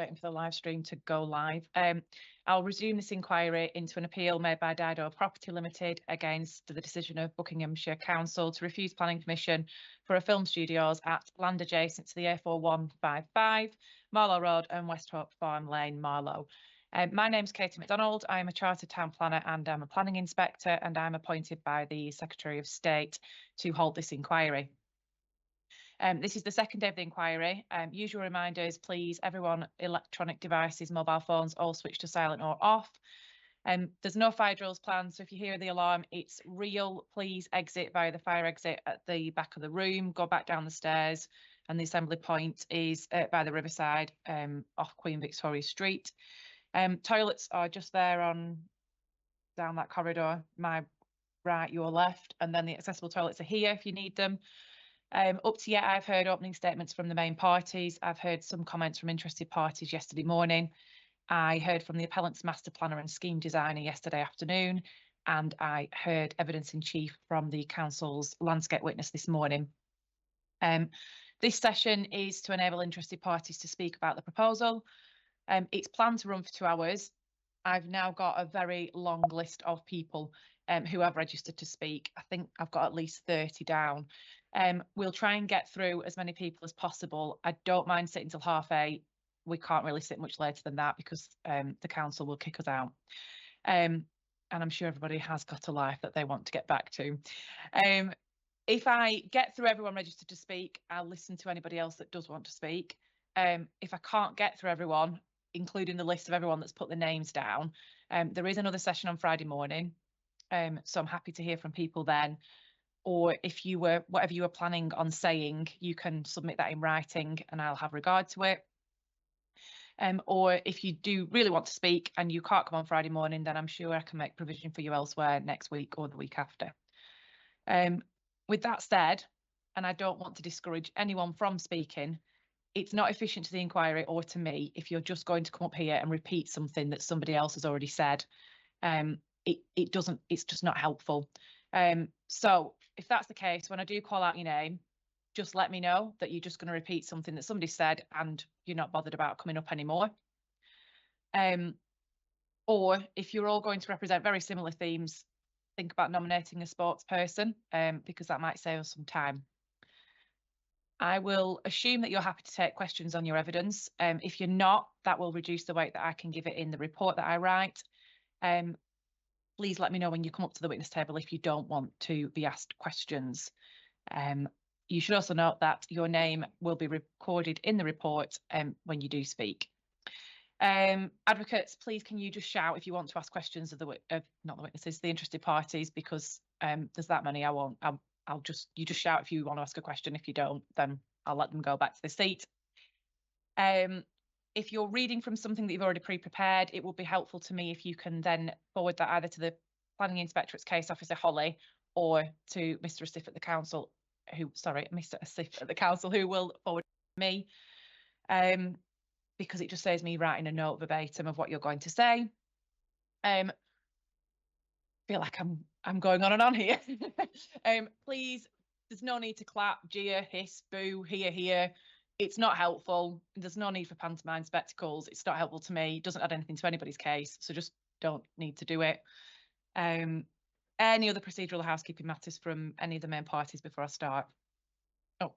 waiting for the live stream to go live. I'll resume this inquiry into an appeal made by Dido Property Limited against the decision of Buckinghamshire Council to refuse planning permission for a film studios at land adjacent to the A4155, Marlow Road and Westhope Farm Lane, Marlow. My name's Katie McDonald. I'm a chartered town planner and I'm a planning inspector, and I'm appointed by the Secretary of State to hold this inquiry. This is the second day of the inquiry. Usual reminders, please, everyone, electronic devices, mobile phones, all switch to silent or off. There's no fire drills planned, so if you hear the alarm, it's real. Please exit via the fire exit at the back of the room, go back down the stairs, and the assembly point is by the riverside off Queen Victoria Street. Toilets are just there on down that corridor, my right, your left, and then the accessible toilets are here if you need them. Up to yet, I've heard opening statements from the main parties. I've heard some comments from interested parties yesterday morning. I heard from the appellant's master planner and scheme designer yesterday afternoon, and I heard evidence in chief from the council's landscape witness this morning. This session is to enable interested parties to speak about the proposal. It's planned to run for 2 hours. I've now got a very long list of people who have registered to speak. I think I've got at least 30 down. We'll try and get through as many people as possible. I don't mind sitting till 8:30. We can't really sit much later than that because the council will kick us out. And I'm sure everybody has got a life that they want to get back to. If I get through everyone registered to speak, I'll listen to anybody else that does want to speak. If I can't get through everyone, including the list of everyone that's put the names down, there is another session on Friday morning. So I'm happy to hear from people then. Or if you were, whatever you were planning on saying, you can submit that in writing and I'll have regard to it. Or if you do really want to speak and you can't come on Friday morning, then I'm sure I can make provision for you elsewhere next week or the week after. With that said, and I don't want to discourage anyone from speaking, it's not efficient to the inquiry or to me if you're just going to come up here and repeat something that somebody else has already said. It's just not helpful. So if that's the case, when I do call out your name, just let me know that you're just going to repeat something that somebody said and you're not bothered about coming up anymore. Or if you're all going to represent very similar themes, think about nominating a sports person, because that might save us some time. I will assume that you're happy to take questions on your evidence. If you're not, that will reduce the weight that I can give it in the report that I write. Please let me know when you come up to the witness table if you don't want to be asked questions. You should also note that your name will be recorded in the report when you do speak. Advocates, please can you just shout if you want to ask questions of the not the witnesses, the interested parties, because there's that many. You just shout if you want to ask a question. If you don't, then I'll let them go back to the seat. If you're reading from something that you've already pre-prepared, it will be helpful to me if you can then forward that either to the Planning Inspectorate's Case Officer Holly or to Mr. Asif at the council, Mr. Asif at the council, who will forward to me, because it just saves me writing a note verbatim of what you're going to say. I feel like I'm going on and on here. Please, there's no need to clap, jeer, hiss, boo, here. It's not helpful. There's no need for pantomime spectacles. It's not helpful to me. It doesn't add anything to anybody's case, so just don't need to do it. Any other procedural housekeeping matters from any of the main parties before I start? Oh,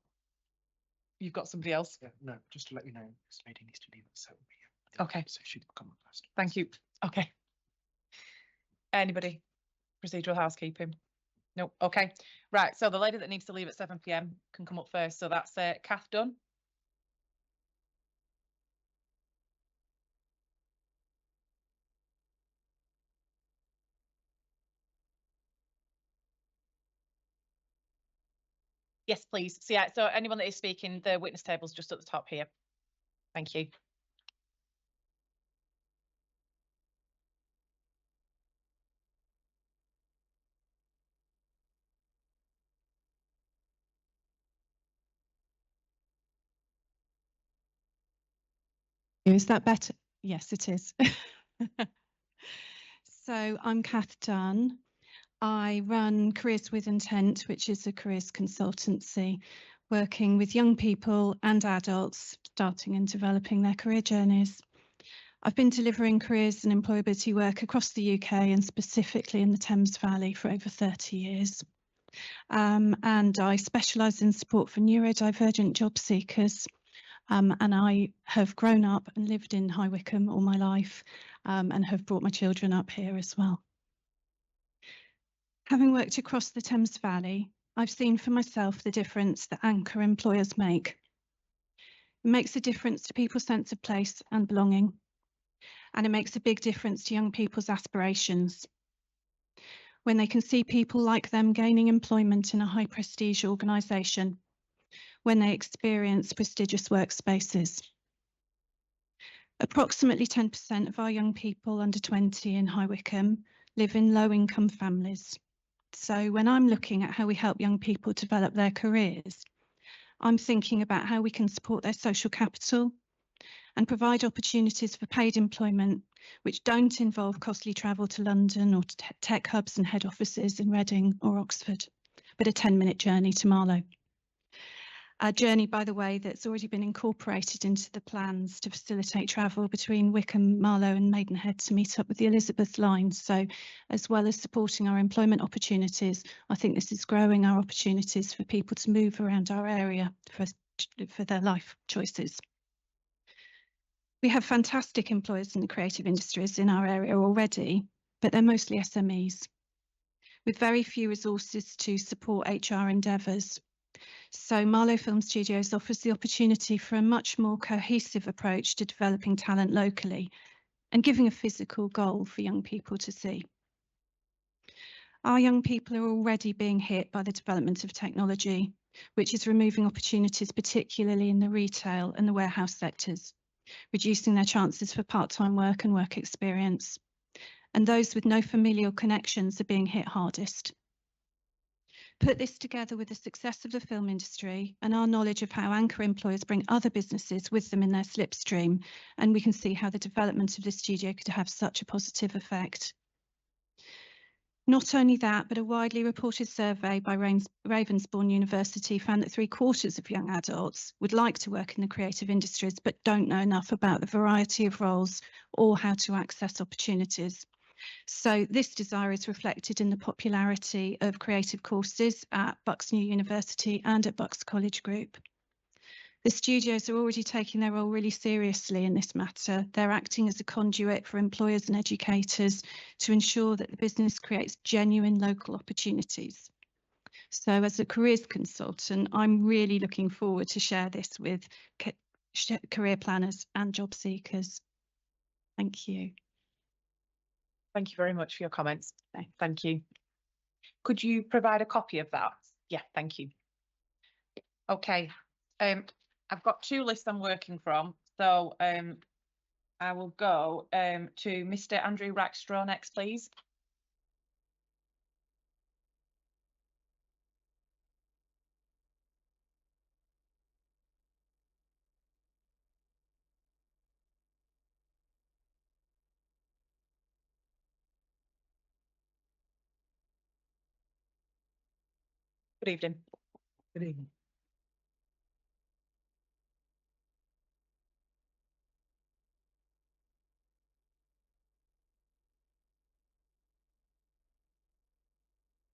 you've got somebody else? Yeah, no, just to let you know, this lady needs to leave at 7 p.m. Okay. So she'll come up first. Thank you. Okay. Anybody? Procedural housekeeping? No. Okay. Right. So the lady that needs to leave at 7 p.m. can come up first. So that's Kath Dunn. Yes, please. So yeah, so anyone that is speaking, the witness table is just at the top here. Thank you. Is that better? Yes, it is. So I'm Kath Dunn. I run Careers with Intent, which is a careers consultancy working with young people and adults starting and developing their career journeys. I've been delivering careers and employability work across the UK and specifically in the Thames Valley for over 30 years. And I specialise in support for neurodivergent job seekers. And I have grown up and lived in High Wycombe all my life and have brought my children up here as well. Having worked across the Thames Valley, I've seen for myself the difference that anchor employers make. It makes a difference to people's sense of place and belonging, and it makes a big difference to young people's aspirations. When they can see people like them gaining employment in a high prestige organisation, when they experience prestigious workspaces. Approximately 10% of our young people under 20 in High Wycombe live in low income families. So when I'm looking at how we help young people develop their careers, I'm thinking about how we can support their social capital and provide opportunities for paid employment, which don't involve costly travel to London or to tech hubs and head offices in Reading or Oxford, but a 10-minute journey to Marlow. A journey, by the way, that's already been incorporated into the plans to facilitate travel between Wycombe, Marlow and Maidenhead to meet up with the Elizabeth line. So as well as supporting our employment opportunities, I think this is growing our opportunities for people to move around our area for their life choices. We have fantastic employers in the creative industries in our area already, but they're mostly SMEs, with very few resources to support HR endeavours. So Marlow Film Studios offers the opportunity for a much more cohesive approach to developing talent locally and giving a physical goal for young people to see. Our young people are already being hit by the development of technology, which is removing opportunities, particularly in the retail and the warehouse sectors, reducing their chances for part-time work and work experience. And those with no familial connections are being hit hardest. Put this together with the success of the film industry and our knowledge of how anchor employers bring other businesses with them in their slipstream, and we can see how the development of the studio could have such a positive effect. Not only that, but a widely reported survey by Ravensbourne University found that 3/4 of young adults would like to work in the creative industries, but don't know enough about the variety of roles or how to access opportunities. So this desire is reflected in the popularity of creative courses at Bucks New University and at Bucks College Group. The studios are already taking their role really seriously in this matter. They're acting as a conduit for employers and educators to ensure that the business creates genuine local opportunities. So as a careers consultant, I'm really looking forward to share this with career planners and job seekers. Thank you. Thank you very much for your comments. Thank you. Could you provide a copy of that? Yeah, thank you. Okay, I've got two lists I'm working from. So I will go to Mr. Andrew Rackstraw next, please. Good evening. Good evening.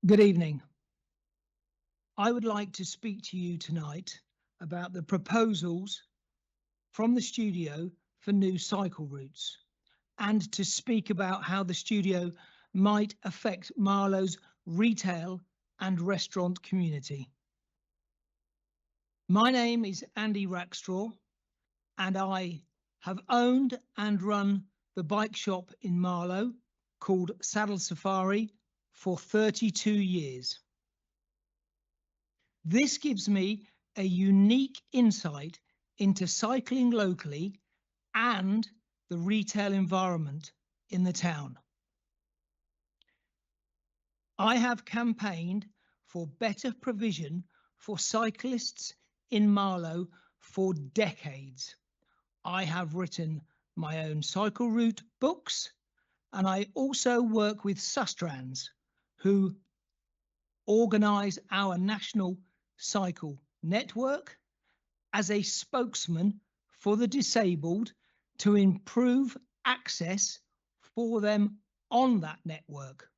Good evening. I would like to speak to you tonight about the proposals from the studio for new cycle routes and to speak about how the studio might affect Marlow's retail and restaurant community. My name is Andy Rackstraw and I have owned and run the bike shop in Marlow called Saddle Safari for 32 years. This gives me a unique insight into cycling locally and the retail environment in the town. I have campaigned for better provision for cyclists in Marlow for decades. I have written my own cycle route books, and I also work with Sustrans, who organise our national cycle network as a spokesman for the disabled to improve access for them on that network.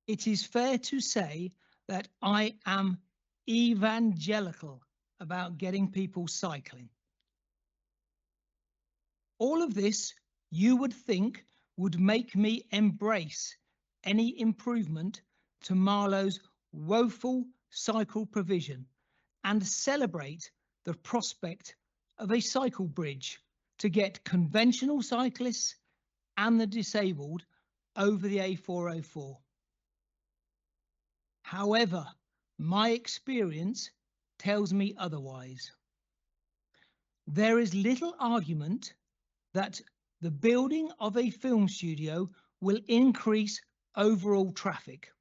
It is fair to say that I am evangelical about getting people cycling. All of this, you would think, would make me embrace any improvement to Marlowe's woeful cycle provision and celebrate the prospect of a cycle bridge to get conventional cyclists and the disabled over the A404. However, my experience tells me otherwise. There is little argument that the building of a film studio will increase overall traffic,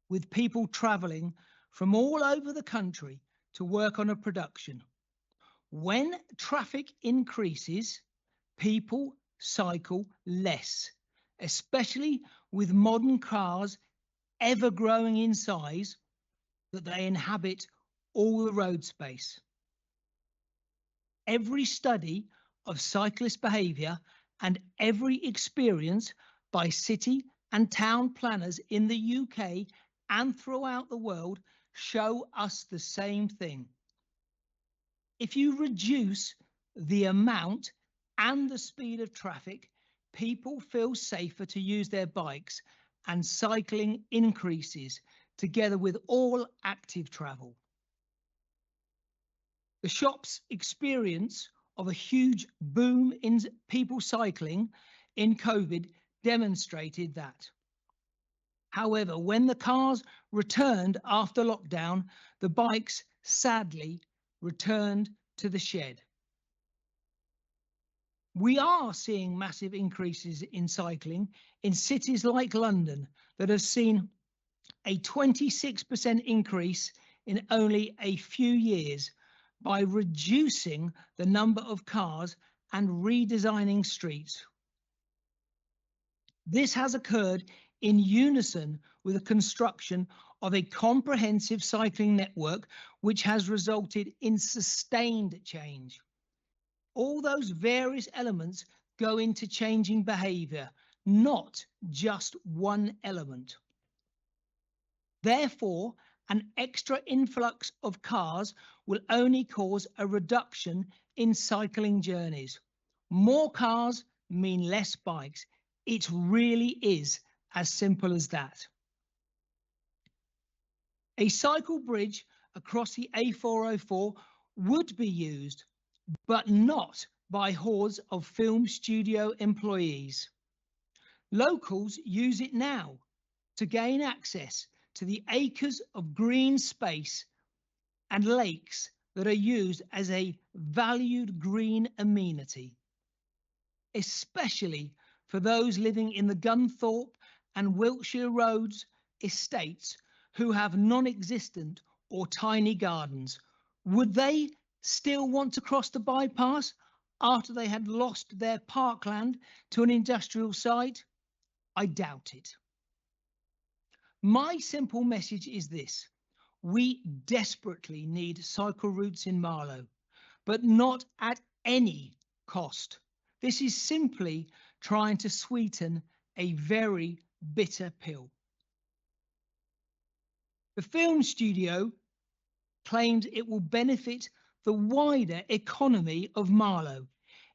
with people travelling from all over the country to work on a production. When traffic increases, people cycle less, especially with modern cars ever growing in size that they inhabit all the road space. Every study of cyclist behaviour and every experience by city and town planners in the UK and throughout the world show us the same thing. If you reduce the amount and the speed of traffic, people feel safer to use their bikes and cycling increases together with all active travel. The shop's experience of a huge boom in people cycling in COVID demonstrated that. However, when the cars returned after lockdown, the bikes sadly returned to the shed. We are seeing massive increases in cycling in cities like London that have seen a 26% increase in only a few years by reducing the number of cars and redesigning streets. This has occurred in unison with the construction of a comprehensive cycling network, which has resulted in sustained change. All those various elements go into changing behaviour, not just one element. Therefore, an extra influx of cars will only cause a reduction in cycling journeys. More cars mean less bikes. It really is as simple as that. A cycle bridge across the A404 would be used, but not by hordes of film studio employees. Locals use it now to gain access to the acres of green space and lakes that are used as a valued green amenity, especially for those living in the Gunthorpe and Wiltshire Roads estates who have non-existent or tiny gardens. Would they still want to cross the bypass after they had lost their parkland to an industrial site? I doubt it. My simple message is this: we desperately need cycle routes in Marlow, but not at any cost. This is simply trying to sweeten a very bitter pill. The film studio claims it will benefit the wider economy of Marlow,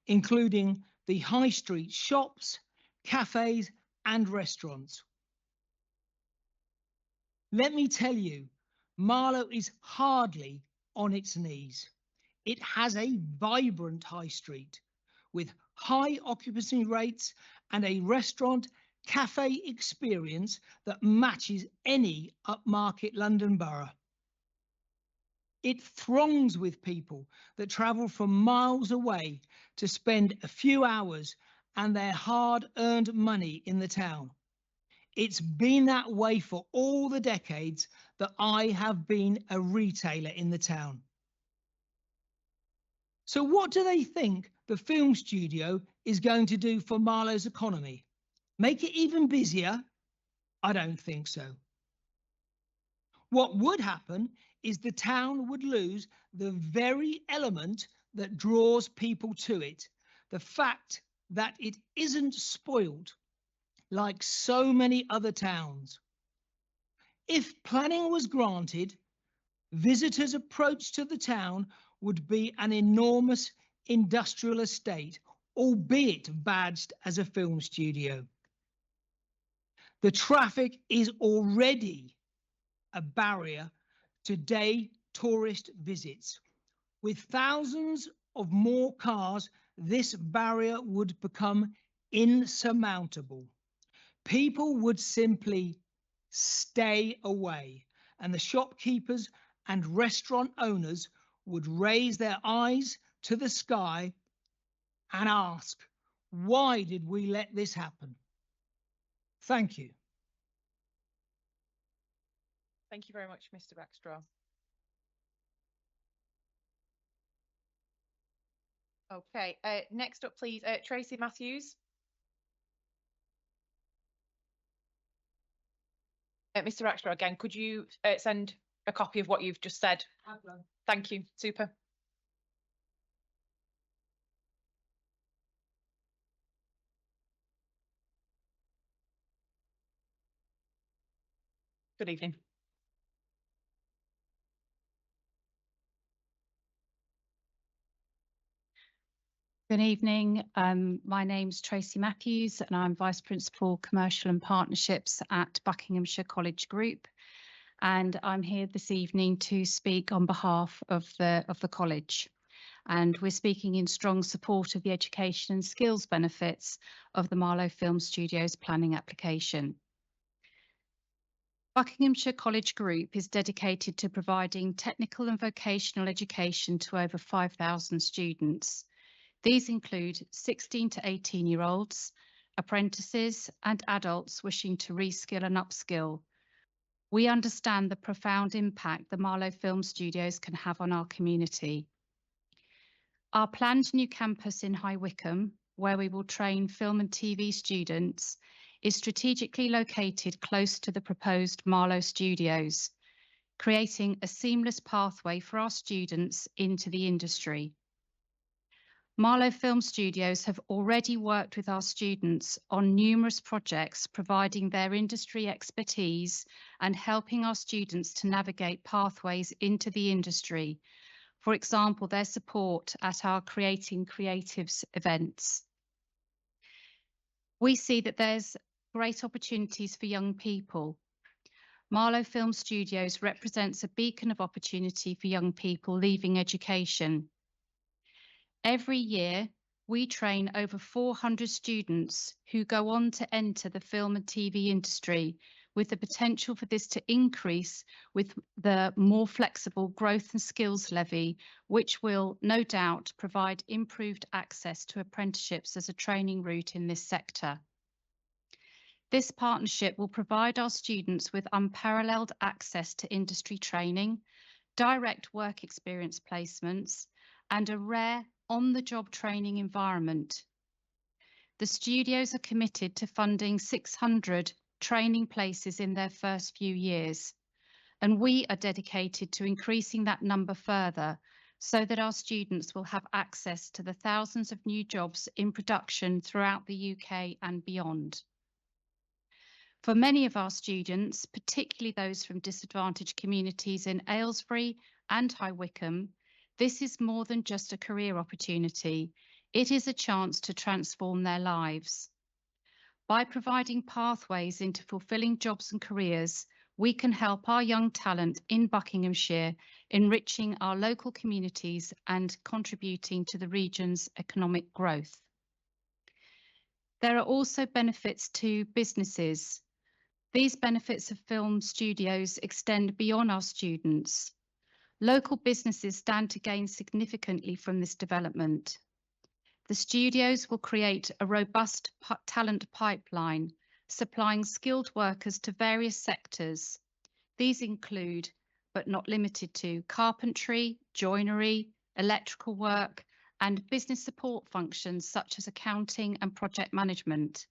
including the high street shops, cafes and restaurants. Let me tell you, Marlow is hardly on its knees. It has a vibrant high street with high occupancy rates and a restaurant cafe experience that matches any upmarket London borough. It throngs with people that travel from miles away to spend a few hours and their hard-earned money in the town. It's been that way for all the decades that I have been a retailer in the town. So what do they think the film studio is going to do for Marlow's economy? Make it even busier? I don't think so. What would happen is the town would lose the very element that draws people to it. The fact that it isn't spoiled like so many other towns. If planning was granted, visitors' approach to the town would be an enormous industrial estate, albeit badged as a film studio. The traffic is already a barrier to day tourist visits. With thousands of more cars, this barrier would become insurmountable. People would simply stay away, and the shopkeepers and restaurant owners would raise their eyes to the sky and ask, why did we let this happen? Thank you. Thank you very much, Mr. Rackstraw. Okay, next up, please, Tracy Matthews. Mr. Rackstraw, again, could you send a copy of what you've just said? Thank you. Super. Good evening. Good evening. My name's Tracy Matthews and I'm Vice Principal Commercial and Partnerships at Buckinghamshire College Group. And I'm here this evening to speak on behalf of the college. And we're speaking in strong support of the education and skills benefits of the Marlow Film Studios planning application. Buckinghamshire College Group is dedicated to providing technical and vocational education to over 5,000 students. These include 16 to 18-year-olds, apprentices and adults wishing to reskill and upskill. We understand the profound impact the Marlow Film Studios can have on our community. Our planned new campus in High Wycombe, where we will train film and TV students, is strategically located close to the proposed Marlow Studios, creating a seamless pathway for our students into the industry. Marlow Film Studios have already worked with our students on numerous projects, providing their industry expertise and helping our students to navigate pathways into the industry. For example, their support at our Creating Creatives events. We see that there's great opportunities for young people. Marlow Film Studios represents a beacon of opportunity for young people leaving education. Every year, we train over 400 students who go on to enter the film and TV industry, with the potential for this to increase with the more flexible growth and skills levy, which will no doubt provide improved access to apprenticeships as a training route in this sector. This partnership will provide our students with unparalleled access to industry training, direct work experience placements, and a rare on-the-job training environment. The studios are committed to funding 600 training places in their first few years, and we are dedicated to increasing that number further so that our students will have access to the thousands of new jobs in production throughout the UK and beyond. For many of our students, particularly those from disadvantaged communities in Aylesbury and High Wycombe, this is more than just a career opportunity. It is a chance to transform their lives. By providing pathways into fulfilling jobs and careers, we can help our young talent in Buckinghamshire, enriching our local communities and contributing to the region's economic growth. There are also benefits to businesses. These benefits of film studios extend beyond our students. Local businesses stand to gain significantly from this development. The studios will create a robust talent pipeline, supplying skilled workers to various sectors. These include, but not limited to, carpentry, joinery, electrical work, and business support functions such as accounting and project management.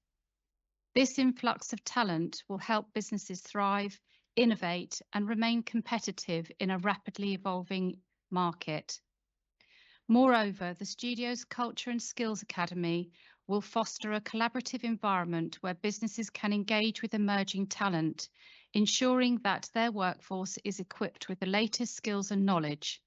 This influx of talent will help businesses thrive, innovate, and remain competitive in a rapidly evolving market. Moreover, the studio's Culture and Skills Academy will foster a collaborative environment where businesses can engage with emerging talent, ensuring that their workforce is equipped with the latest skills and knowledge.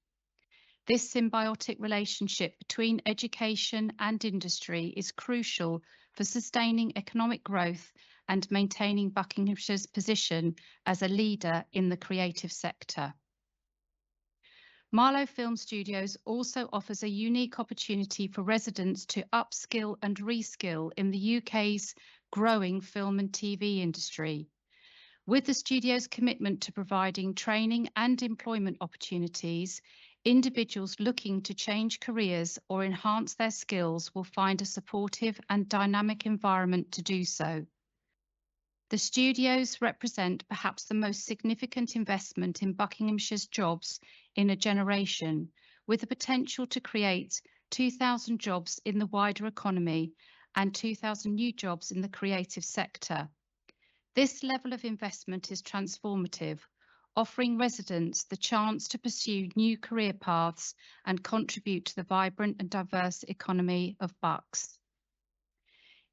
This symbiotic relationship between education and industry is crucial for sustaining economic growth and maintaining Buckinghamshire's position as a leader in the creative sector. Marlow Film Studios also offers a unique opportunity for residents to upskill and reskill in the UK's growing film and TV industry. With the studio's commitment to providing training and employment opportunities, individuals looking to change careers or enhance their skills will find a supportive and dynamic environment to do so. The studios represent perhaps the most significant investment in Buckinghamshire's jobs in a generation, with the potential to create 2,000 jobs in the wider economy and 2,000 new jobs in the creative sector. This level of investment is transformative, offering residents the chance to pursue new career paths and contribute to the vibrant and diverse economy of Bucks.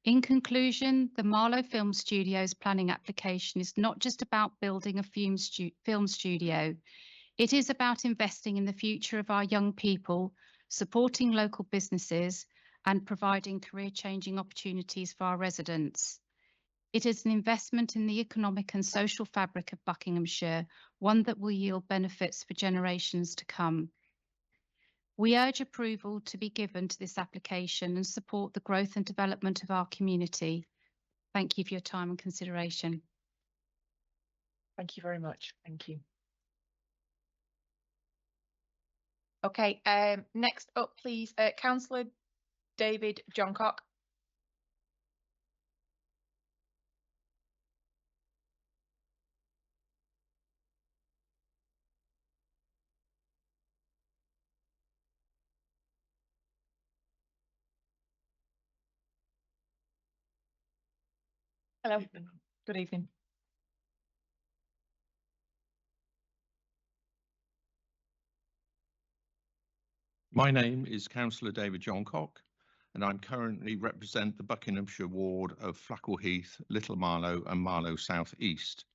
In conclusion, the Marlow Film Studios planning application is not just about building a film studio. It is about investing in the future of our young people, supporting local businesses, and providing career-changing opportunities for our residents. It is an investment in the economic and social fabric of Buckinghamshire, one that will yield benefits for generations to come. We urge approval to be given to this application and support the growth and development of our community. Thank you for your time and consideration. Thank you very much. Thank you. Okay, next up, please, Councillor David Johncock. Hello, good evening. My name is Councillor David Johncock, and I currently represent the Buckinghamshire ward of Flackle Heath, Little Marlow and Marlow South East,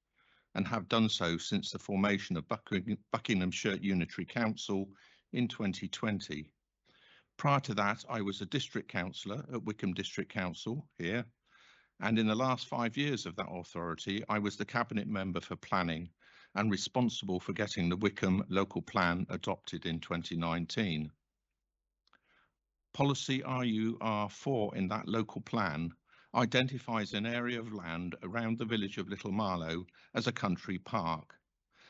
and have done so since the formation of Buckinghamshire Unitary Council in 2020. Prior to that, I was a district councillor at Wickham District Council here, and in the last 5 years of that authority, I was the cabinet member for planning and responsible for getting the Wickham local plan adopted in 2019. Policy RUR4 in that local plan identifies an area of land around the village of Little Marlow as a country park,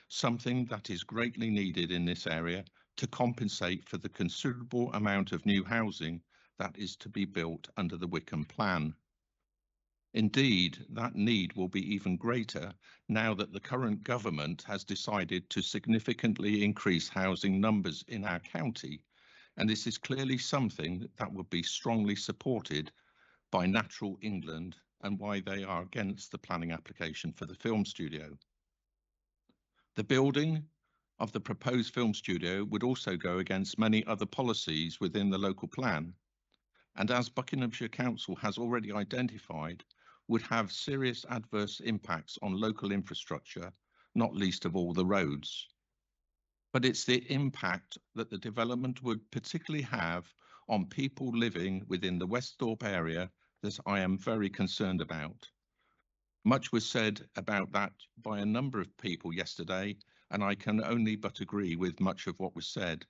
something that is greatly needed in this area to compensate for the considerable amount of new housing that is to be built under the Wickham plan. Indeed, that need will be even greater now that the current government has decided to significantly increase housing numbers in our county, and this is clearly something that would be strongly supported by Natural England and why they are against the planning application for the film studio. The building of the proposed film studio would also go against many other policies within the local plan, and as Buckinghamshire Council has already identified, would have serious adverse impacts on local infrastructure, not least of all the roads. But it's the impact that the development would particularly have on people living within the Westhorpe area that I am very concerned about. Much was said about that by a number of people yesterday, and I can only but agree with much of what was said.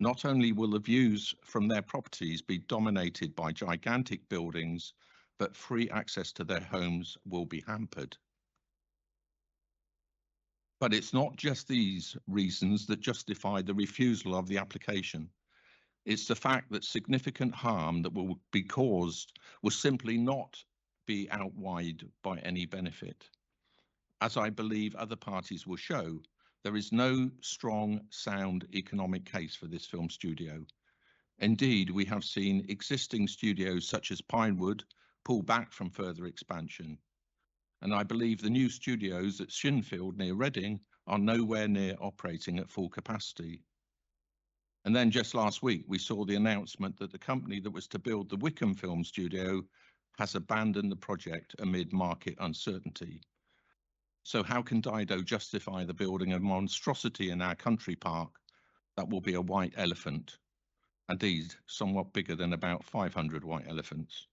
Not only will the views from their properties be dominated by gigantic buildings, but free access to their homes will be hampered. But it's not just these reasons that justify the refusal of the application. It's the fact that significant harm that will be caused will simply not be outweighed by any benefit. As I believe other parties will show, there is no strong, sound economic case for this film studio. Indeed, we have seen existing studios such as Pinewood pull back from further expansion. and I believe the new studios at Shinfield near Reading are nowhere near operating at full capacity. And then just last week, we saw the announcement that the company that was to build the Wickham Film Studio has abandoned the project amid market uncertainty. So how can Dido justify the building a monstrosity in our country park that will be a white elephant? Indeed, somewhat bigger than about 500 white elephants.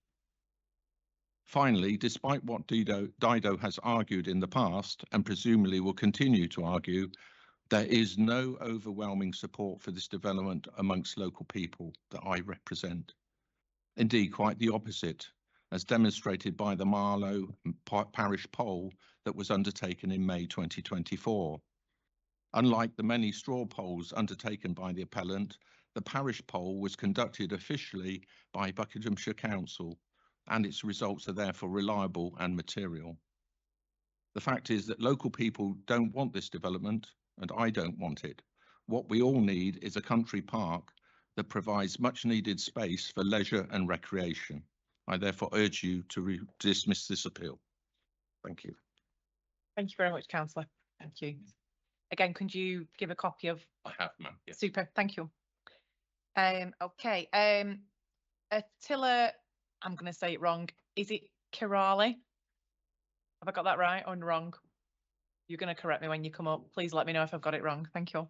Finally, despite what Dido has argued in the past and presumably will continue to argue, there is no overwhelming support for this development amongst local people that I represent. Indeed, quite the opposite, as demonstrated by the Marlow parish poll that was undertaken in May 2024. Unlike the many straw polls undertaken by the appellant, the parish poll was conducted officially by Buckinghamshire Council, and its results are therefore reliable and material. The fact is that local people don't want this development, and I don't want it. What we all need is a country park that provides much needed space for leisure and recreation. I therefore urge you to dismiss this appeal. Thank you. Thank you very much, Councillor. Thank you. Again, could you give a copy of? I have, ma'am. Yes. Super, thank you. Okay, Attila, I'm going to say it wrong. Is it Kirali? Have I got that right or wrong? You're going to correct me when you come up. Please let me know if I've got it wrong. Thank you.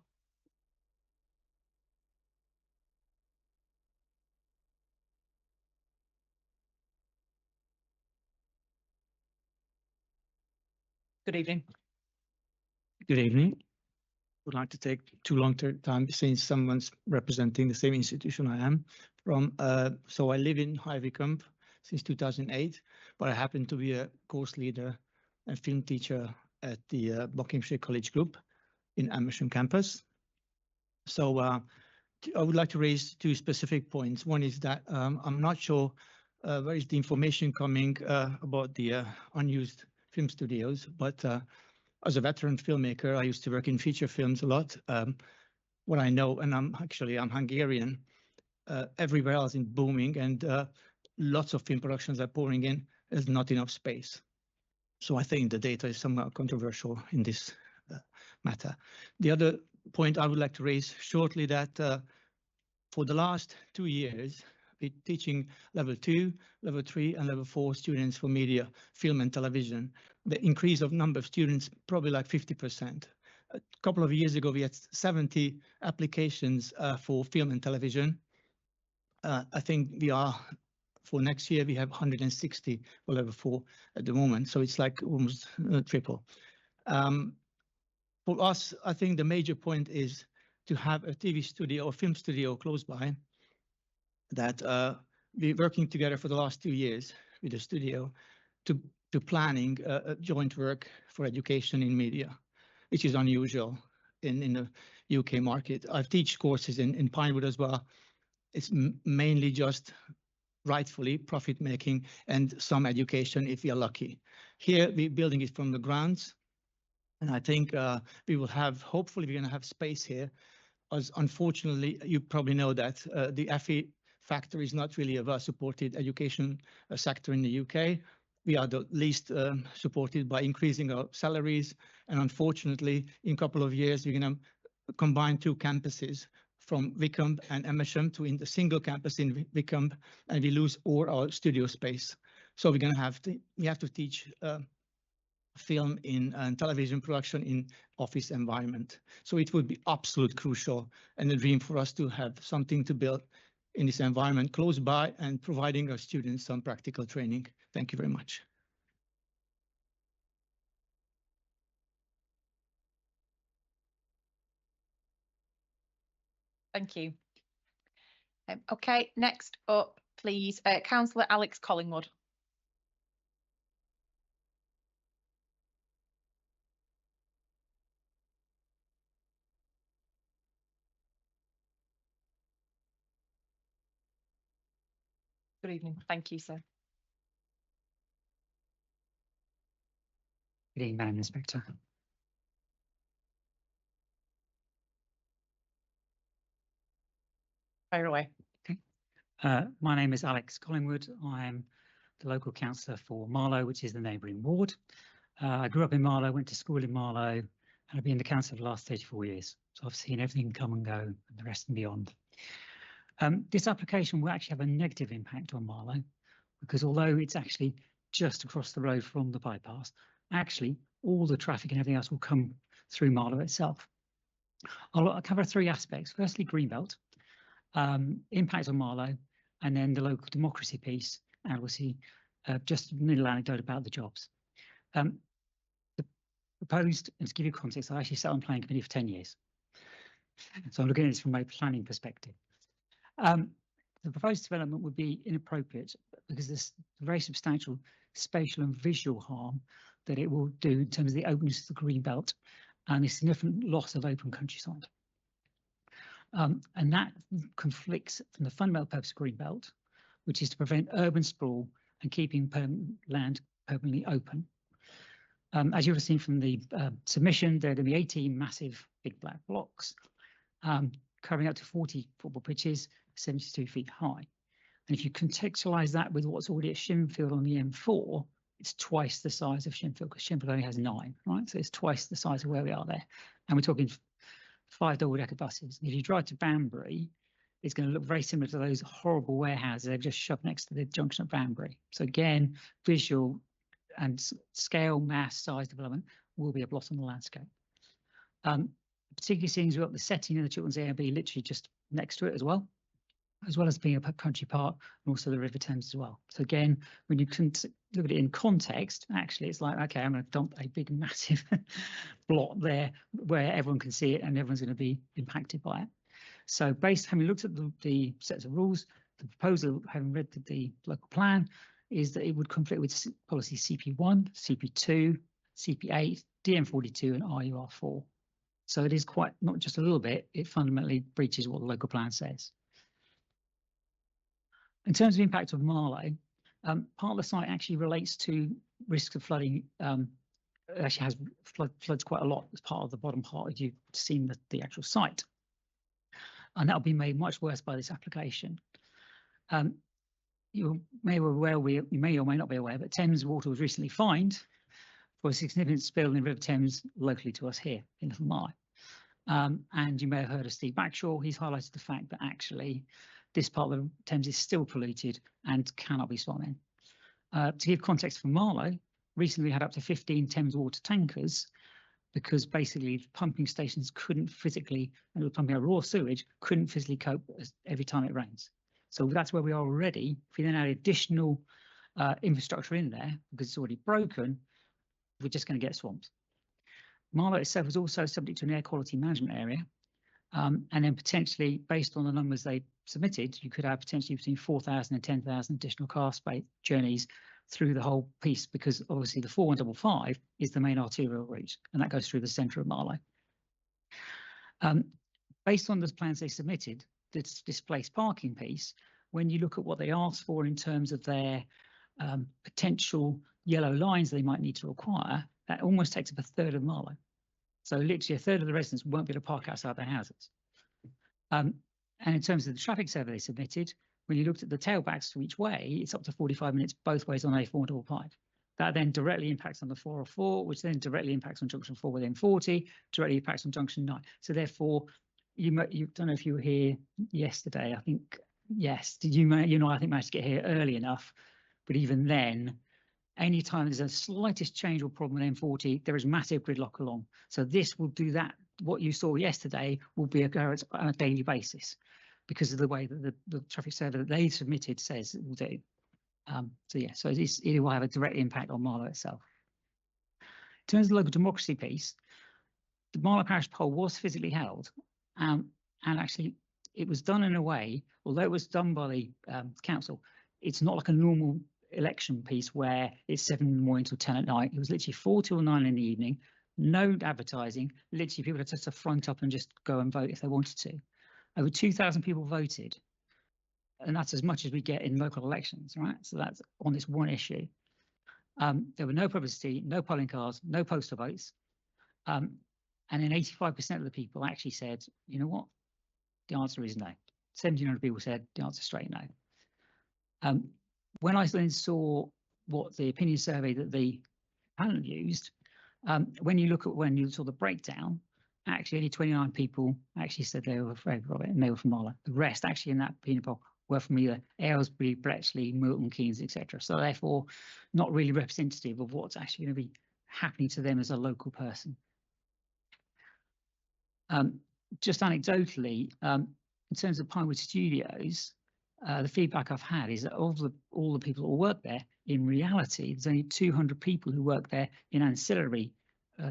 Good evening. Good evening. Would like to take too long time since someone's representing the same institution I am from. So I live in High Wycombe since 2008, but I happen to be a course leader and film teacher at the Buckinghamshire College Group in Amersham campus. So I would like to raise two specific points. One is that I'm not sure where is the information coming about the unused film studios, but as a veteran filmmaker, I used to work in feature films a lot. What I know, and I'm Hungarian, everywhere else in booming, and lots of film productions are pouring in. There's not enough space. So I think the data is somewhat controversial in this matter. The other point I would like to raise shortly that for the last 2 years, we're teaching level 2, level 3 and level 4 students for media, film and television. The increase of number of students, probably like 50%. A couple of years ago, we had 70 applications for film and television. I think we are, for next year, we have 160 for level 4 at the moment. So it's like almost triple. For us, I think the major point is to have a TV studio or film studio close by that we're working together for the last 2 years with the studio to planning a joint work for education in media, which is unusual in the UK market. I've teach courses in Pinewood as well. It's mainly just rightfully profit making and some education if we are lucky. Here we're building it from the grounds, and I think we will have, hopefully we're going to have space here, as unfortunately you probably know that the FE factor is not really a well-supported education sector in the UK. We are the least supported by increasing our salaries, and unfortunately in a couple of years we're going to combine 2 campuses from Wycombe and Amersham to in the single campus in Wycombe, and we lose all our studio space. So we're going to have to teach film and television production in office environment. So it would be absolute crucial and a dream for us to have something to build in this environment close by and providing our students some practical training. Thank you very much. Thank you. Okay, next up, please, Councillor Alex Collingwood. Good evening. Thank you, sir. Good evening, Madam Inspector. Fire away. Okay. My name is Alex Collingwood. I am the local councillor for Marlow, which is the neighbouring ward. I grew up in Marlow, went to school in Marlow, and I've been in the council for the last 34 years. So I've seen everything come and go and the rest and beyond. This application will actually have a negative impact on Marlow because although it's actually just across the road from the bypass, actually all the traffic and everything else will come through Marlow itself. I'll cover three aspects. Firstly, Greenbelt, impact on Marlow, and then the local democracy piece, and we'll see just a little anecdote about the jobs. The proposed, and to give you context, I actually sat on planning committee for 10 years. So I'm looking at this from a planning perspective. The proposed development would be inappropriate because there's very substantial spatial and visual harm that it will do in terms of the openness of the green belt and a significant loss of open countryside. And that conflicts from the fundamental purpose of green belt, which is to prevent urban sprawl and keeping land permanently open. As you've seen from the submission, there are going to be 18 massive big black blocks covering up to 40 football pitches, 72 feet high. And if you contextualize that with what's already at Shinfield on the M4, it's twice the size of Shinfield because Shinfield only has 9, right? So it's twice the size of where we are there. And we're talking 5 double-decker buses. If you drive to Banbury, it's going to look very similar to those horrible warehouses they've just shoved next to the junction at Banbury. So again, visual and scale, mass, size development will be a blot on the landscape. Particularly seeing as we've got the setting of the children's ARB literally just next to it as well as being a country park and also the River Thames as well. So again, when you can look at it in context, actually it's like, okay, I'm going to dump a big massive blot there where everyone can see it and everyone's going to be impacted by it. So based, having looked at the sets of rules, the proposal, having read the local plan, is that it would conflict with policy CP1, CP2, CP8, DM42 and RUR4. So it is quite, not just a little bit, it fundamentally breaches what the local plan says. In terms of impact of Marlow, part of the site actually relates to risks of flooding. It actually has floods quite a lot as part of the bottom part if you've seen the actual site. And that'll be made much worse by this application. You may or may not be aware, but Thames Water was recently fined for a significant spill in the River Thames locally to us here in Little Marlow. And you may have heard of Steve Backshaw. He's highlighted the fact that actually this part of the Thames is still polluted and cannot be swum in. To give context for Marlow, recently we had up to 15 Thames water tankers because basically the pumping stations couldn't physically, and they were pumping out raw sewage, couldn't physically cope every time it rains. So that's where we are already. If we then add additional infrastructure in there, because it's already broken, we're just going to get swamped. Marlow itself is also subject to an air quality management area. And then potentially, based on the numbers they submitted, you could have potentially between 4,000 and 10,000 additional car space journeys through the whole piece, because obviously the 4155 is the main arterial route, and that goes through the centre of Marlow. Based on the plans they submitted, this displaced parking piece, when you look at what they asked for in terms of their potential yellow lines they might need to require, that almost takes up a third of Marlow. So literally a third of the residents won't be able to park outside their houses. And in terms of the traffic survey they submitted, when you looked at the tailbacks to each way, it's up to 45 minutes both ways on A455. That then directly impacts on the 404, which then directly impacts on junction 4 within 40, directly impacts on junction 9. So therefore, you don't know if you were here yesterday. I think yes. Did you? I think managed to get here early enough, but even then, anytime there's a slightest change or problem with M40, there is massive gridlock along. So this will do that. What you saw yesterday will be occurrence on a daily basis because of the way that the traffic survey that they submitted says it will do. So yeah, so it will have a direct impact on Marlow itself. In terms of the local democracy piece, the Marlow Parish poll was physically held, and actually it was done in a way, although it was done by the council, it's not like a normal election piece where it's 7 in the morning till 10 at night. It was literally 4 till 9 in the evening, no advertising, literally people had to front up and just go and vote if they wanted to. Over 2,000 people voted, and that's as much as we get in local elections, right? So that's on this one issue. There were no publicity, no polling cards, no postal votes, and then 85% of the people actually said, you know what, the answer is no. 1,700 people said the answer straight no. When I then saw what the opinion survey that the panel used, when you saw the breakdown, actually only 29 people actually said they were favourable of it, and they were from Marlow. The rest actually in that opinion poll were from either Aylesbury, Bletchley, Milton Keynes, etc. So therefore, not really representative of what's actually going to be happening to them as a local person. Just anecdotally, in terms of Pinewood Studios, the feedback I've had is that of all the people who work there, in reality, there's only 200 people who work there in ancillary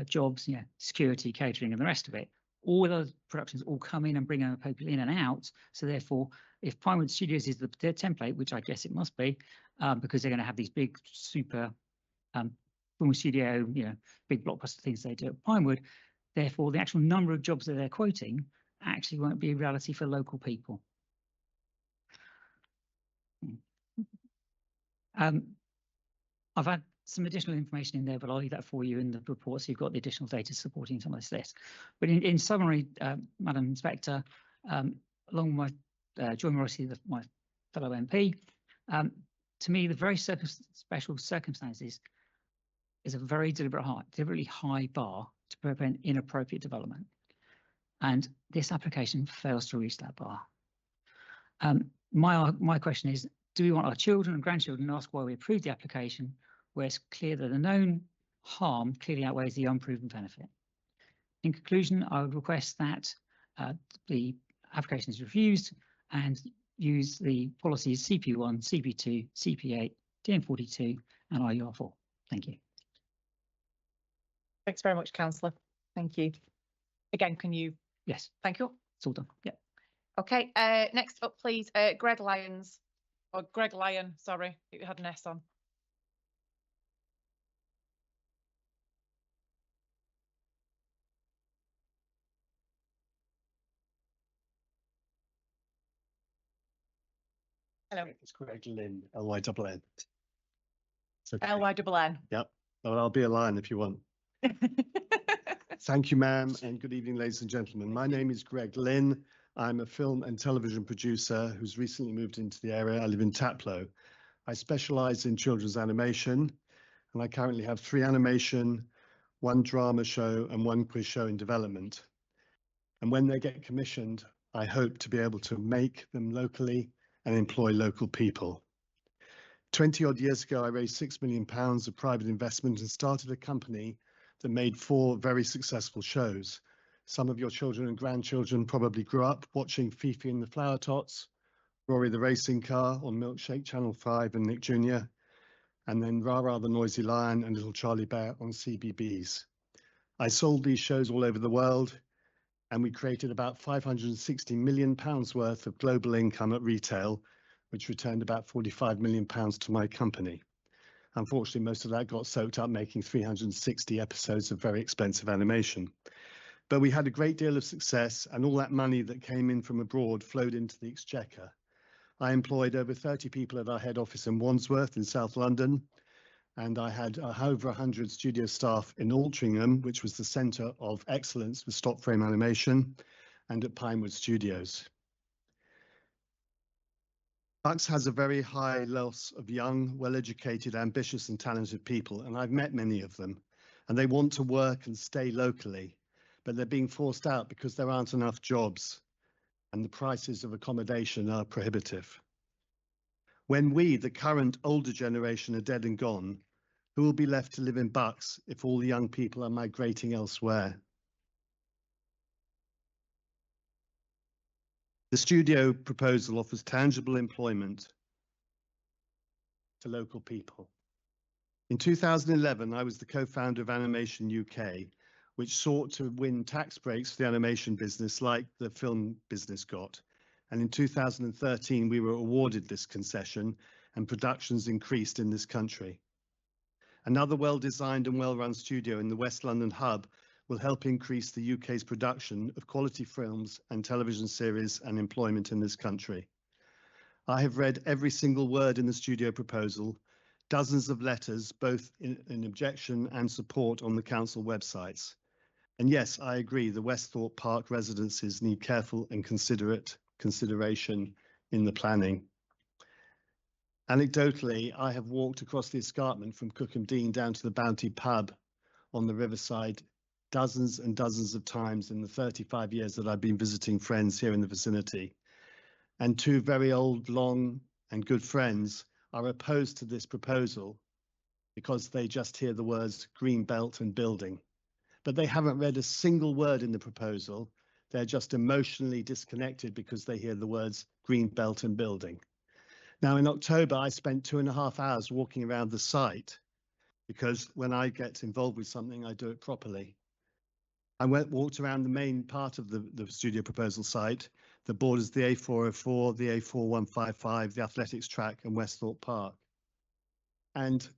jobs, security, catering, and the rest of it. All those productions all come in and bring other people in and out. So therefore, if Pinewood Studios is their template, which I guess it must be, because they're going to have these big, super film studio, big blockbuster things they do at Pinewood, therefore the actual number of jobs that they're quoting actually won't be a reality for local people. I've had some additional information in there, but I'll leave that for you in the report, so you've got the additional data supporting some of this list. But in summary, Madam Inspector, along with Joy Morrissey, my fellow MP, to me, the very special circumstances is a very deliberately high bar to prevent inappropriate development. And this application fails to reach that bar. My question is, do we want our children and grandchildren to ask why we approved the application, where it's clear that the known harm clearly outweighs the unproven benefit? In conclusion, I would request that the application is refused and use the policies CP1, CP2, CP8, DN42 and IUR4. Thank you. Thanks very much, Councillor. Thank you. Again, can you? Yes. Thank you. It's all done. Yeah. Okay, next up, please, Greg Lyons, or Greg Lyon, sorry, it had an S on. Hello. It's Greg Lynn, L-Y-N-N. Okay. L-Y-N-N. Yep. Well, I'll be a lion if you want. Thank you, ma'am, and good evening, ladies and gentlemen. My name is Greg Lynn. I'm a film and television producer who's recently moved into the area. I live in Taplow. I specialise in children's animation, and I currently have 3 animation, 1 drama show, and 1 quiz show in development. And when they get commissioned, I hope to be able to make them locally and employ local people. 20 odd years ago, I raised £6 million of private investment and started a company that made 4 very successful shows. Some of your children and grandchildren probably grew up watching Fifi and the Flower Tots, Rory the Racing Car on Milkshake Channel 5 and Nick Jr., and then Rara the Noisy Lion and Little Charlie Bear on CBeebies. I sold these shows all over the world, and we created about £560 million worth of global income at retail, which returned about £45 million to my company. Unfortunately, most of that got soaked up making 360 episodes of very expensive animation. But we had a great deal of success, and all that money that came in from abroad flowed into the Exchequer. I employed over 30 people at our head office in Wandsworth in South London, and I had over 100 studio staff in Altrincham, which was the centre of excellence for stop frame animation, and at Pinewood Studios. Bucks has a very high loss of young, well-educated, ambitious and talented people, and I've met many of them, and they want to work and stay locally, but they're being forced out because there aren't enough jobs and the prices of accommodation are prohibitive. When we, the current older generation, are dead and gone, who will be left to live in Bucks if all the young people are migrating elsewhere? The studio proposal offers tangible employment to local people. In 2011, I was the co-founder of Animation UK, which sought to win tax breaks for the animation business like the film business got. And in 2013, we were awarded this concession and productions increased in this country. Another well-designed and well-run studio in the West London hub will help increase the UK's production of quality films and television series and employment in this country. I have read every single word in the studio proposal, dozens of letters, both in objection and support on the council websites. And yes, I agree, the Westhorpe Park residences need careful and consideration in the planning. Anecdotally, I have walked across the escarpment from Cookham Dean down to the Bounty pub on the riverside dozens and dozens of times in the 35 years that I've been visiting friends here in the vicinity. And two very old, long and good friends are opposed to this proposal because they just hear the words green belt and building. But they haven't read a single word in the proposal. They're just emotionally disconnected because they hear the words green belt and building. Now, in October, I spent 2.5 hours walking around the site because when I get involved with something, I do it properly. I walked around the main part of the studio proposal site that borders the A404, the A4155, the athletics track and Westhorpe Park. And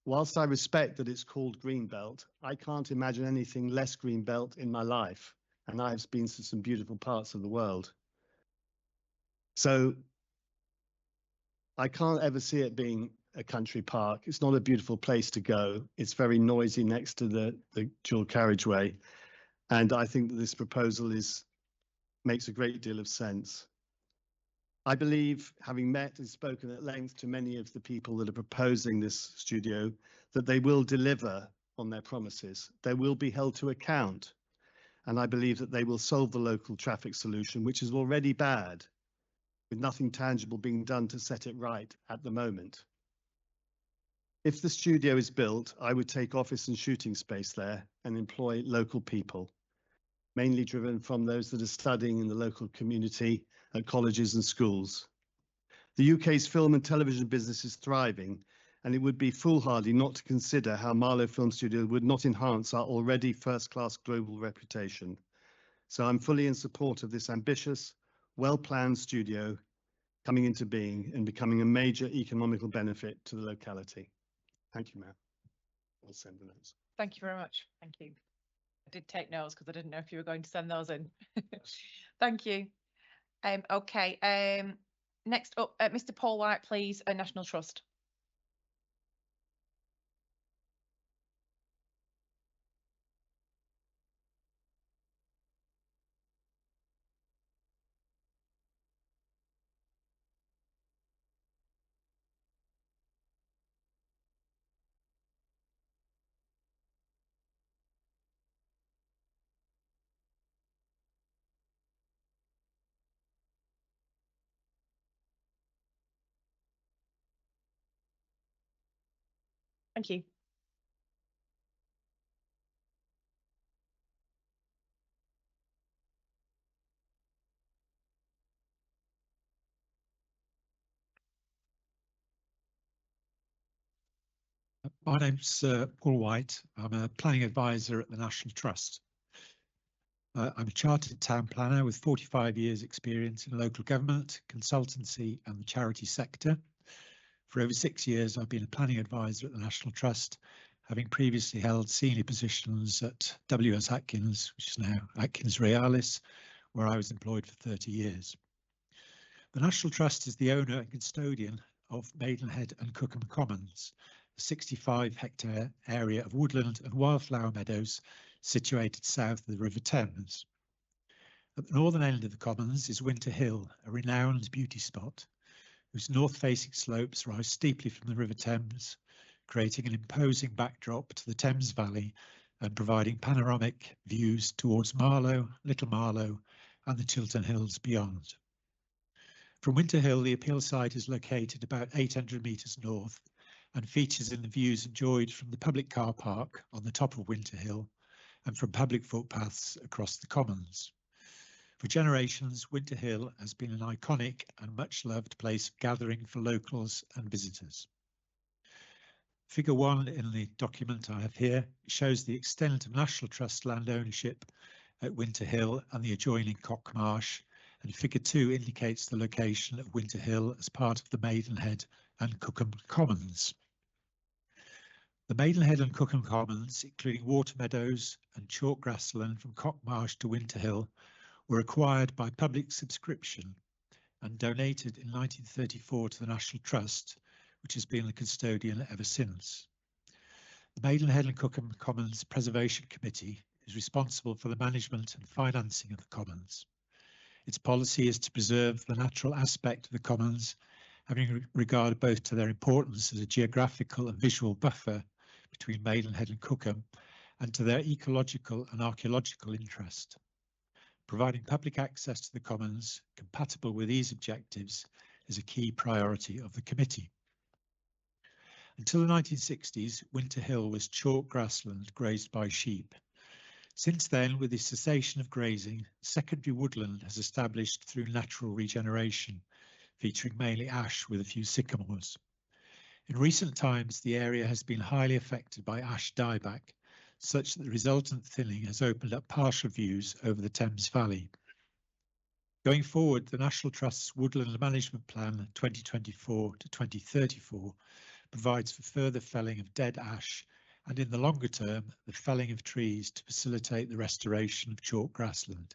whilst I respect that it's called Greenbelt, I can't imagine anything less Greenbelt in my life. And I've been to some beautiful parts of the world. So I can't ever see it being a country park. It's not a beautiful place to go. It's very noisy next to the dual carriageway. And I think that this proposal makes a great deal of sense. I believe, having met and spoken at length to many of the people that are proposing this studio, that they will deliver on their promises. They will be held to account. And I believe that they will solve the local traffic solution, which is already bad, with nothing tangible being done to set it right at the moment. If the studio is built, I would take office and shooting space there and employ local people, mainly driven from those that are studying in the local community at colleges and schools. The UK's film and television business is thriving, and it would be foolhardy not to consider how Marlow Film Studio would not enhance our already first-class global reputation. So I'm fully in support of this ambitious, well-planned studio coming into being and becoming a major economical benefit to the locality. Thank you, Matt. I'll send the notes. Thank you very much. Thank you. I did take notes because I didn't know if you were going to send those in. Thank you. Okay. Next up, Mr. Paul White, please, National Trust. Thank you. My name's Paul White. I'm a planning advisor at the National Trust. I'm a chartered town planner with 45 years experience in local government, consultancy and the charity sector. For over 6 years, I've been a planning advisor at the National Trust, having previously held senior positions at W.S. Atkins, which is now Atkins Realis, where I was employed for 30 years. The National Trust is the owner and custodian of Maidenhead and Cookham Commons, a 65-hectare area of woodland and wildflower meadows situated south of the River Thames. At the northern end of the commons is Winter Hill, a renowned beauty spot, whose north-facing slopes rise steeply from the River Thames, creating an imposing backdrop to the Thames Valley and providing panoramic views towards Marlow, Little Marlow and the Chiltern Hills beyond. From Winter Hill, the appeal site is located about 800 metres north and features in the views enjoyed from the public car park on the top of Winter Hill and from public footpaths across the commons. For generations, Winter Hill has been an iconic and much loved place of gathering for locals and visitors. Figure 1 in the document I have here shows the extent of National Trust land ownership at Winter Hill and the adjoining Cock Marsh, and Figure 2 indicates the location of Winter Hill as part of the Maidenhead and Cookham Commons. The Maidenhead and Cookham Commons, including water meadows and chalk grassland from Cock Marsh to Winter Hill, were acquired by public subscription and donated in 1934 to the National Trust, which has been the custodian ever since. The Maidenhead and Cookham Commons Preservation Committee is responsible for the management and financing of the commons. Its policy is to preserve the natural aspect of the commons having regard both to their importance as a geographical and visual buffer between Maidenhead and Cookham, and to their ecological and archaeological interest. Providing public access to the commons compatible with these objectives is a key priority of the committee. Until the 1960s, Winter Hill was chalk grassland grazed by sheep. Since then, with the cessation of grazing, secondary woodland has established through natural regeneration, featuring mainly ash with a few sycamores. In recent times, the area has been highly affected by ash dieback, such that the resultant thinning has opened up partial views over the Thames Valley. Going forward, the National Trust's Woodland Management Plan 2024 to 2034 provides for further felling of dead ash, and in the longer term, the felling of trees to facilitate the restoration of chalk grassland.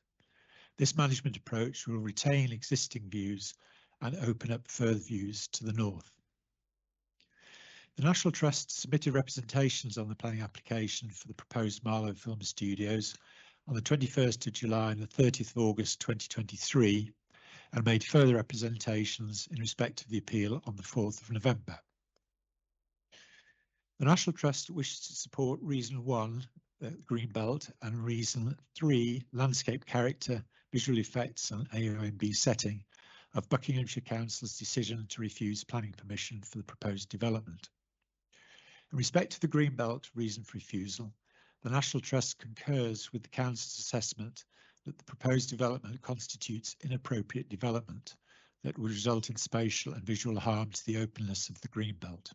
This management approach will retain existing views and open up further views to the north. The National Trust submitted representations on the planning application for the proposed Marlow Film Studios on the 21st of July and the 30th of August 2023, and made further representations in respect of the appeal on the 4th of November. The National Trust wishes to support Reason 1, Greenbelt, and Reason 3, Landscape Character, Visual Effects and AONB Setting, of Buckinghamshire Council's decision to refuse planning permission for the proposed development. In respect to the Greenbelt reason for refusal, the National Trust concurs with the Council's assessment that the proposed development constitutes inappropriate development that would result in spatial and visual harm to the openness of the Greenbelt.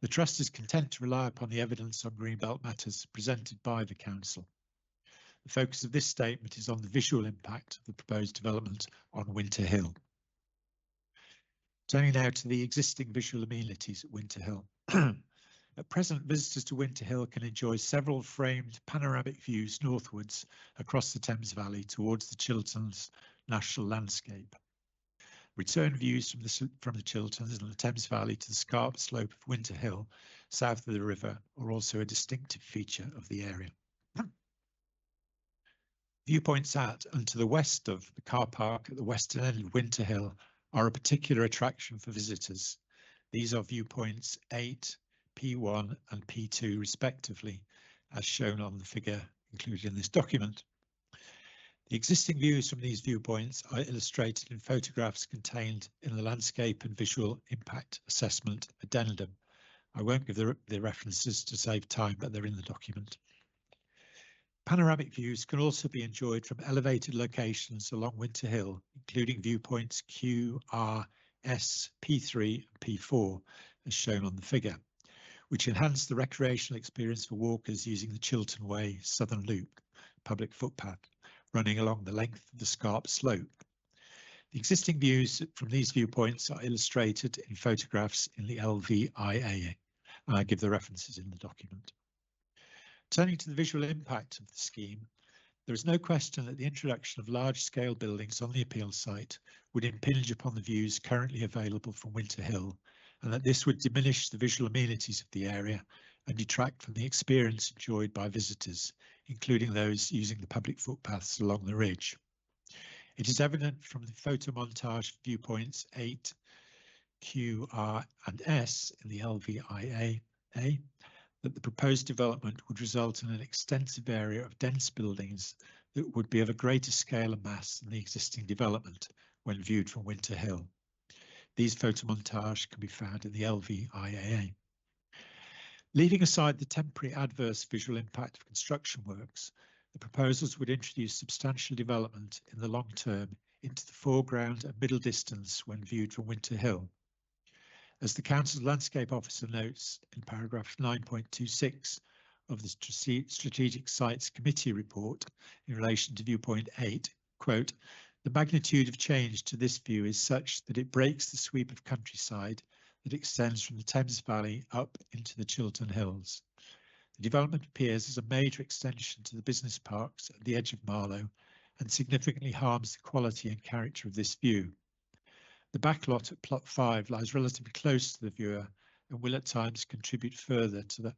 The Trust is content to rely upon the evidence on Greenbelt matters presented by the Council. The focus of this statement is on the visual impact of the proposed development on Winter Hill. Turning now to the existing visual amenities at Winter Hill. At present, visitors to Winter Hill can enjoy several framed panoramic views northwards across the Thames Valley towards the Chilterns National Landscape. Return views from the Chilterns and the Thames Valley to the scarp slope of Winter Hill, south of the river, are also a distinctive feature of the area. Viewpoints at and to the west of the car park at the western end of Winter Hill are a particular attraction for visitors. These are viewpoints 8, P1 and P2 respectively, as shown on the figure included in this document. The existing views from these viewpoints are illustrated in photographs contained in the Landscape and Visual Impact Assessment Addendum. I won't give the references to save time, but they're in the document. Panoramic views can also be enjoyed from elevated locations along Winter Hill, including viewpoints Q, R, S, P3 and P4, as shown on the figure, which enhance the recreational experience for walkers using the Chiltern Way Southern Loop public footpath running along the length of the scarp slope. The existing views from these viewpoints are illustrated in photographs in the LVIA, and I give the references in the document. Turning to the visual impact of the scheme, there is no question that the introduction of large-scale buildings on the appeal site would impinge upon the views currently available from Winter Hill, and that this would diminish the visual amenities of the area and detract from the experience enjoyed by visitors, including those using the public footpaths along the ridge. It is evident from the photo montage viewpoints 8, Q, R and S in the LVIA that the proposed development would result in an extensive area of dense buildings that would be of a greater scale and mass than the existing development when viewed from Winter Hill. These photomontages can be found in the LVIA. Leaving aside the temporary adverse visual impact of construction works, the proposals would introduce substantial development in the long term into the foreground and middle distance when viewed from Winter Hill. As the Council's Landscape Officer notes in paragraph 9.26 of the Strategic Sites Committee report in relation to viewpoint 8, quote, "The magnitude of change to this view is such that it breaks the sweep of countryside that extends from the Thames Valley up into the Chiltern Hills. The development appears as a major extension to the business parks at the edge of Marlow and significantly harms the quality and character of this view. The backlot at plot 5 lies relatively close to the viewer and will at times contribute further to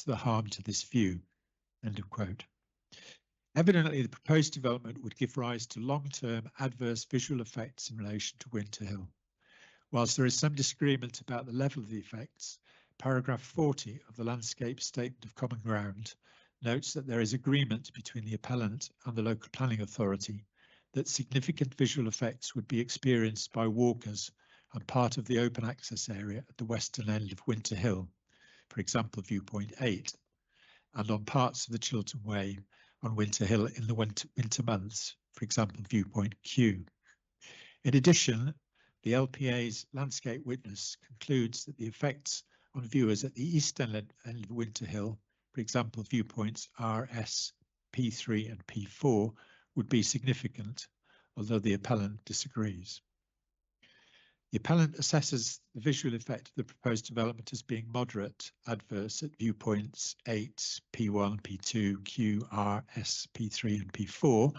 the harm to this view." End of quote. Evidently, the proposed development would give rise to long-term adverse visual effects in relation to Winter Hill. Whilst there is some disagreement about the level of the effects, paragraph 40 of the Landscape Statement of Common Ground notes that there is agreement between the appellant and the local planning authority that significant visual effects would be experienced by walkers on part of the open access area at the western end of Winter Hill, for example, viewpoint 8, and on parts of the Chiltern Way on Winter Hill in the winter months, for example, viewpoint Q. In addition, the LPA's landscape witness concludes that the effects on viewers at the eastern end of Winter Hill, for example, viewpoints R, S, P3 and P4, would be significant, although the appellant disagrees. The appellant assesses the visual effect of the proposed development as being moderate adverse at viewpoints 8, P1, P2, Q, R, S, P3 and P4,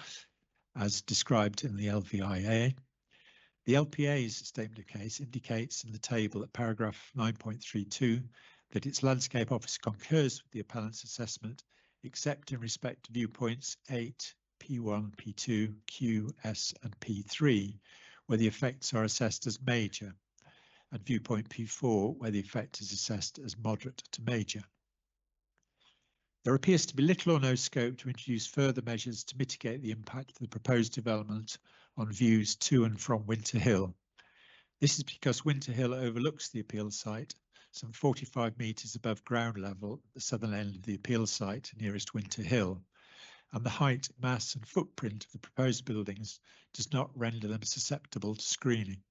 as described in the LVIA. The LPA's statement of case indicates in the table at paragraph 9.32 that its landscape office concurs with the appellant's assessment, except in respect to viewpoints 8, P1, P2, Q, S and P3, where the effects are assessed as major, and viewpoint P4, where the effect is assessed as moderate to major. There appears to be little or no scope to introduce further measures to mitigate the impact of the proposed development on views to and from Winter Hill. This is because Winter Hill overlooks the appeal site, some 45 metres above ground level at the southern end of the appeal site nearest Winter Hill, and the height, mass and footprint of the proposed buildings does not render them susceptible to screening.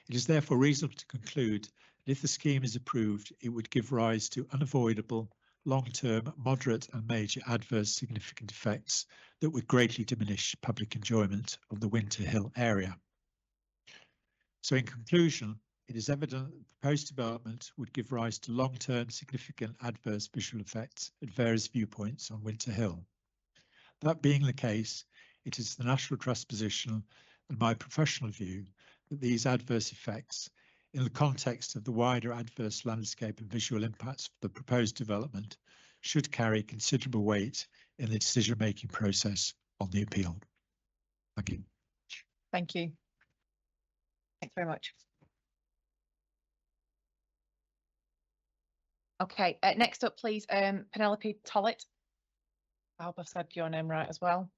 It is therefore reasonable to conclude that if the scheme is approved, it would give rise to unavoidable, long-term, moderate and major adverse significant effects that would greatly diminish public enjoyment of the Winter Hill area. So in conclusion, it is evident that the proposed development would give rise to long-term significant adverse visual effects at various viewpoints on Winter Hill. That being the case, it is the National Trust position and my professional view that these adverse effects, in the context of the wider adverse landscape and visual impacts of the proposed development, should carry considerable weight in the decision-making process on the appeal. Thank you. Thank you. Thanks very much. Okay, next up, please, Penelope Tollett. I hope I've said your name right as well.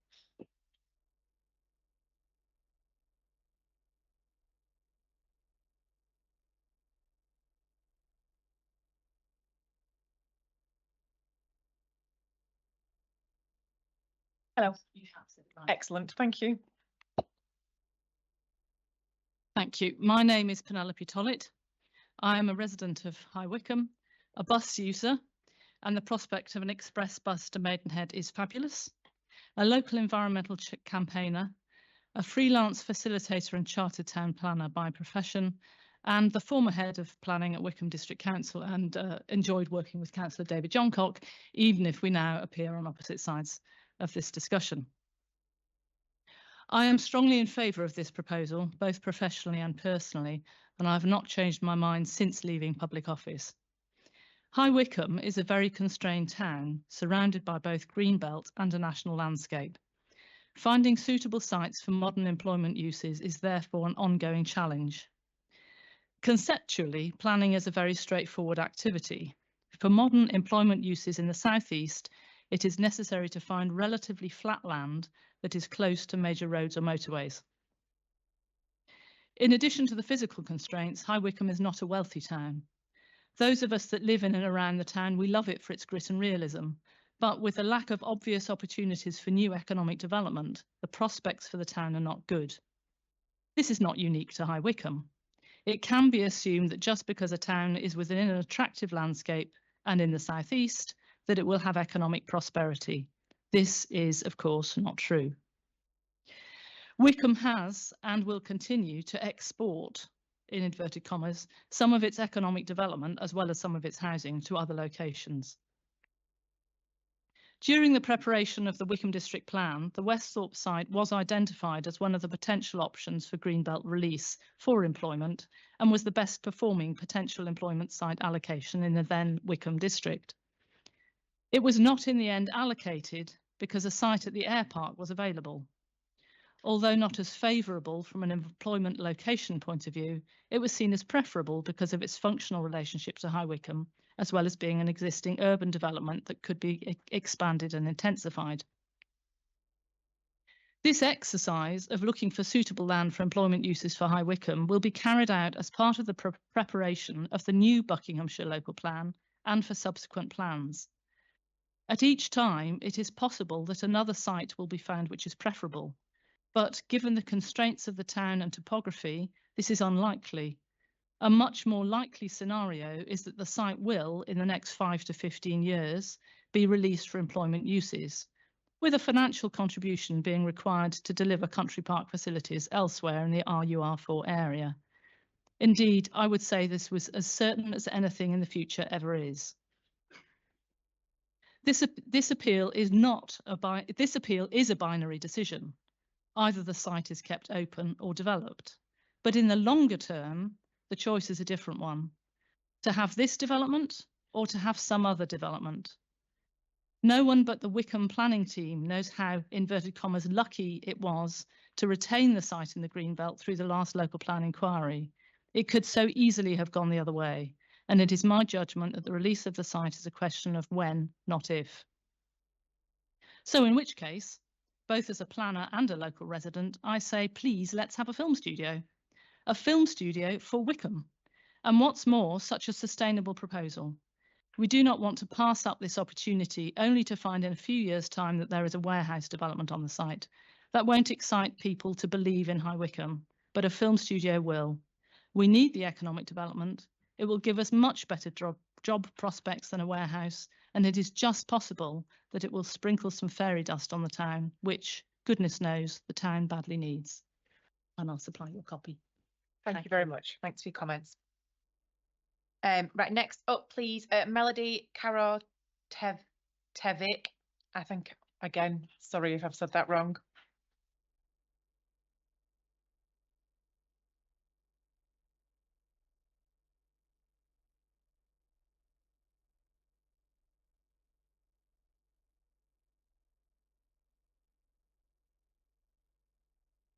Hello. Excellent, thank you. Thank you. My name is Penelope Tollett. I am a resident of High Wycombe, a bus user, and the prospect of an express bus to Maidenhead is fabulous. A local environmental campaigner, a freelance facilitator and chartered town planner by profession, and the former head of planning at Wycombe District Council, and enjoyed working with Councillor David Johncock, even if we now appear on opposite sides of this discussion. I am strongly in favour of this proposal, both professionally and personally, and I have not changed my mind since leaving public office. High Wycombe is a very constrained town, surrounded by both greenbelt and a national landscape. Finding suitable sites for modern employment uses is therefore an ongoing challenge. Conceptually, planning is a very straightforward activity. For modern employment uses in the southeast, it is necessary to find relatively flat land that is close to major roads or motorways. In addition to the physical constraints, High Wycombe is not a wealthy town. Those of us that live in and around the town, we love it for its grit and realism, but with a lack of obvious opportunities for new economic development, the prospects for the town are not good. This is not unique to High Wycombe. It can be assumed that just because a town is within an attractive landscape and in the southeast, that it will have economic prosperity. This is, of course, not true. Wycombe has and will continue to export, in inverted commas, some of its economic development as well as some of its housing to other locations. During the preparation of the Wycombe District Plan, the Westhorpe site was identified as one of the potential options for Greenbelt release for employment and was the best performing potential employment site allocation in the then Wycombe district. It was not in the end allocated because a site at the air park was available. Although not as favourable from an employment location point of view, it was seen as preferable because of its functional relationship to High Wycombe, as well as being an existing urban development that could be expanded and intensified. This exercise of looking for suitable land for employment uses for High Wycombe will be carried out as part of the preparation of the new Buckinghamshire local plan and for subsequent plans. At each time, it is possible that another site will be found which is preferable, but given the constraints of the town and topography, this is unlikely. A much more likely scenario is that the site will, in the next 5 to 15 years, be released for employment uses, with a financial contribution being required to deliver country park facilities elsewhere in the RUR4 area. Indeed, I would say this was as certain as anything in the future ever is. This appeal is a binary decision. Either the site is kept open or developed. But in the longer term, the choice is a different one. To have this development or to have some other development. No one but the Wycombe planning team knows how, inverted commas, lucky it was to retain the site in the Greenbelt through the last local plan inquiry. It could so easily have gone the other way, and it is my judgment that the release of the site is a question of when, not if. So in which case, both as a planner and a local resident, I say, please, let's have a film studio for Wycombe. And what's more, such a sustainable proposal. We do not want to pass up this opportunity only to find in a few years' time that there is a warehouse development on the site. That won't excite people to believe in High Wycombe, but a film studio will. We need the economic development. It will give us much better job prospects than a warehouse, and it is just possible that it will sprinkle some fairy dust on the town, which, goodness knows, the town badly needs. And I'll supply your copy. Thank you very much. Thanks for your comments. Right, next up, please, Melody Karotevic. I think, again, sorry if I've said that wrong.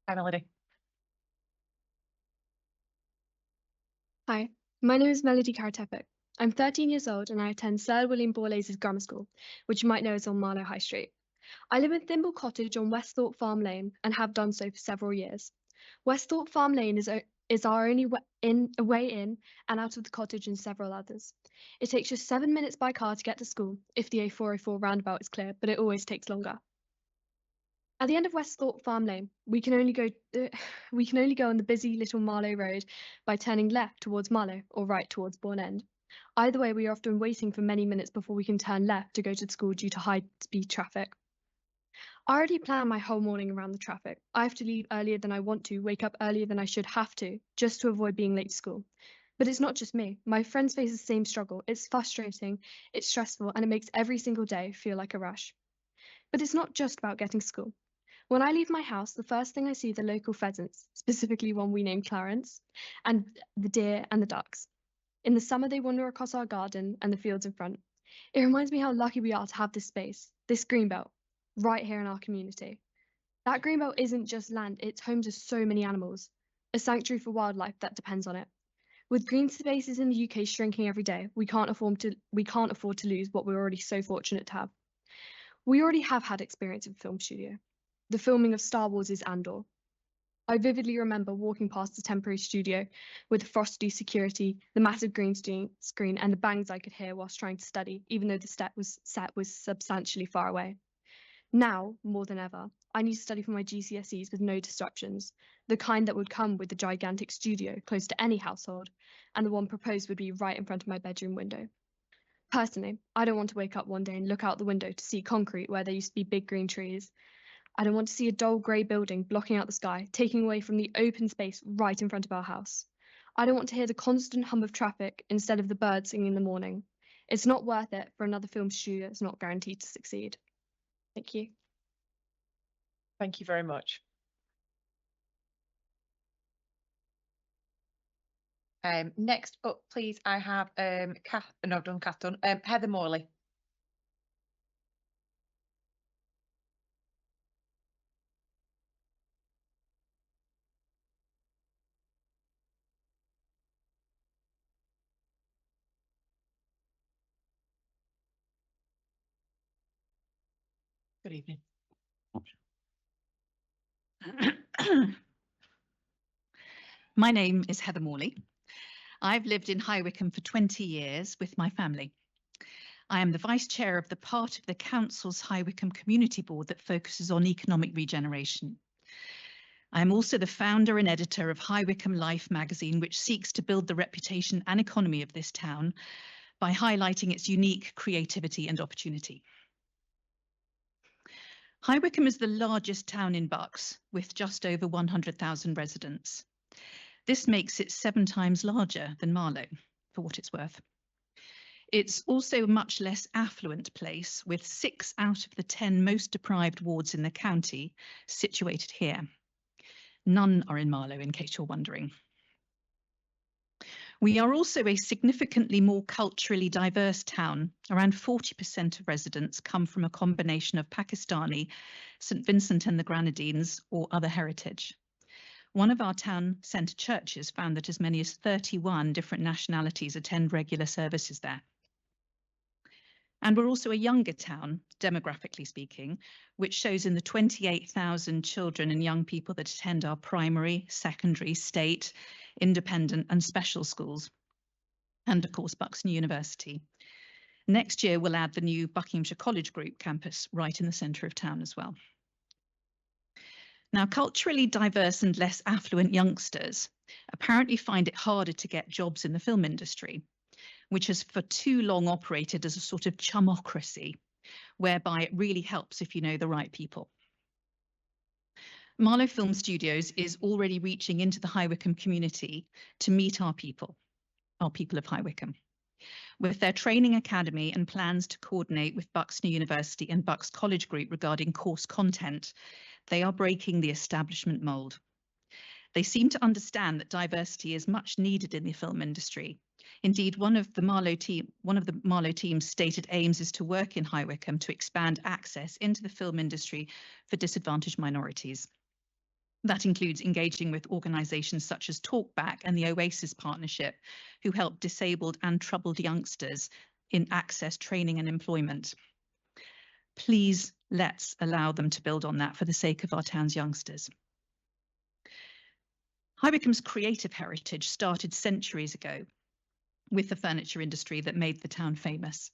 Hi, Melody. Hi, my name is Melody Karotevic. I'm 13 years old and I attend Sir William Borlase Grammar School, which you might know is on Marlow High Street. I live in Thimble Cottage on Westhorpe Farm Lane and have done so for several years. Westhorpe Farm Lane is our only way in and out of the cottage and several others. It takes just 7 minutes by car to get to school if the A404 roundabout is clear, but it always takes longer. At the end of Westhorpe Farm Lane, we can only go on the busy little Marlow Road by turning left towards Marlow or right towards Bourne End. Either way, we are often waiting for many minutes before we can turn left to go to school due to high-speed traffic. I already plan my whole morning around the traffic. I have to leave earlier than I want to, wake up earlier than I should have to, just to avoid being late to school. But it's not just me. My friends face the same struggle. It's frustrating, it's stressful, and it makes every single day feel like a rush. But it's not just about getting to school. When I leave my house, the first thing I see are the local pheasants, specifically one we named Clarence, and the deer and the ducks. In the summer, they wander across our garden and the fields in front. It reminds me how lucky we are to have this space, this greenbelt, right here in our community. That greenbelt isn't just land, it's home to so many animals, a sanctuary for wildlife that depends on it. With green spaces in the UK shrinking every day, we can't afford to lose what we're already so fortunate to have. We already have had experience in film studio. The filming of Star Wars' Andor. I vividly remember walking past the temporary studio with the frosty security, the massive green screen, and the bangs I could hear whilst trying to study, even though the set was substantially far away. Now, more than ever, I need to study for my GCSEs with no disruptions, the kind that would come with the gigantic studio close to any household, and the one proposed would be right in front of my bedroom window. Personally, I don't want to wake up one day and look out the window to see concrete where there used to be big green trees. I don't want to see a dull grey building blocking out the sky, taking away from the open space right in front of our house. I don't want to hear the constant hum of traffic instead of the birds singing in the morning. It's not worth it for another film studio that's not guaranteed to succeed. Thank you. Thank you very much. Next up, please, I have Heather Morley. Good evening. My name is Heather Morley. I've lived in High Wycombe for 20 years with my family. I am the Vice Chair of the part of the Council's High Wycombe Community Board that focuses on economic regeneration. I am also the founder and editor of High Wycombe Life magazine, which seeks to build the reputation and economy of this town by highlighting its unique creativity and opportunity. High Wycombe is the largest town in Bucks, with just over 100,000 residents. This makes it 7 times larger than Marlow, for what it's worth. It's also a much less affluent place, with 6 out of the 10 most deprived wards in the county situated here. None are in Marlow, in case you're wondering. We are also a significantly more culturally diverse town. Around 40% of residents come from a combination of Pakistani, St Vincent and the Grenadines, or other heritage. One of our town centre churches found that as many as 31 different nationalities attend regular services there. And we're also a younger town, demographically speaking, which shows in the 28,000 children and young people that attend our primary, secondary, state, independent and special schools. And of course, Buxton University. Next year, we'll add the new Buckinghamshire College Group campus right in the centre of town as well. Now, culturally diverse and less affluent youngsters apparently find it harder to get jobs in the film industry, which has for too long operated as a sort of chumocracy, whereby it really helps if you know the right people. Marlow Film Studios is already reaching into the High Wycombe community to meet our people of High Wycombe. With their training academy and plans to coordinate with Buxton University and Bucks College Group regarding course content, they are breaking the establishment mould. They seem to understand that diversity is much needed in the film industry. Indeed, one of the Marlow team's stated aims is to work in High Wycombe to expand access into the film industry for disadvantaged minorities. That includes engaging with organisations such as Talkback and the Oasis Partnership, who help disabled and troubled youngsters in access, training and employment. Please let's allow them to build on that for the sake of our town's youngsters. High Wycombe's creative heritage started centuries ago with the furniture industry that made the town famous.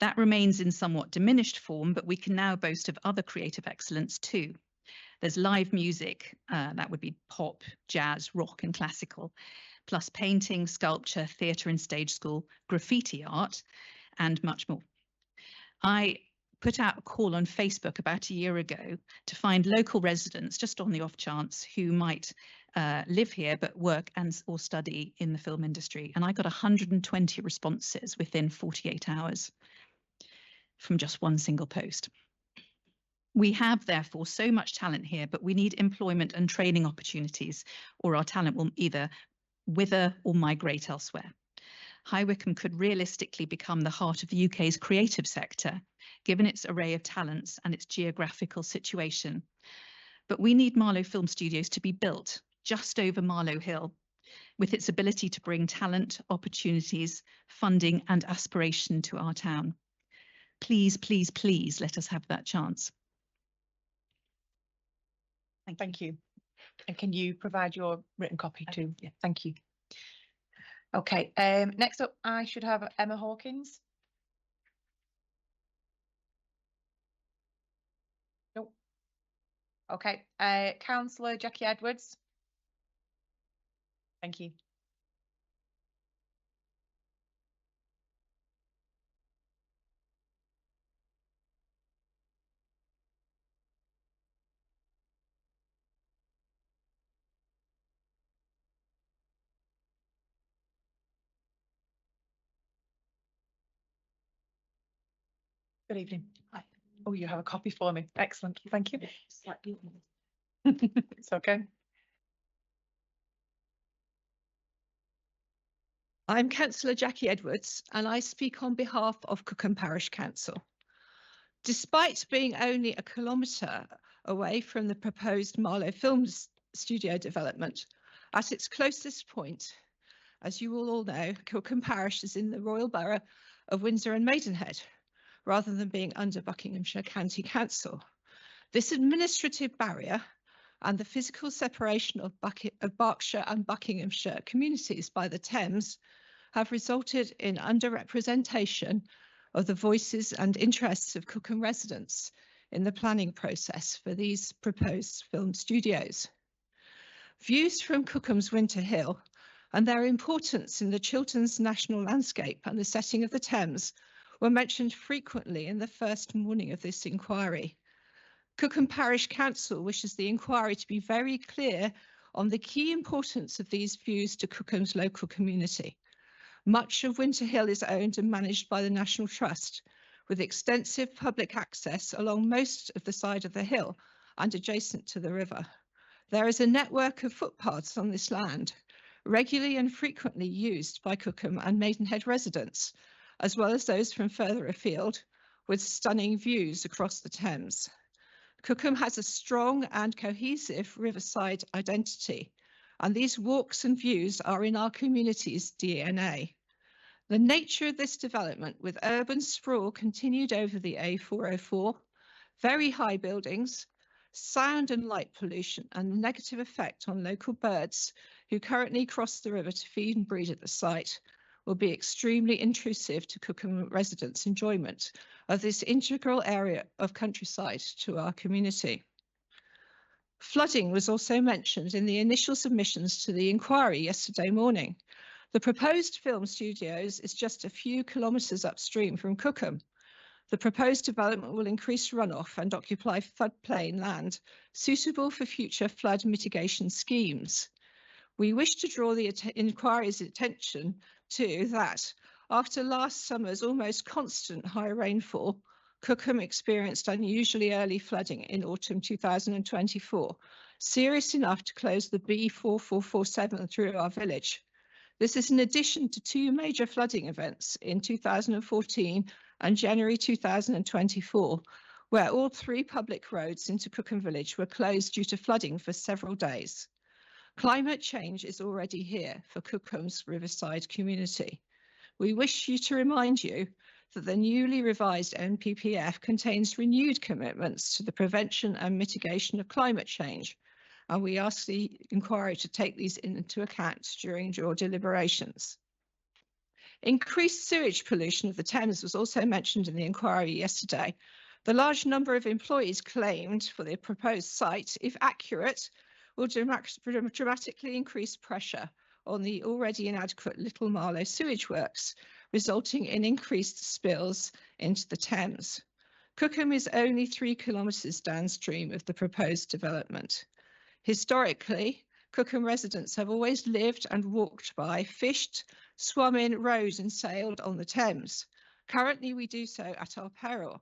That remains in somewhat diminished form, but we can now boast of other creative excellence too. There's live music, that would be pop, jazz, rock and classical, plus painting, sculpture, theatre and stage school, graffiti art, and much more. I put out a call on Facebook about a year ago to find local residents, just on the off chance, who might live here but work or study in the film industry. And I got 120 responses within 48 hours from just one single post. We have, therefore, so much talent here, but we need employment and training opportunities, or our talent will either wither or migrate elsewhere. High Wycombe could realistically become the heart of the UK's creative sector, given its array of talents and its geographical situation. But we need Marlow Film Studios to be built just over Marlow Hill, with its ability to bring talent, opportunities, funding and aspiration to our town. Please, please, please let us have that chance. Thank you. And can you provide your written copy too? Yeah, thank you. Okay, next up, I should have Emma Hawkins. Nope. Okay, Councillor Jackie Edwards. Thank you. Good evening. Hi. Oh, you have a copy for me. Excellent. Thank you. It's okay. I'm Councillor Jackie Edwards and I speak on behalf of Cookham Parish Council. Despite being only a kilometre away from the proposed Marlow Film Studio development, at its closest point, as you will all know, Cookham Parish is in the Royal Borough of Windsor and Maidenhead, rather than being under Buckinghamshire County Council. This administrative barrier and the physical separation of Berkshire and Buckinghamshire communities by the Thames have resulted in underrepresentation of the voices and interests of Cookham residents in the planning process for these proposed film studios. Views from Cookham's Winter Hill and their importance in the Chilterns national landscape and the setting of the Thames were mentioned frequently in the first morning of this inquiry. Cookham Parish Council wishes the inquiry to be very clear on the key importance of these views to Cookham's local community. Much of Winter Hill is owned and managed by the National Trust, with extensive public access along most of the side of the hill and adjacent to the river. There is a network of footpaths on this land, regularly and frequently used by Cookham and Maidenhead residents, as well as those from further afield, with stunning views across the Thames. Cookham has a strong and cohesive riverside identity, and these walks and views are in our community's DNA. The nature of this development, with urban sprawl continued over the A404, very high buildings, sound and light pollution, and the negative effect on local birds who currently cross the river to feed and breed at the site, will be extremely intrusive to Cookham residents' enjoyment of this integral area of countryside to our community. Flooding was also mentioned in the initial submissions to the inquiry yesterday morning. The proposed film studios is just a few kilometres upstream from Cookham. The proposed development will increase runoff and occupy floodplain land suitable for future flood mitigation schemes. We wish to draw the inquiry's attention to that after last summer's almost constant high rainfall, Cookham experienced unusually early flooding in autumn 2024, serious enough to close the B4447 through our village. This is in addition to two major flooding events in 2014 and January 2024, where all three public roads into Cookham village were closed due to flooding for several days. Climate change is already here for Cookham's riverside community. We wish to remind you that the newly revised NPPF contains renewed commitments to the prevention and mitigation of climate change, and we ask the inquiry to take these into account during your deliberations. Increased sewage pollution of the Thames was also mentioned in the inquiry yesterday. The large number of employees claimed for the proposed site, if accurate, will dramatically increase pressure on the already inadequate Little Marlow sewage works, resulting in increased spills into the Thames. Cookham is only 3 kilometres downstream of the proposed development. Historically, Cookham residents have always lived and walked by, fished, swum in, rowed and sailed on the Thames. Currently, we do so at our peril.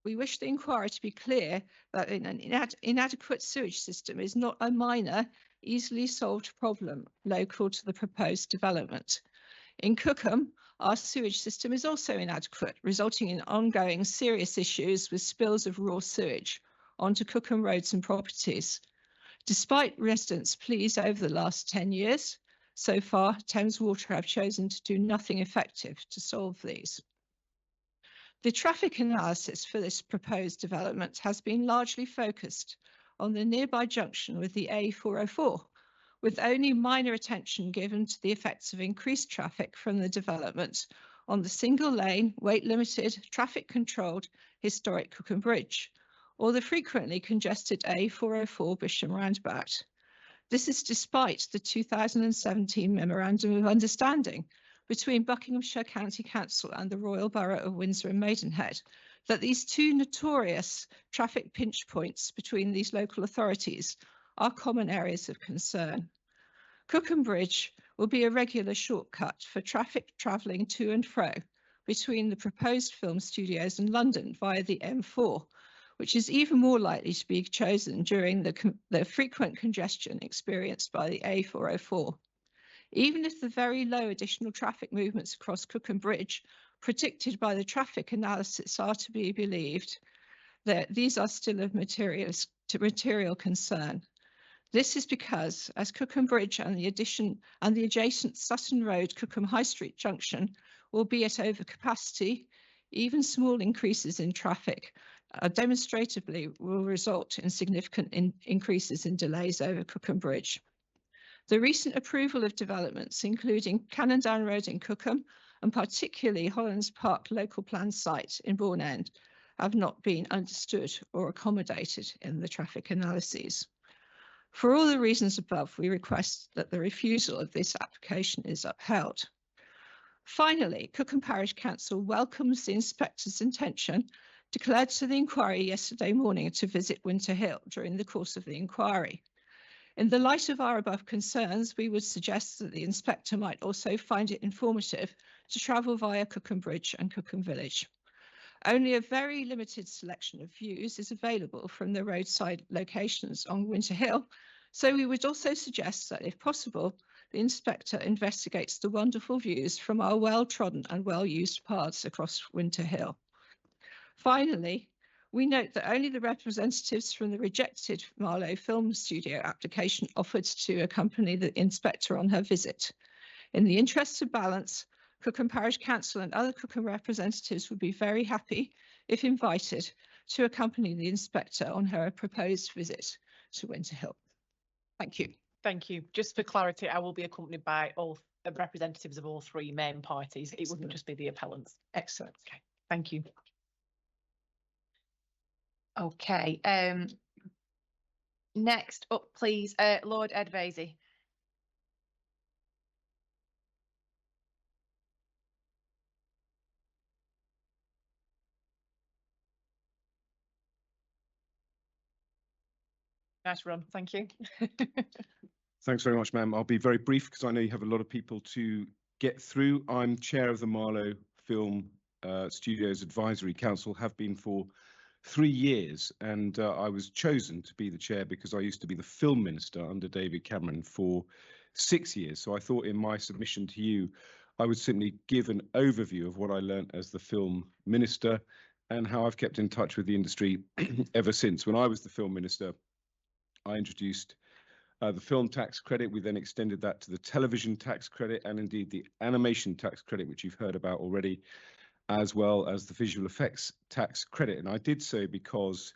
We wish the inquiry to be clear that an inadequate sewage system is not a minor, easily solved problem local to the proposed development. In Cookham, our sewage system is also inadequate, resulting in ongoing serious issues with spills of raw sewage onto Cookham roads and properties. Despite residents' pleas over the last 10 years, so far, Thames Water have chosen to do nothing effective to solve these. The traffic analysis for this proposed development has been largely focused on the nearby junction with the A404, with only minor attention given to the effects of increased traffic from the development on the single-lane, weight-limited, traffic-controlled historic Cookham Bridge, or the frequently congested A404 Bisham Roundabout. This is despite the 2017 Memorandum of Understanding between Buckinghamshire County Council and the Royal Borough of Windsor and Maidenhead, that these two notorious traffic pinch points between these local authorities are common areas of concern. Cookham Bridge will be a regular shortcut for traffic travelling to and fro between the proposed film studios and London via the M4, which is even more likely to be chosen during the frequent congestion experienced by the A404. Even if the very low additional traffic movements across Cookham Bridge predicted by the traffic analysis are to be believed, that these are still of material concern. This is because, as Cookham Bridge and the adjacent Sutton Road Cookham High Street junction will be at overcapacity, even small increases in traffic demonstratively will result in significant increases in delays over Cookham Bridge. The recent approval of developments, including Cannon Down Road in Cookham and particularly Hollands Park local plan site in Bourne End, have not been understood or accommodated in the traffic analyses. For all the reasons above, we request that the refusal of this application is upheld. Finally, Cookham Parish Council welcomes the inspector's intention declared to the inquiry yesterday morning to visit Winter Hill during the course of the inquiry. In the light of our above concerns, we would suggest that the inspector might also find it informative to travel via Cookham Bridge and Cookham Village. Only a very limited selection of views is available from the roadside locations on Winter Hill, so we would also suggest that, if possible, the inspector investigates the wonderful views from our well-trodden and well-used paths across Winter Hill. Finally, we note that only the representatives from the rejected Marlow Film Studio application offered to accompany the inspector on her visit. In the interest of balance, Cookham Parish Council and other Cookham representatives would be very happy, if invited, to accompany the inspector on her proposed visit to Winter Hill. Thank you. Thank you. Just for clarity, I will be accompanied by all representatives of all three main parties. It wouldn't just be the appellants. Excellent. Okay, thank you. Okay, next up, please, Lord Ed Vaizey. Nice run, thank you. Thanks very much, ma'am. I'll be very brief because I know you have a lot of people to get through. I'm chair of the Marlow Film Studios Advisory Council, have been for 3 years, and I was chosen to be the chair because I used to be the film minister under David Cameron for 6 years. So I thought in my submission to you, I would simply give an overview of what I learnt as the film minister and how I've kept in touch with the industry ever since. When I was the film minister, I introduced the film tax credit. We then extended that to the television tax credit and indeed the animation tax credit, which you've heard about already, as well as the visual effects tax credit. And I did so because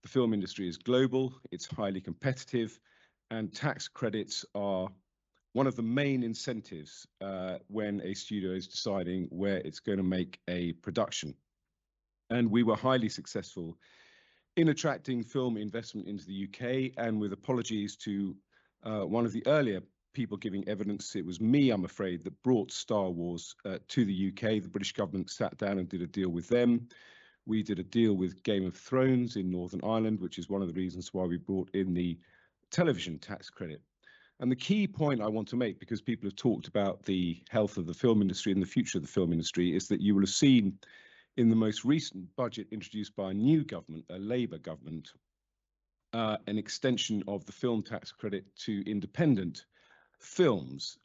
the film industry is global, it's highly competitive, and tax credits are one of the main incentives when a studio is deciding where it's going to make a production. And we were highly successful in attracting film investment into the UK, and with apologies to one of the earlier people giving evidence, it was me, I'm afraid, that brought Star Wars to the UK. The British government sat down and did a deal with them. We did a deal with Game of Thrones in Northern Ireland, which is one of the reasons why we brought in the television tax credit. And the key point I want to make, because people have talked about the health of the film industry and the future of the film industry, is that you will have seen in the most recent budget introduced by a new government, a Labour government, an extension of the film tax credit to independent films.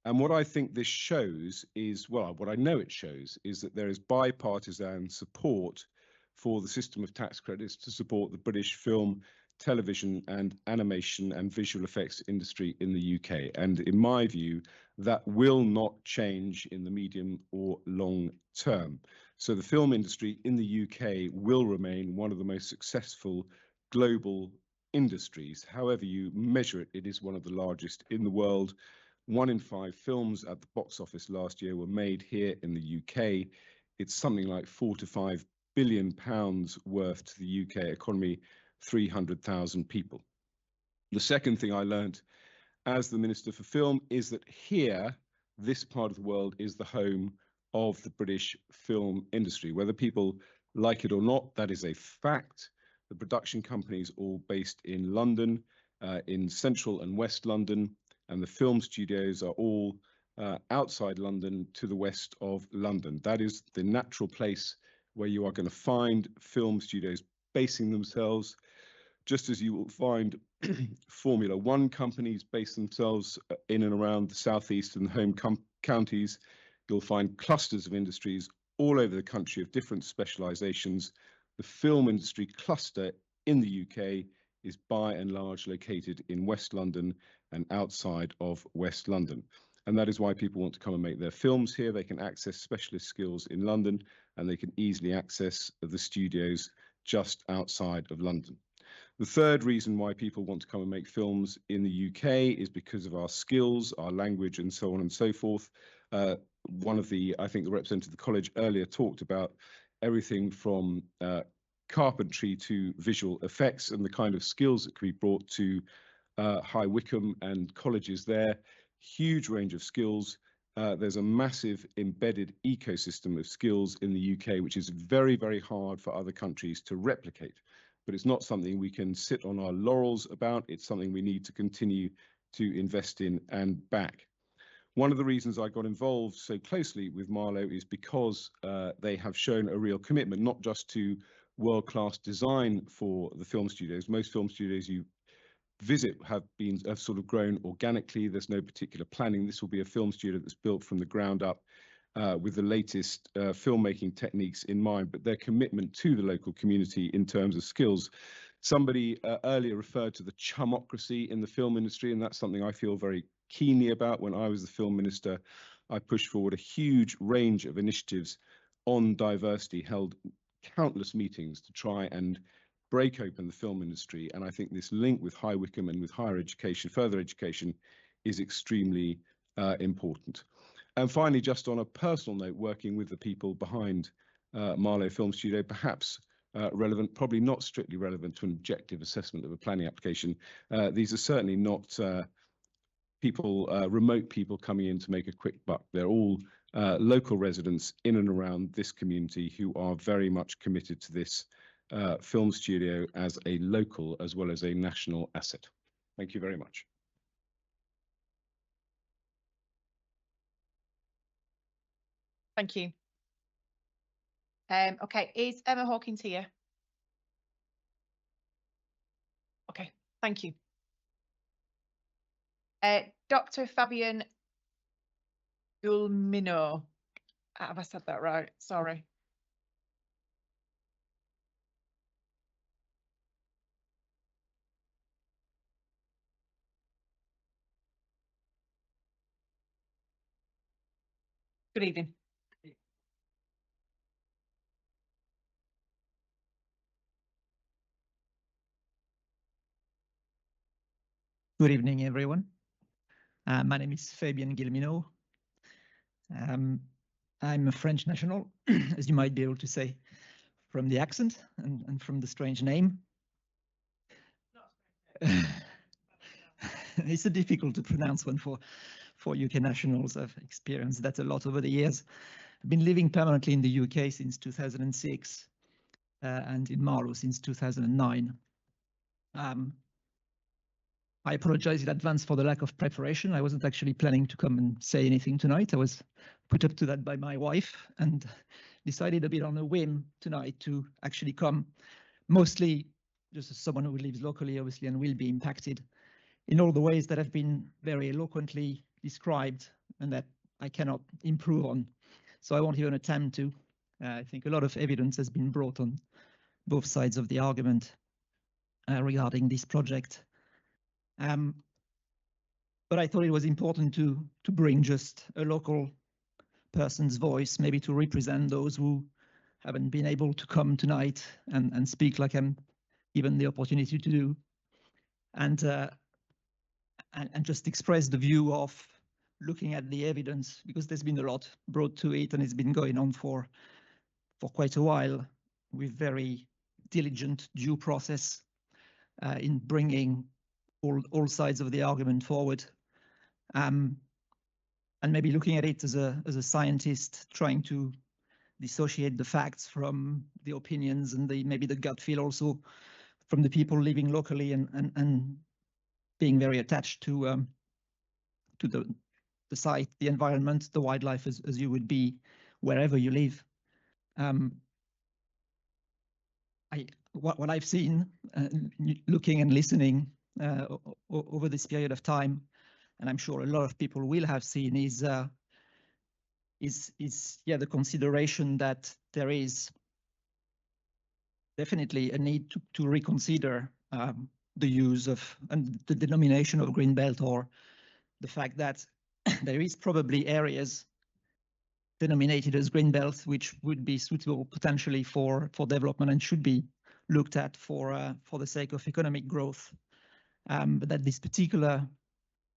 And what I think this shows is, well, what I know it shows is that there is bipartisan support for the system of tax credits to support the British film, television and animation and visual effects industry in the UK. And in my view, that will not change in the medium or long term. So the film industry in the UK will remain one of the most successful global industries. However you measure it, it is one of the largest in the world. 1 in 5 films at the box office last year were made here in the UK. It's something like £4 to £5 billion worth to the UK economy, 300,000 people. The second thing I learned as the Minister for Film is that here, this part of the world is the home of the British film industry. Whether people like it or not, that is a fact. The production companies all based in London, in central and west London, and the film studios are all outside London to the west of London. That is the natural place where you are going to find film studios basing themselves, just as you will find Formula One companies base themselves in and around the southeast and the home counties. You'll find clusters of industries all over the country of different specializations. The film industry cluster in the UK is by and large located in West London and outside of West London. And that is why people want to come and make their films here. They can access specialist skills in London and they can easily access the studios just outside of London. The third reason why people want to come and make films in the UK is because of our skills, our language, and so on and so forth. I think the representative of the college earlier talked about everything from carpentry to visual effects and the kind of skills that can be brought to High Wycombe and colleges there. Huge range of skills. There's a massive embedded ecosystem of skills in the UK, which is very, very hard for other countries to replicate. But it's not something we can sit on our laurels about. It's something we need to continue to invest in and back. One of the reasons I got involved so closely with Marlow is because they have shown a real commitment, not just to world-class design for the film studios. Most film studios you visit have sort of grown organically. There's no particular planning. This will be a film studio that's built from the ground up with the latest filmmaking techniques in mind, but their commitment to the local community in terms of skills. Somebody earlier referred to the chumocracy in the film industry, and that's something I feel very keenly about. When I was the film minister, I pushed forward a huge range of initiatives on diversity, held countless meetings to try and break open the film industry. And I think this link with High Wycombe and with higher education, further education, is extremely important. And finally, just on a personal note, working with the people behind Marlow Film Studio, perhaps relevant, probably not strictly relevant to an objective assessment of a planning application. These are certainly not remote people coming in to make a quick buck. They're all local residents in and around this community who are very much committed to this film studio as a local as well as a national asset. Thank you very much. Thank you. Okay, is Emma Hawkins here? Okay, thank you. Dr. Fabian Gulmino. Have I said that right? Sorry. Good evening. Good evening, everyone. My name is Fabien Guillemino. I'm a French national, as you might be able to say, from the accent and from the strange name. It's a difficult to pronounce one for UK nationals. I've experienced that a lot over the years. I've been living permanently in the UK since 2006 and in Marlow since 2009. I apologize in advance for the lack of preparation. I wasn't actually planning to come and say anything tonight. I was put up to that by my wife and decided a bit on a whim tonight to actually come, mostly just as someone who lives locally, obviously, and will be impacted in all the ways that have been very eloquently described and that I cannot improve on. So I won't even attempt to. I think a lot of evidence has been brought on both sides of the argument regarding this project. But I thought it was important to bring just a local person's voice, maybe to represent those who haven't been able to come tonight and speak like I'm given the opportunity to do, and just express the view of looking at the evidence, because there's been a lot brought to it and it's been going on for quite a while with very diligent due process in bringing all sides of the argument forward, and maybe looking at it as a scientist, trying to dissociate the facts from the opinions and maybe the gut feel also from the people living locally and being very attached to the site, the environment, the wildlife, as you would be wherever you live. What I've seen, looking and listening over this period of time, and I'm sure a lot of people will have seen, is the consideration that there is definitely a need to reconsider the use of and the denomination of green belt, or the fact that there is probably areas denominated as green belt, which would be suitable potentially for development and should be looked at for the sake of economic growth. But that this particular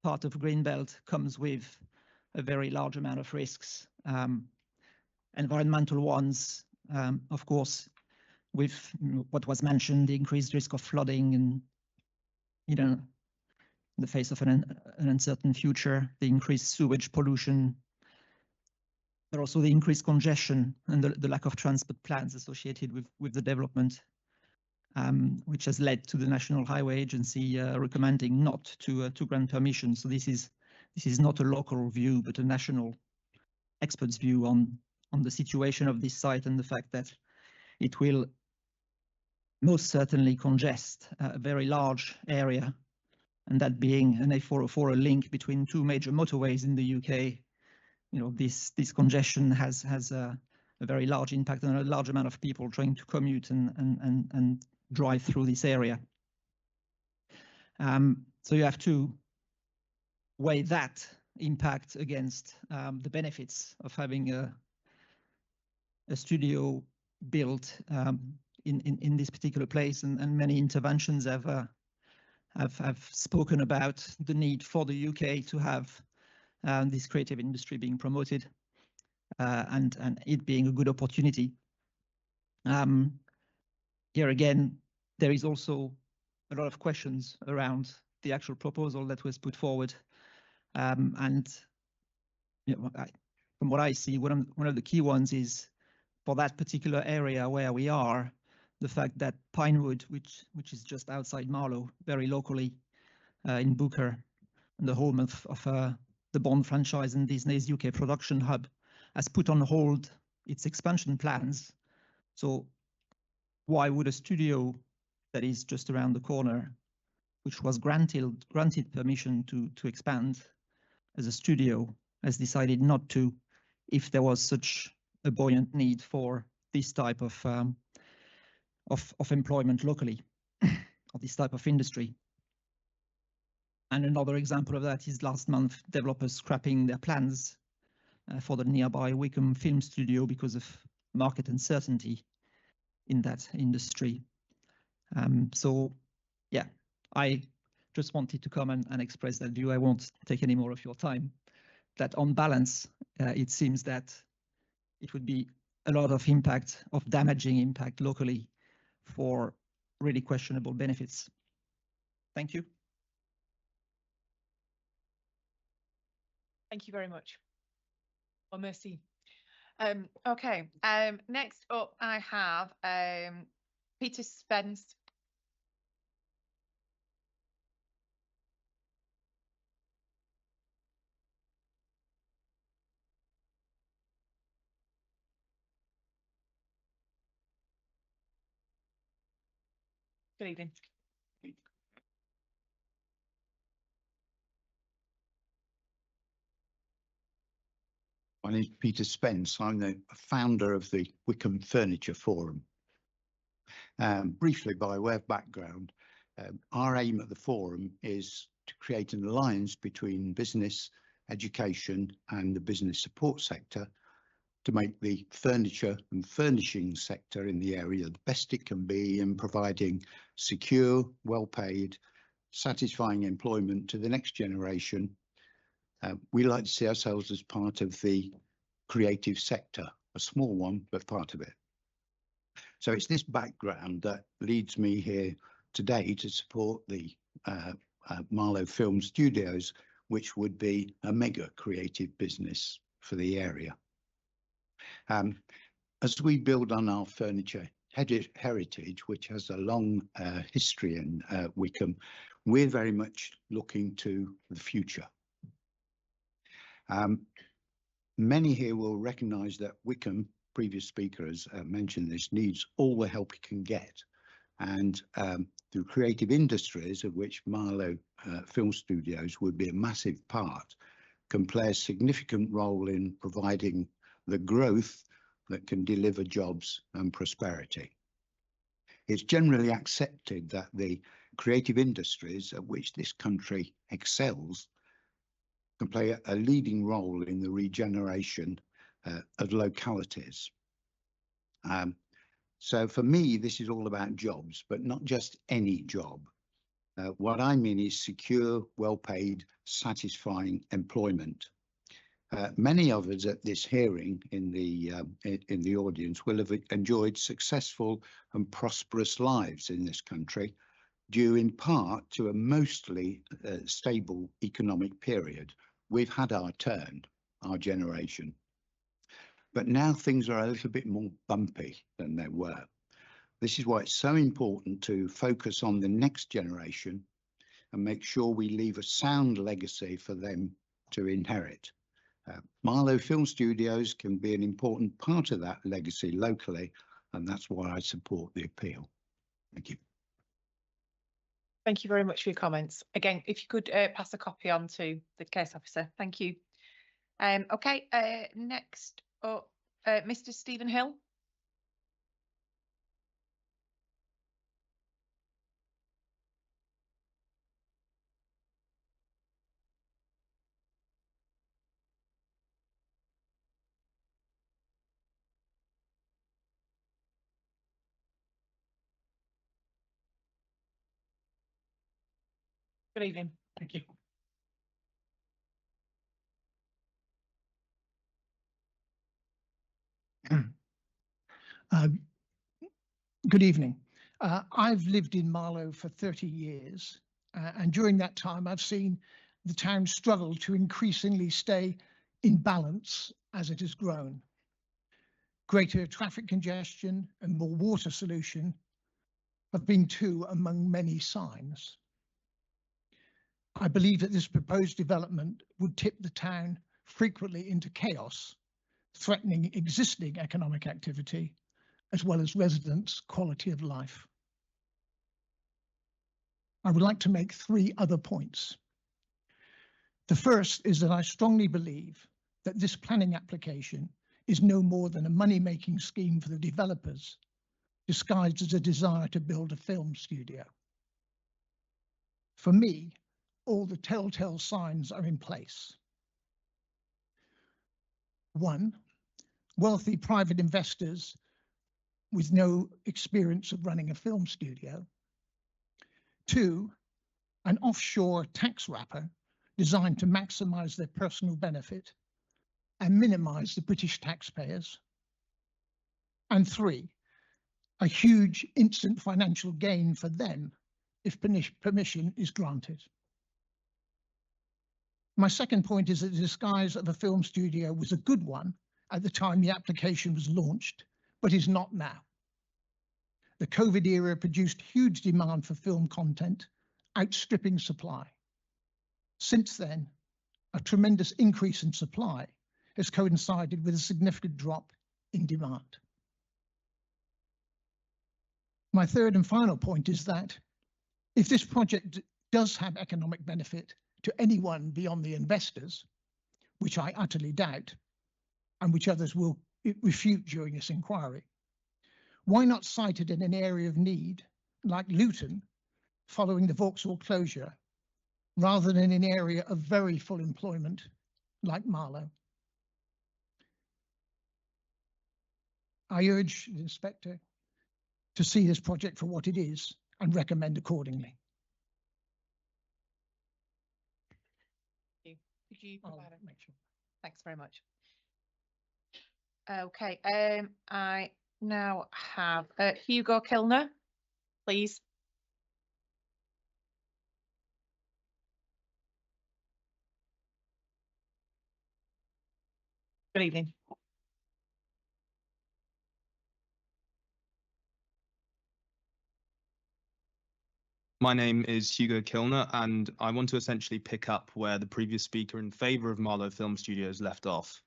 part of green belt comes with a very large amount of risks, environmental ones, of course, with what was mentioned, the increased risk of flooding and, in the face of an uncertain future, the increased sewage pollution, but also the increased congestion and the lack of transport plans associated with the development, which has led to the National Highway Agency recommending not to grant permission. So this is not a local view, but a national expert's view on the situation of this site and the fact that it will most certainly congest a very large area, and that being an A404, a link between two major motorways in the UK. This congestion has a very large impact on a large amount of people trying to commute and drive through this area. So you have to weigh that impact against the benefits of having a studio built in this particular place, and many interventions have spoken about the need for the UK to have this creative industry being promoted and it being a good opportunity. Here again, there is also a lot of questions around the actual proposal that was put forward, and from what I see, one of the key ones is for that particular area where we are, the fact that Pinewood, which is just outside Marlow, very locally in Booker, and the home of the Bond franchise and Disney's UK production hub, has put on hold its expansion plans. So why would a studio that is just around the corner, which was granted permission to expand as a studio, has decided not to, if there was such a buoyant need for this type of employment locally, or this type of industry? And another example of that is last month, developers scrapping their plans for the nearby Wickham Film Studio because of market uncertainty in that industry. So, yeah, I just wanted to come and express that view. I won't take any more of your time. That on balance, it seems that it would be a lot of impact, of damaging impact locally for really questionable benefits. Thank you. Thank you very much. Oh, merci. Okay, next up I have Peter Spence. Good evening. My name is Peter Spence. I'm the founder of the Wickham Furniture Forum. Briefly, by way of background, our aim at the forum is to create an alliance between business, education and the business support sector to make the furniture and furnishing sector in the area the best it can be in providing secure, well-paid, satisfying employment to the next generation. We like to see ourselves as part of the creative sector, a small one, but part of it. So it's this background that leads me here today to support the Marlow Film Studios, which would be a mega creative business for the area. As we build on our furniture heritage, which has a long history in Wickham, we're very much looking to the future. Many here will recognise that Wickham, previous speaker has mentioned this, needs all the help it can get. And the creative industries, of which Marlow Film Studios would be a massive part, can play a significant role in providing the growth that can deliver jobs and prosperity. It's generally accepted that the creative industries at which this country excels can play a leading role in the regeneration of localities. So for me, this is all about jobs, but not just any job. What I mean is secure, well-paid, satisfying employment. Many of us at this hearing in the audience will have enjoyed successful and prosperous lives in this country, due in part to a mostly stable economic period. We've had our turn, our generation. But now things are a little bit more bumpy than they were. This is why it's so important to focus on the next generation and make sure we leave a sound legacy for them to inherit. Marlow Film Studios can be an important part of that legacy locally, and that's why I support the appeal. Thank you. Thank you very much for your comments. Again, if you could pass a copy on to the case officer. Thank you. Okay, next up, Mr. Stephen Hill. Good evening. Thank you. Good evening. I've lived in Marlow for 30 years, and during that time I've seen the town struggle to increasingly stay in balance as it has grown. Greater traffic congestion and more water solution have been two among many signs. I believe that this proposed development would tip the town frequently into chaos, threatening existing economic activity, as well as residents' quality of life. I would like to make three other points. The first is that I strongly believe that this planning application is no more than a money-making scheme for the developers, disguised as a desire to build a film studio. For me, all the telltale signs are in place. 1, wealthy private investors with no experience of running a film studio. 2, an offshore tax wrapper designed to maximize their personal benefit and minimize the British taxpayers. And 3, a huge instant financial gain for them if permission is granted. My second point is that the disguise of a film studio was a good one at the time the application was launched, but is not now. The COVID era produced huge demand for film content, outstripping supply. Since then, a tremendous increase in supply has coincided with a significant drop in demand. My third and final point is that if this project does have economic benefit to anyone beyond the investors, which I utterly doubt, and which others will refute during this inquiry, why not site it in an area of need, like Luton, following the Vauxhall closure, rather than in an area of very full employment, like Marlow? I urge the inspector to see this project for what it is and recommend accordingly. Could you provide Make sure. Thanks very much. Okay, I now have Hugo Kilner, please. Good evening. My name is Hugo Kilner, and I want to essentially pick up where the previous speaker in favour of Marlow Film Studios left off.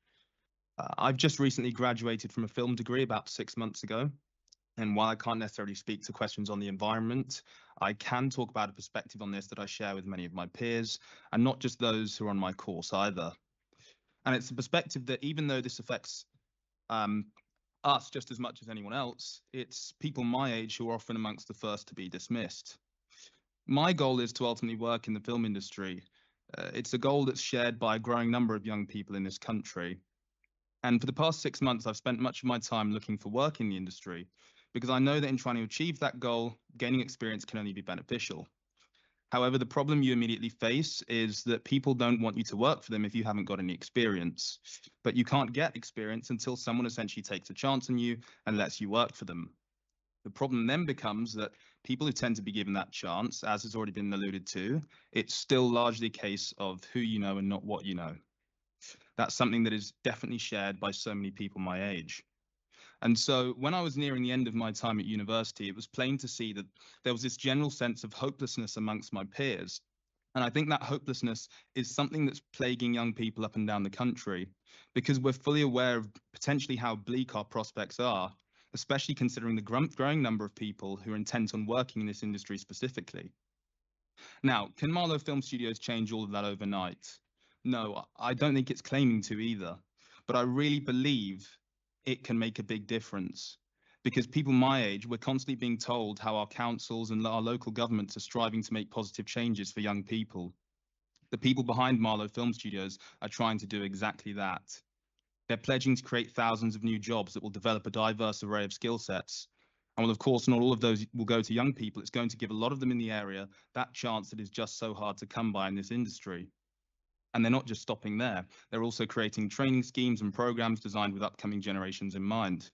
I've just recently graduated from a film degree about 6 months ago, and while I can't necessarily speak to questions on the environment, I can talk about a perspective on this that I share with many of my peers, and not just those who are on my course either. And it's a perspective that even though this affects us just as much as anyone else, it's people my age who are often amongst the first to be dismissed. My goal is to ultimately work in the film industry. It's a goal that's shared by a growing number of young people in this country. And for the past 6 months, I've spent much of my time looking for work in the industry because I know that in trying to achieve that goal, gaining experience can only be beneficial. However, the problem you immediately face is that people don't want you to work for them if you haven't got any experience. But you can't get experience until someone essentially takes a chance on you and lets you work for them. The problem then becomes that people who tend to be given that chance, as has already been alluded to, it's still largely a case of who you know and not what you know. That's something that is definitely shared by so many people my age. And so when I was nearing the end of my time at university, it was plain to see that there was this general sense of hopelessness amongst my peers. And I think that hopelessness is something that's plaguing young people up and down the country, because we're fully aware of potentially how bleak our prospects are, especially considering the growing number of people who are intent on working in this industry specifically. Now, can Marlow Film Studios change all of that overnight? No, I don't think it's claiming to either, but I really believe it can make a big difference, because people my age, we're constantly being told how our councils and our local governments are striving to make positive changes for young people. The people behind Marlow Film Studios are trying to do exactly that. They're pledging to create thousands of new jobs that will develop a diverse array of skill sets. And well, of course, not all of those will go to young people. It's going to give a lot of them in the area that chance that is just so hard to come by in this industry. And they're not just stopping there. They're also creating training schemes and programs designed with upcoming generations in mind.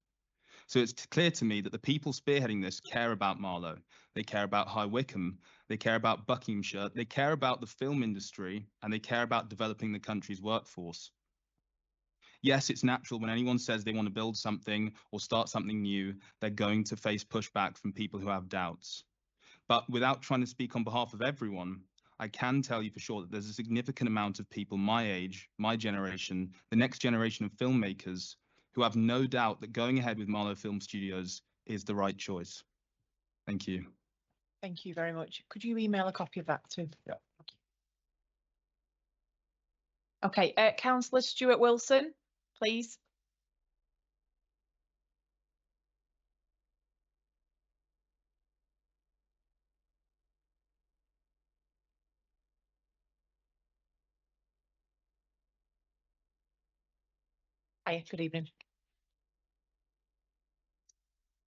So it's clear to me that the people spearheading this care about Marlow. They care about High Wycombe. They care about Buckinghamshire. They care about the film industry, and they care about developing the country's workforce. Yes, it's natural when anyone says they want to build something or start something new, they're going to face pushback from people who have doubts. But without trying to speak on behalf of everyone, I can tell you for sure that there's a significant amount of people my age, my generation, the next generation of filmmakers who have no doubt that going ahead with Marlow Film Studios is the right choice. Thank you. Thank you very much. Could you email a copy of that too? Yeah. Okay, Councillor Stuart Wilson, please. Hi, good evening.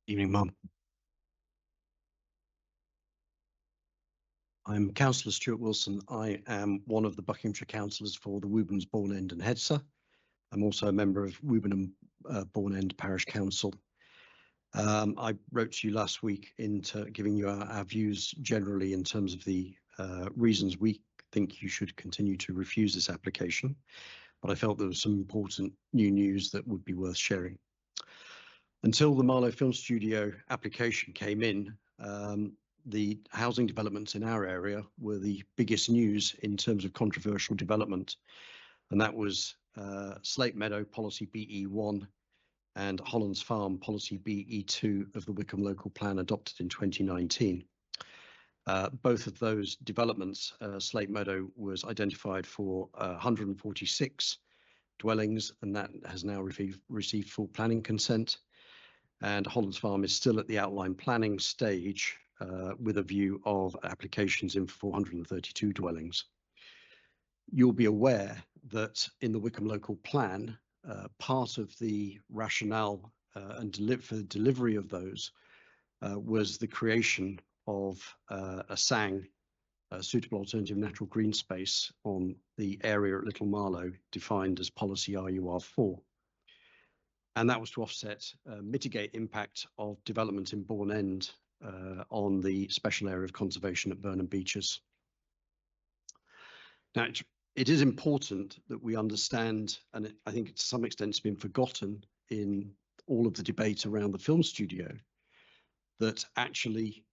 Evening, Mum. I'm Councillor Stuart Wilson. I am one of the Buckinghamshire councillors for the Woburns, Bourne End and Hedser. I'm also a member of Woburn and Bourne End Parish Council. I wrote to you last week into giving you our views generally in terms of the reasons we think you should continue to refuse this application, but I felt there was some important new news that would be worth sharing. Until the Marlow Film Studio application came in, the housing developments in our area were the biggest news in terms of controversial development, and that was Slate Meadow Policy BE1 and Hollands Farm Policy BE2 of the Wycombe Local Plan adopted in 2019. Both of those developments, Slate Meadow was identified for 146 dwellings, and that has now received full planning consent. And Hollands Farm is still at the outline planning stage with a view of applications in 432 dwellings. You'll be aware that in the Wycombe Local Plan, part of the rationale and for the delivery of those was the creation of a SANG, a suitable alternative natural green space, on the area at Little Marlow, defined as policy RUR4. And that was to offset, mitigate impact of development in Bourne End on the special area of conservation at Burnham Beeches. Now, it is important that we understand, and I think to some extent it's been forgotten in all of the debate around the film studio, that actually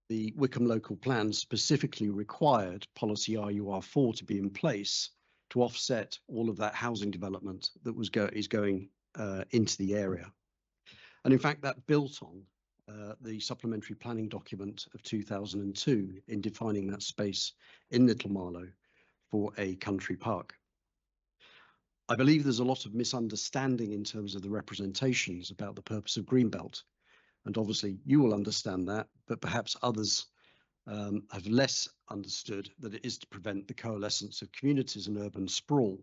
the Wycombe Local Plan specifically required policy RUR4 to be in place to offset all of that housing development that is going into the area. And in fact, that built on the supplementary planning document of 2002 in defining that space in Little Marlow for a country park. I believe there's a lot of misunderstanding in terms of the representations about the purpose of Greenbelt. And obviously you will understand that, but perhaps others have less understood that it is to prevent the coalescence of communities and urban sprawl.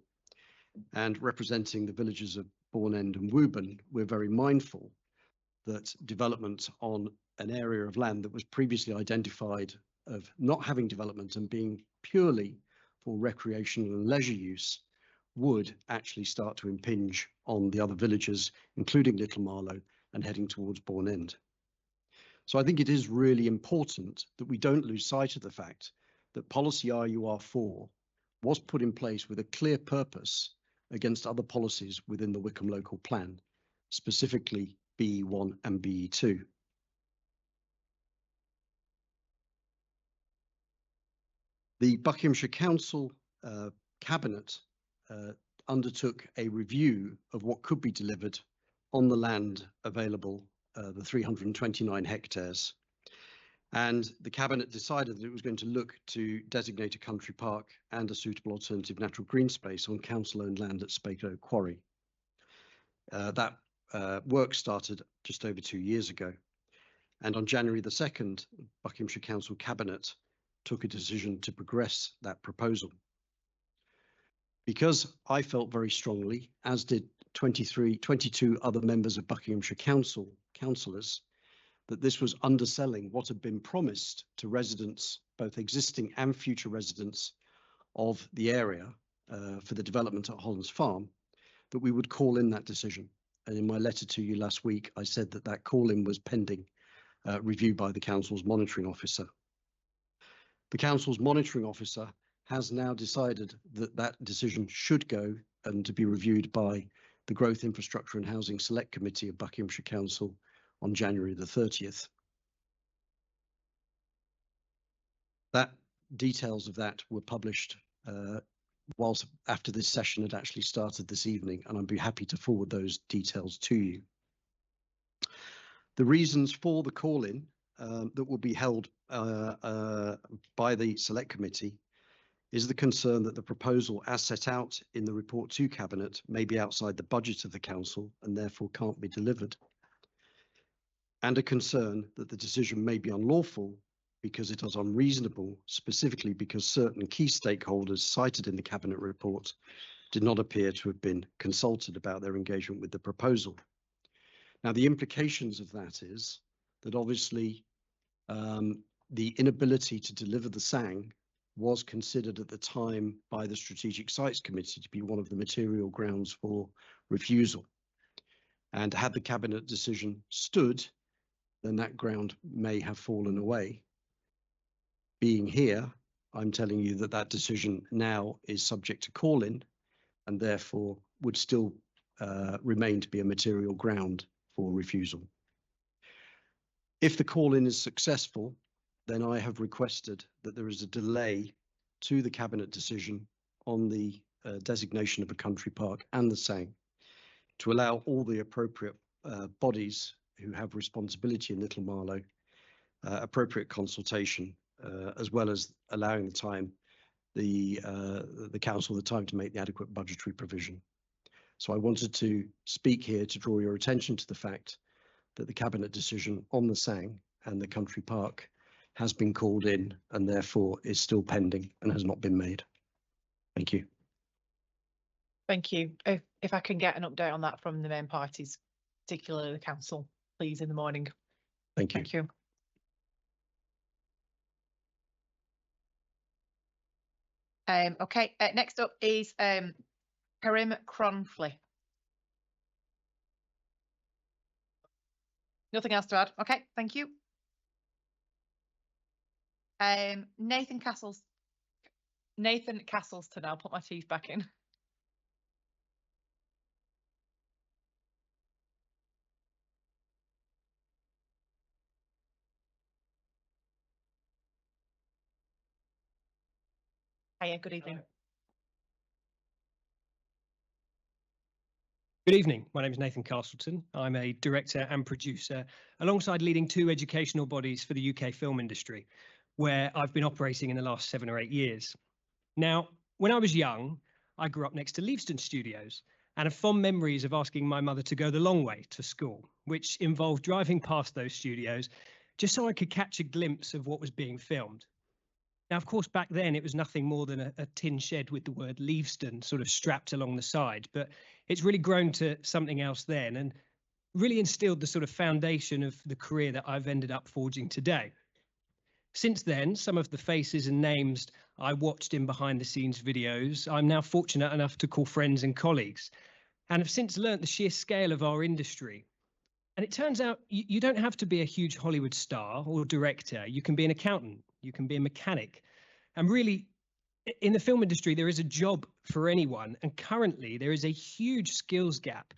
And representing the villages of Bourne End and Woburn, we're very mindful that development on an area of land that was previously identified of not having development and being purely for recreational and leisure use would actually start to impinge on the other villages, including Little Marlow, and heading towards Bourne End. So I think it is really important that we don't lose sight of the fact that policy RUR4 was put in place with a clear purpose against other policies within the Wickham local plan, specifically BE1 and BE2. The Buckinghamshire Council Cabinet undertook a review of what could be delivered on the land available, the 329 hectares. And the Cabinet decided that it was going to look to designate a country park and a suitable alternative natural green space on council-owned land at Spakelow Quarry. That work started just over 2 years ago. And on January the 2nd, Buckinghamshire Council Cabinet took a decision to progress that proposal. Because I felt very strongly, as did 22 other members of Buckinghamshire Council, councillors, that this was underselling what had been promised to residents, both existing and future residents of the area for the development at Hollands Farm, that we would call in that decision. And in my letter to you last week, I said that that call-in was pending review by the Council's monitoring officer. The Council's monitoring officer has now decided that that decision should go and to be reviewed by the Growth, Infrastructure and Housing Select Committee of Buckinghamshire Council on January the 30th. That details of that were published whilst after this session had actually started this evening, and I'd be happy to forward those details to you. The reasons for the call-in that will be held by the Select Committee is the concern that the proposal as set out in the report to Cabinet may be outside the budget of the Council and therefore can't be delivered, and a concern that the decision may be unlawful because it is unreasonable, specifically because certain key stakeholders cited in the Cabinet report did not appear to have been consulted about their engagement with the proposal. Now, the implications of that is that obviously the inability to deliver the SANG was considered at the time by the Strategic Sites Committee to be one of the material grounds for refusal. And had the Cabinet decision stood, then that ground may have fallen away. Being here, I'm telling you that that decision now is subject to call-in and therefore would still remain to be a material ground for refusal. If the call-in is successful, then I have requested that there is a delay to the Cabinet decision on the designation of a country park and the SANG to allow all the appropriate bodies who have responsibility in Little Marlow appropriate consultation, as well as allowing the Council the time to make the adequate budgetary provision. So I wanted to speak here to draw your attention to the fact that the Cabinet decision on the SANG and the country park has been called in and therefore is still pending and has not been made. Thank you. Thank you. If I can get an update on that from the main parties, particularly the Council, please, in the morning. Thank you. Thank you. Okay, next up is Karim Cronfley. Nothing else to add? Okay, thank you. Nathan Castleton, I'll put my teeth back in. Hiya, good evening. Good evening. My name is Nathan Castleton. I'm a director and producer alongside leading 2 educational bodies for the UK film industry, where I've been operating in the last 7 or 8 years. Now, when I was young, I grew up next to Leavesden Studios and have fond memories of asking my mother to go the long way to school, which involved driving past those studios just so I could catch a glimpse of what was being filmed. Now, of course, back then it was nothing more than a tin shed with the word Leavesden sort of strapped along the side, but It's really grown to something else then and really instilled the sort of foundation of the career that I've ended up forging today. Since then, some of the faces and names I watched in behind the scenes videos, I'm now fortunate enough to call friends and colleagues, and have since learnt the sheer scale of our industry. And it turns out you don't have to be a huge Hollywood star or director. You can be an accountant, you can be a mechanic. And really, in the film industry, there is a job for anyone. And currently, there is a huge skills gap,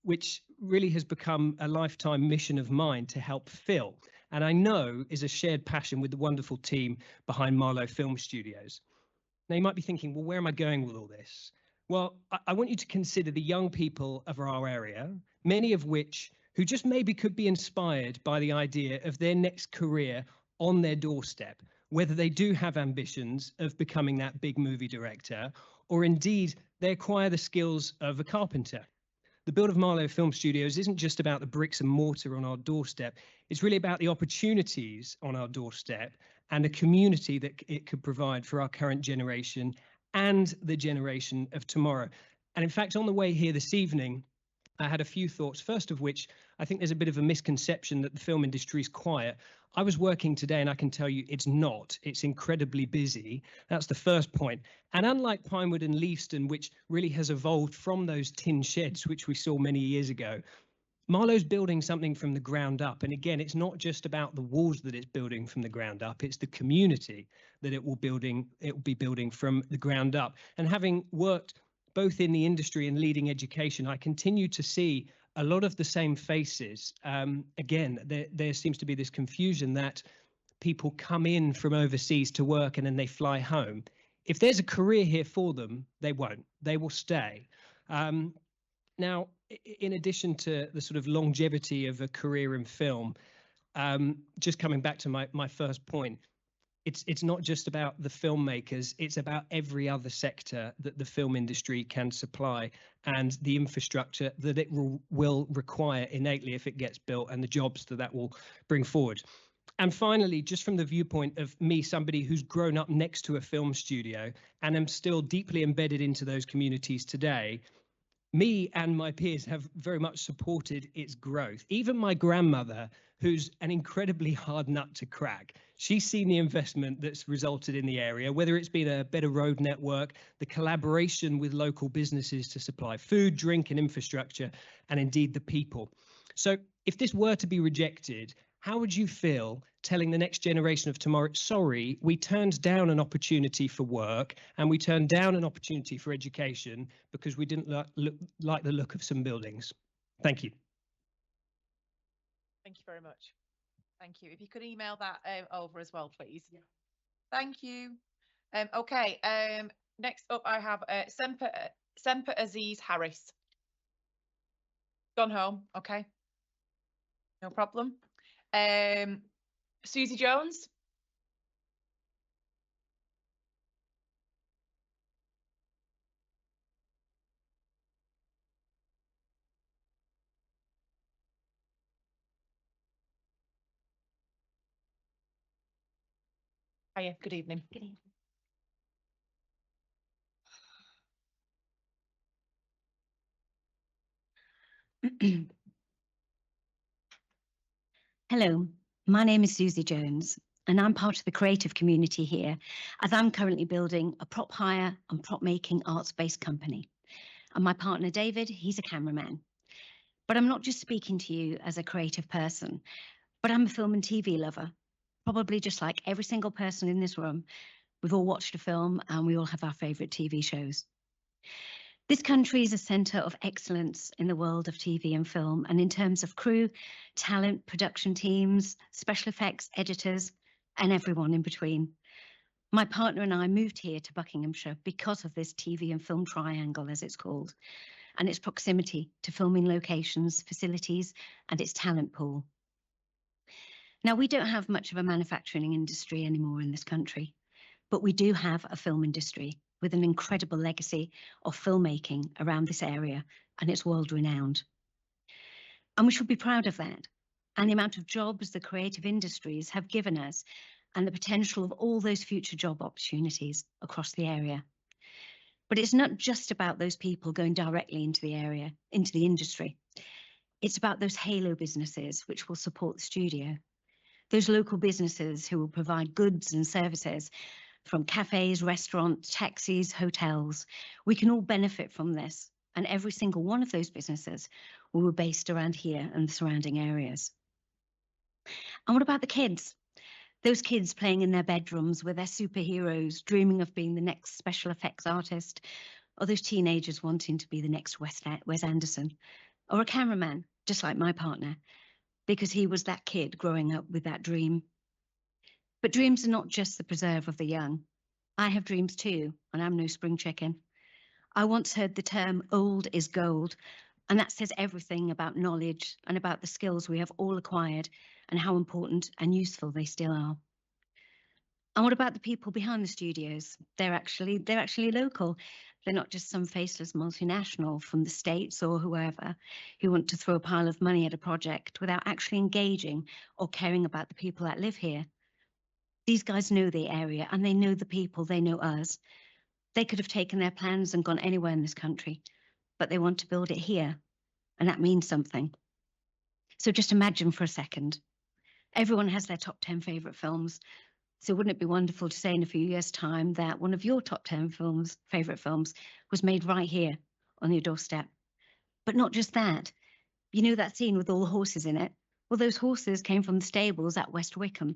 which really has become a lifetime mission of mine to help fill. And I know is a shared passion with the wonderful team behind Marlow Film Studios. Now, you might be thinking, well, where am I going with all this? Well, I want you to consider the young people of our area, many of which who just maybe could be inspired by the idea of their next career on their doorstep, whether they do have ambitions of becoming that big movie director, or indeed they acquire the skills of a carpenter. The build of Marlow Film Studios isn't just about the bricks and mortar on our doorstep. It's really about the opportunities on our doorstep and the community that it could provide for our current generation and the generation of tomorrow. And in fact, on the way here this evening, I had a few thoughts, first of which I think there's a bit of a misconception that the film industry is quiet. I was working today and I can tell you it's not. It's incredibly busy. That's the first point. And unlike Pinewood and Leavesden, which really has evolved from those tin sheds, which we saw many years ago, Marlow's building something from the ground up. And again, it's not just about the walls that it's building from the ground up, it's the community that it will be building from the ground up. And having worked both in the industry and leading education, I continue to see a lot of the same faces. Again, there seems to be this confusion that people come in from overseas to work and then they fly home. If there's a career here for them, they won't. They will stay. Now, in addition to the sort of longevity of a career in film, just coming back to my first point, it's not just about the filmmakers, it's about every other sector that the film industry can supply and the infrastructure that it will require innately if it gets built and the jobs that will bring forward. And finally, just from the viewpoint of me, somebody who's grown up next to a film studio and am still deeply embedded into those communities today, me and my peers have very much supported its growth. Even my grandmother, who's an incredibly hard nut to crack, she's seen the investment that's resulted in the area, whether it's been a better road network, the collaboration with local businesses to supply food, drink and infrastructure, and indeed the people. So if this were to be rejected, how would you feel telling the next generation of tomorrow, sorry, we turned down an opportunity for work and we turned down an opportunity for education because we didn't like the look of some buildings? Thank you. Thank you very much. Thank you. If you could email that over as well, please. Yeah. Thank you. Okay. Next up, I have Semper Aziz Harris. Gone home. Okay. No problem. Susie Jones. Hiya, good evening. Good evening. Hello, my name is Susie Jones, and I'm part of the creative community here, as I'm currently building a prop hire and prop making arts-based company. And my partner David, he's a cameraman. But I'm not just speaking to you as a creative person, but I'm a film and TV lover. Probably just like every single person in this room, we've all watched a film and we all have our favourite TV shows. This country is a centre of excellence in the world of TV and film, and in terms of crew, talent, production teams, special effects, editors, and everyone in between. My partner and I moved here to Buckinghamshire because of this TV and film triangle, as it's called, and its proximity to filming locations, facilities, and its talent pool. Now, we don't have much of a manufacturing industry anymore in this country, but we do have a film industry with an incredible legacy of filmmaking around this area, and it's world renowned. And we should be proud of that, and the amount of jobs the creative industries have given us, and the potential of all those future job opportunities across the area. But it's not just about those people going directly into the area, into the industry. It's about those halo businesses which will support the studio. Those local businesses who will provide goods and services from cafes, restaurants, taxis, hotels. We can all benefit from this. And every single one of those businesses will be based around here and the surrounding areas. And what about the kids? Those kids playing in their bedrooms with their superheroes, dreaming of being the next special effects artist, or those teenagers wanting to be the next Wes Anderson, or a cameraman, just like my partner, because he was that kid growing up with that dream. But dreams are not just the preserve of the young. I have dreams too, and I'm no spring chicken. I once heard the term old is gold, and that says everything about knowledge and about the skills we have all acquired and how important and useful they still are. And what about the people behind the studios? They're actually local. They're not just some faceless multinational from the States or whoever who want to throw a pile of money at a project without actually engaging or caring about the people that live here. These guys know the area and they know the people, they know us. They could have taken their plans and gone anywhere in this country, but they want to build it here, and that means something. So just imagine for a second. Everyone has their top 10 favourite films. So wouldn't it be wonderful to say in a few years' time that one of your top 10 favourite films was made right here on your doorstep? But not just that. You know that scene with all the horses in it? Well, those horses came from the stables at West Wickham.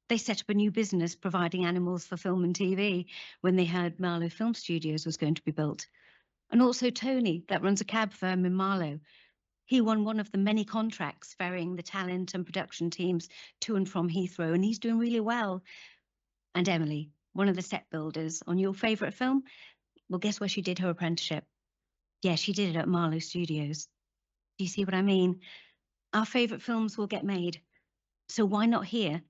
They set up a new business providing animals for film and TV when they heard Marlow Film Studios was going to be built. And also Tony, that runs a cab firm in Marlow. He won one of the many contracts ferrying the talent and production teams to and from Heathrow, and he's doing really well. And Emily, one of the set builders on your favourite film, well, guess where she did her apprenticeship? Yeah, she did it at Marlow Studios. Do you see what I mean? Our favourite films will get made. So why not here,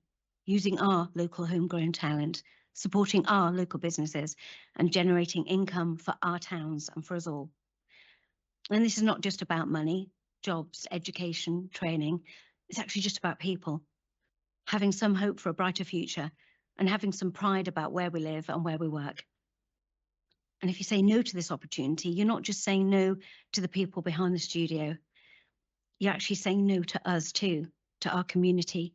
using our local homegrown talent, supporting our local businesses and generating income for our towns and for us all? And this is not just about money, jobs, education, training. It's actually just about people, having some hope for a brighter future and having some pride about where we live and where we work. And if you say no to this opportunity, you're not just saying no to the people behind the studio. You're actually saying no to us too, to our community.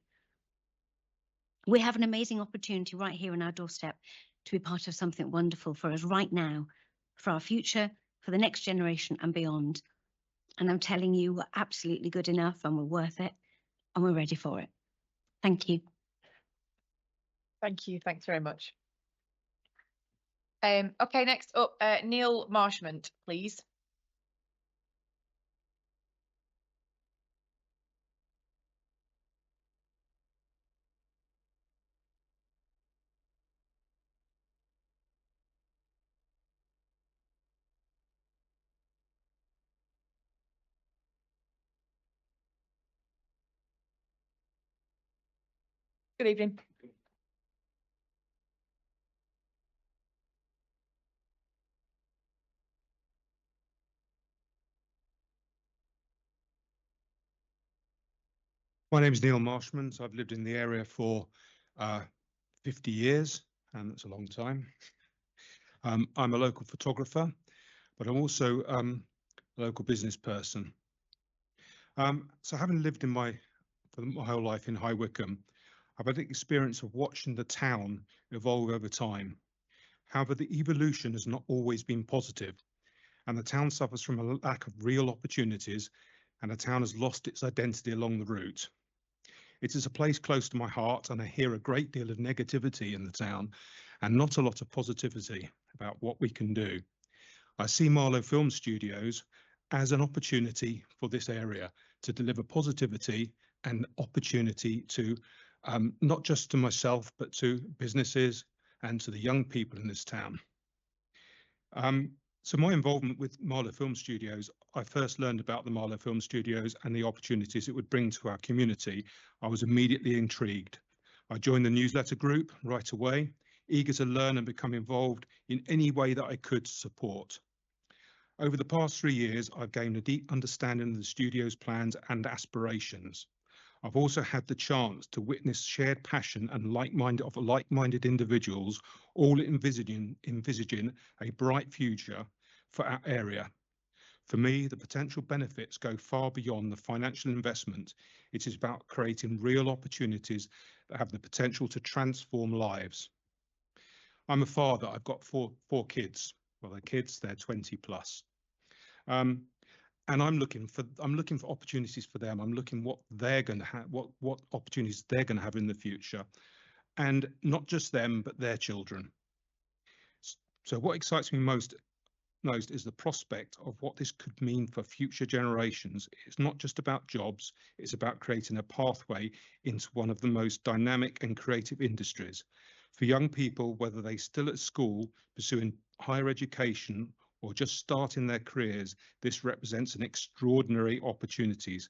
We have an amazing opportunity right here on our doorstep to be part of something wonderful for us right now, for our future, for the next generation and beyond. And I'm telling you, we're absolutely good enough and we're worth it and we're ready for it. Thank you. Thank you. Thanks very much. Okay, next up, Neil Marshment, please. Good evening. My name is Neil Marshman. I've lived in the area for 50 years, and that's a long time. I'm a local photographer, but I'm also a local business person. So having lived for my whole life in High Wycombe, I've had the experience of watching the town evolve over time. However, the evolution has not always been positive, and the town suffers from a lack of real opportunities, and the town has lost its identity along the route. It is a place close to my heart, and I hear a great deal of negativity in the town and not a lot of positivity about what we can do. I see Marlow Film Studios as an opportunity for this area to deliver positivity and opportunity to not just to myself, but to businesses and to the young people in this town. So my involvement with Marlow Film Studios, I first learned about the Marlow Film Studios and the opportunities it would bring to our community. I was immediately intrigued. I joined the newsletter group right away, eager to learn and become involved in any way that I could support. Over the past 3 years, I've gained a deep understanding of the studio's plans and aspirations. I've also had the chance to witness shared passion and like-minded individuals all envisaging a bright future for our area. For me, the potential benefits go far beyond the financial investment. It is about creating real opportunities that have the potential to transform lives. I'm a father. I've got four kids. Well, they're kids. They're 20 plus. And I'm looking for opportunities for them. I'm looking what they're going to have, what opportunities they're going to have in the future, and not just them, but their children. So what excites me most is the prospect of what this could mean for future generations. It's not just about jobs. It's about creating a pathway into one of the most dynamic and creative industries. For young people, whether they're still at school, pursuing higher education, or just starting their careers, this represents an extraordinary opportunities,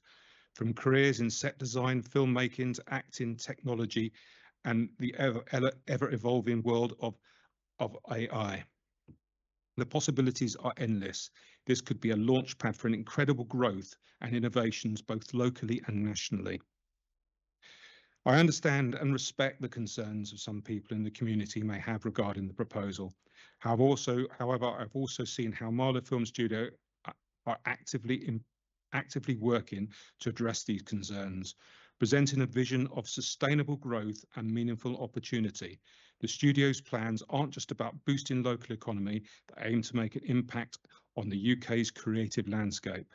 from careers in set design, filmmaking, acting, technology, and the ever-evolving world of AI. The possibilities are endless. This could be a launchpad for an incredible growth and innovations both locally and nationally. I understand and respect the concerns of some people in the community may have regarding the proposal. However, I've also seen how Marlow Film Studio are actively working to address these concerns, presenting a vision of sustainable growth and meaningful opportunity. The studio's plans aren't just about boosting local economy, they aim to make an impact on the UK's creative landscape.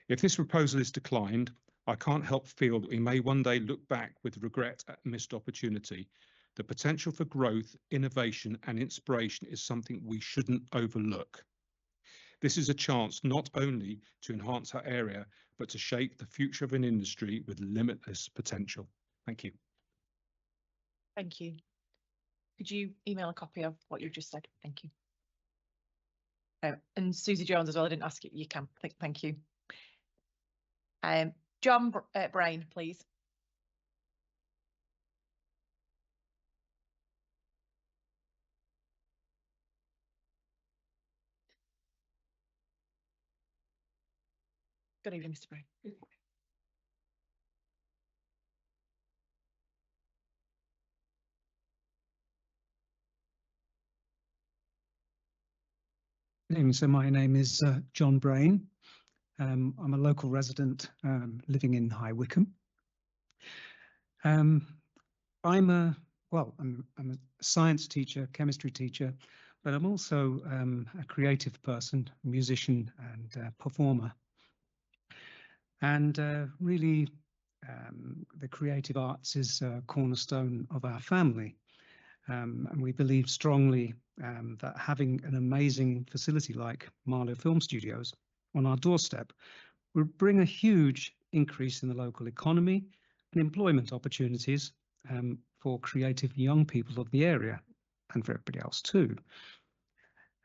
If this proposal is declined, I can't help feel that we may one day look back with regret at missed opportunity. The potential for growth, innovation and inspiration is something we shouldn't overlook. This is a chance not only to enhance our area, but to shape the future of an industry with limitless potential. Thank you. Thank you. Could you email a copy of what you've just said? Thank you. And Susie Jones as well, I didn't ask you, you can. Thank you. John Brain, please. Good evening, Mr. Brain. Good evening. So my name is John Brain. I'm a local resident living in High Wycombe. I'm a science teacher, chemistry teacher, but I'm also a creative person, musician and performer. And really, the creative arts is a cornerstone of our family. And we believe strongly that having an amazing facility like Marlow Film Studios on our doorstep will bring a huge increase in the local economy and employment opportunities for creative young people of the area and for everybody else too.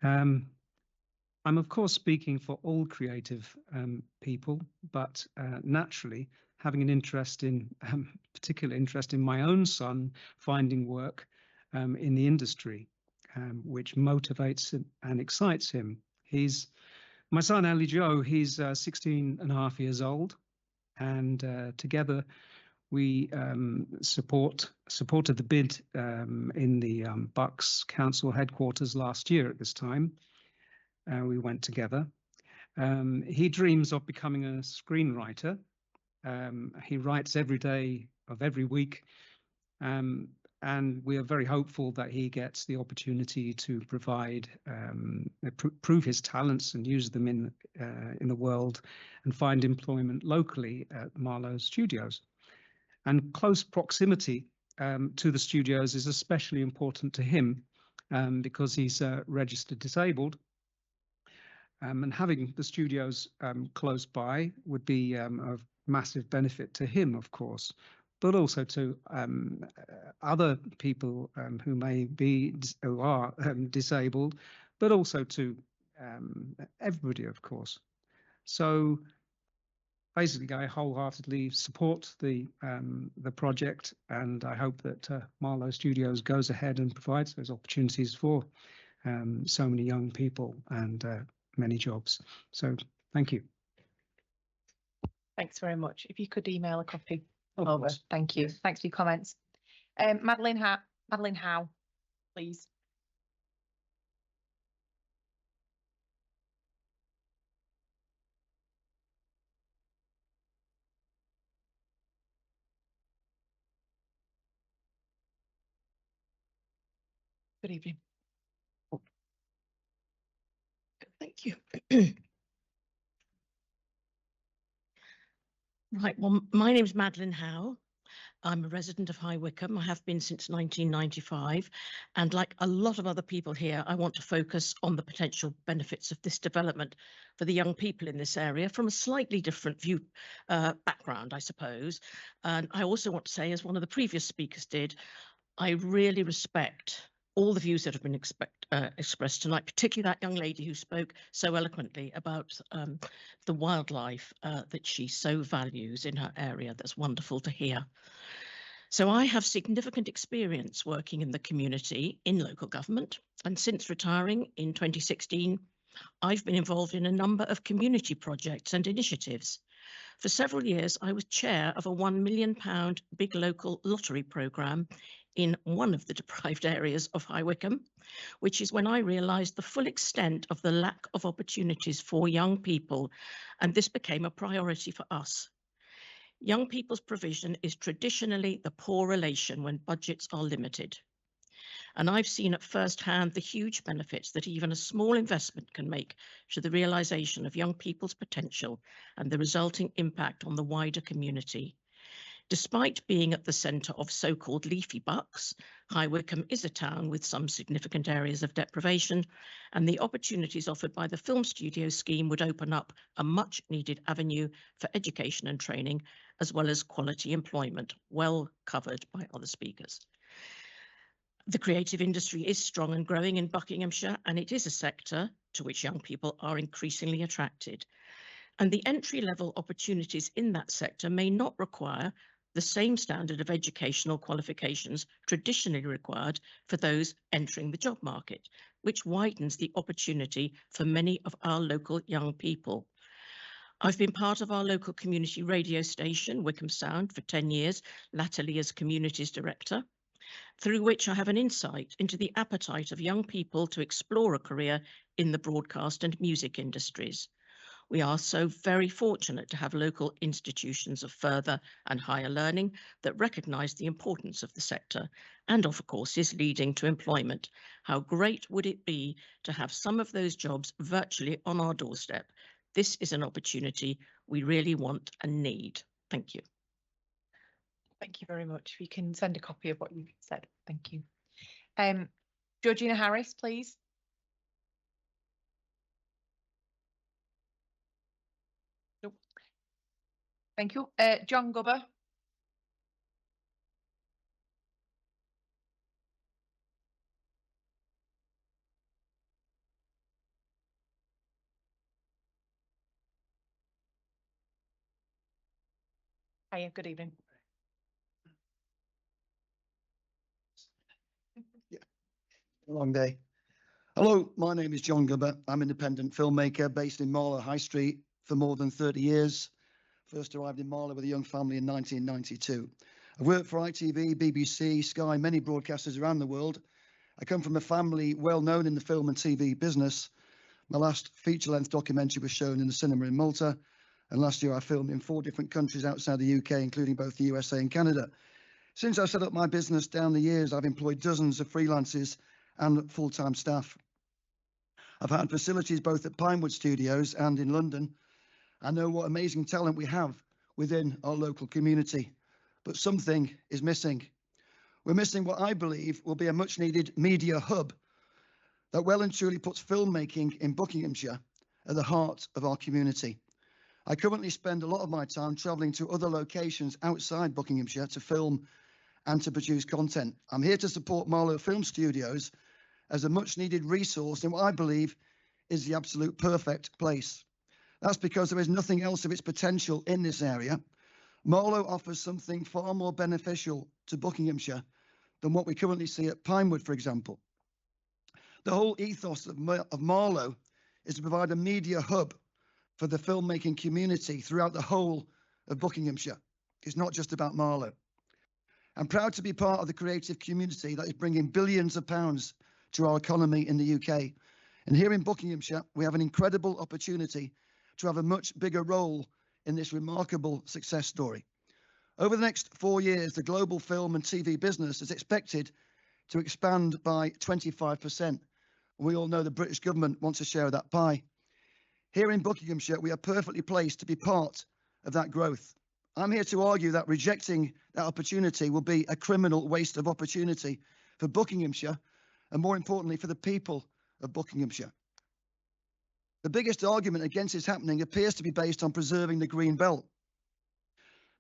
I'm of course speaking for all creative people, but naturally having an interest in, particular interest in my own son finding work in the industry, which motivates and excites him. My son Ali Joe, he's 16 and a half years old, and together we supported the bid in the Bucks Council headquarters last year at this time. We went together. He dreams of becoming a screenwriter. He writes every day of every week, and we are very hopeful that he gets the opportunity to provide, prove his talents and use them in the world and find employment locally at Marlow Studios. And close proximity to the studios is especially important to him because he's registered disabled. And having the studios close by would be of massive benefit to him, of course, but also to other people who are disabled, but also to everybody, of course. So basically, I wholeheartedly support the project, and I hope that Marlow Studios goes ahead and provides those opportunities for so many young people and many jobs. So thank you. Thanks very much. If you could email a copy Of over. course. Thank you. Thanks for your comments. Madeline Howe, please. Good evening. Thank you. Right, well, my name is Madeline Howe. I'm a resident of High Wycombe. I have been since 1995. And like a lot of other people here, I want to focus on the potential benefits of this development for the young people in this area from a slightly different background, I suppose. And I also want to say, as one of the previous speakers did, I really respect all the views that have been expressed tonight, particularly that young lady who spoke so eloquently about the wildlife that she so values in her area. That's wonderful to hear. So I have significant experience working in the community in local government, and since retiring in 2016, I've been involved in a number of community projects and initiatives. For several years, I was chair of a £1 million big local lottery programme in one of the deprived areas of High Wycombe, which is when I realised the full extent of the lack of opportunities for young people, and this became a priority for us. Young people's provision is traditionally the poor relation when budgets are limited. And I've seen at first hand the huge benefits that even a small investment can make to the realisation of young people's potential and the resulting impact on the wider community. Despite being at the centre of so-called leafy bucks, High Wycombe is a town with some significant areas of deprivation, and the opportunities offered by the Film Studio scheme would open up a much-needed avenue for education and training, as well as quality employment, well covered by other speakers. The creative industry is strong and growing in Buckinghamshire, and it is a sector to which young people are increasingly attracted. And the entry-level opportunities in that sector may not require the same standard of educational qualifications traditionally required for those entering the job market, which widens the opportunity for many of our local young people. I've been part of our local community radio station, Wycombe Sound, for 10 years, latterly as Communities Director, through which I have an insight into the appetite of young people to explore a career in the broadcast and music industries. We are so very fortunate to have local institutions of further and higher learning that recognise the importance of the sector and of course is leading to employment. How great would it be to have some of those jobs virtually on our doorstep? This is an opportunity we really want and need. Thank you. Thank you very much. If you can send a copy of what you've said. Thank you. Georgina Harris, please. Nope. Thank you. John Gubber. Hiya, good evening. Long day. Hello, my name is John Gubber. I'm an independent filmmaker based in Marlow High Street for more than 30 years. First arrived in Marlow with a young family in 1992. I've worked for ITV, BBC, Sky, many broadcasters around the world. I come from a family well known in the film and TV business. My last feature-length documentary was shown in the cinema in Malta, and last year I filmed in 4 different countries outside the UK, including both the USA and Canada. Since I set up my business down the years, I've employed dozens of freelancers and full-time staff. I've had facilities both at Pinewood Studios and in London. I know what amazing talent we have within our local community, but something is missing. We're missing what I believe will be a much needed media hub that well and truly puts filmmaking in Buckinghamshire at the heart of our community. I currently spend a lot of my time travelling to other locations outside Buckinghamshire to film and to produce content. I'm here to support Marlow Film Studios as a much needed resource in what I believe is the absolute perfect place. That's because there is nothing else of its potential in this area. Marlow offers something far more beneficial to Buckinghamshire than what we currently see at Pinewood, for example. The whole ethos of Marlow is to provide a media hub for the filmmaking community throughout the whole of Buckinghamshire. It's not just about Marlow. I'm proud to be part of the creative community that is bringing billions of pounds to our economy in the UK. And here in Buckinghamshire, we have an incredible opportunity to have a much bigger role in this remarkable success story. Over the next 4 years, the global film and TV business is expected to expand by 25%. We all know the British government wants a share of that pie. Here in Buckinghamshire, we are perfectly placed to be part of that growth. I'm here to argue that rejecting that opportunity will be a criminal waste of opportunity for Buckinghamshire and, more importantly, for the people of Buckinghamshire. The biggest argument against this happening appears to be based on preserving the green belt.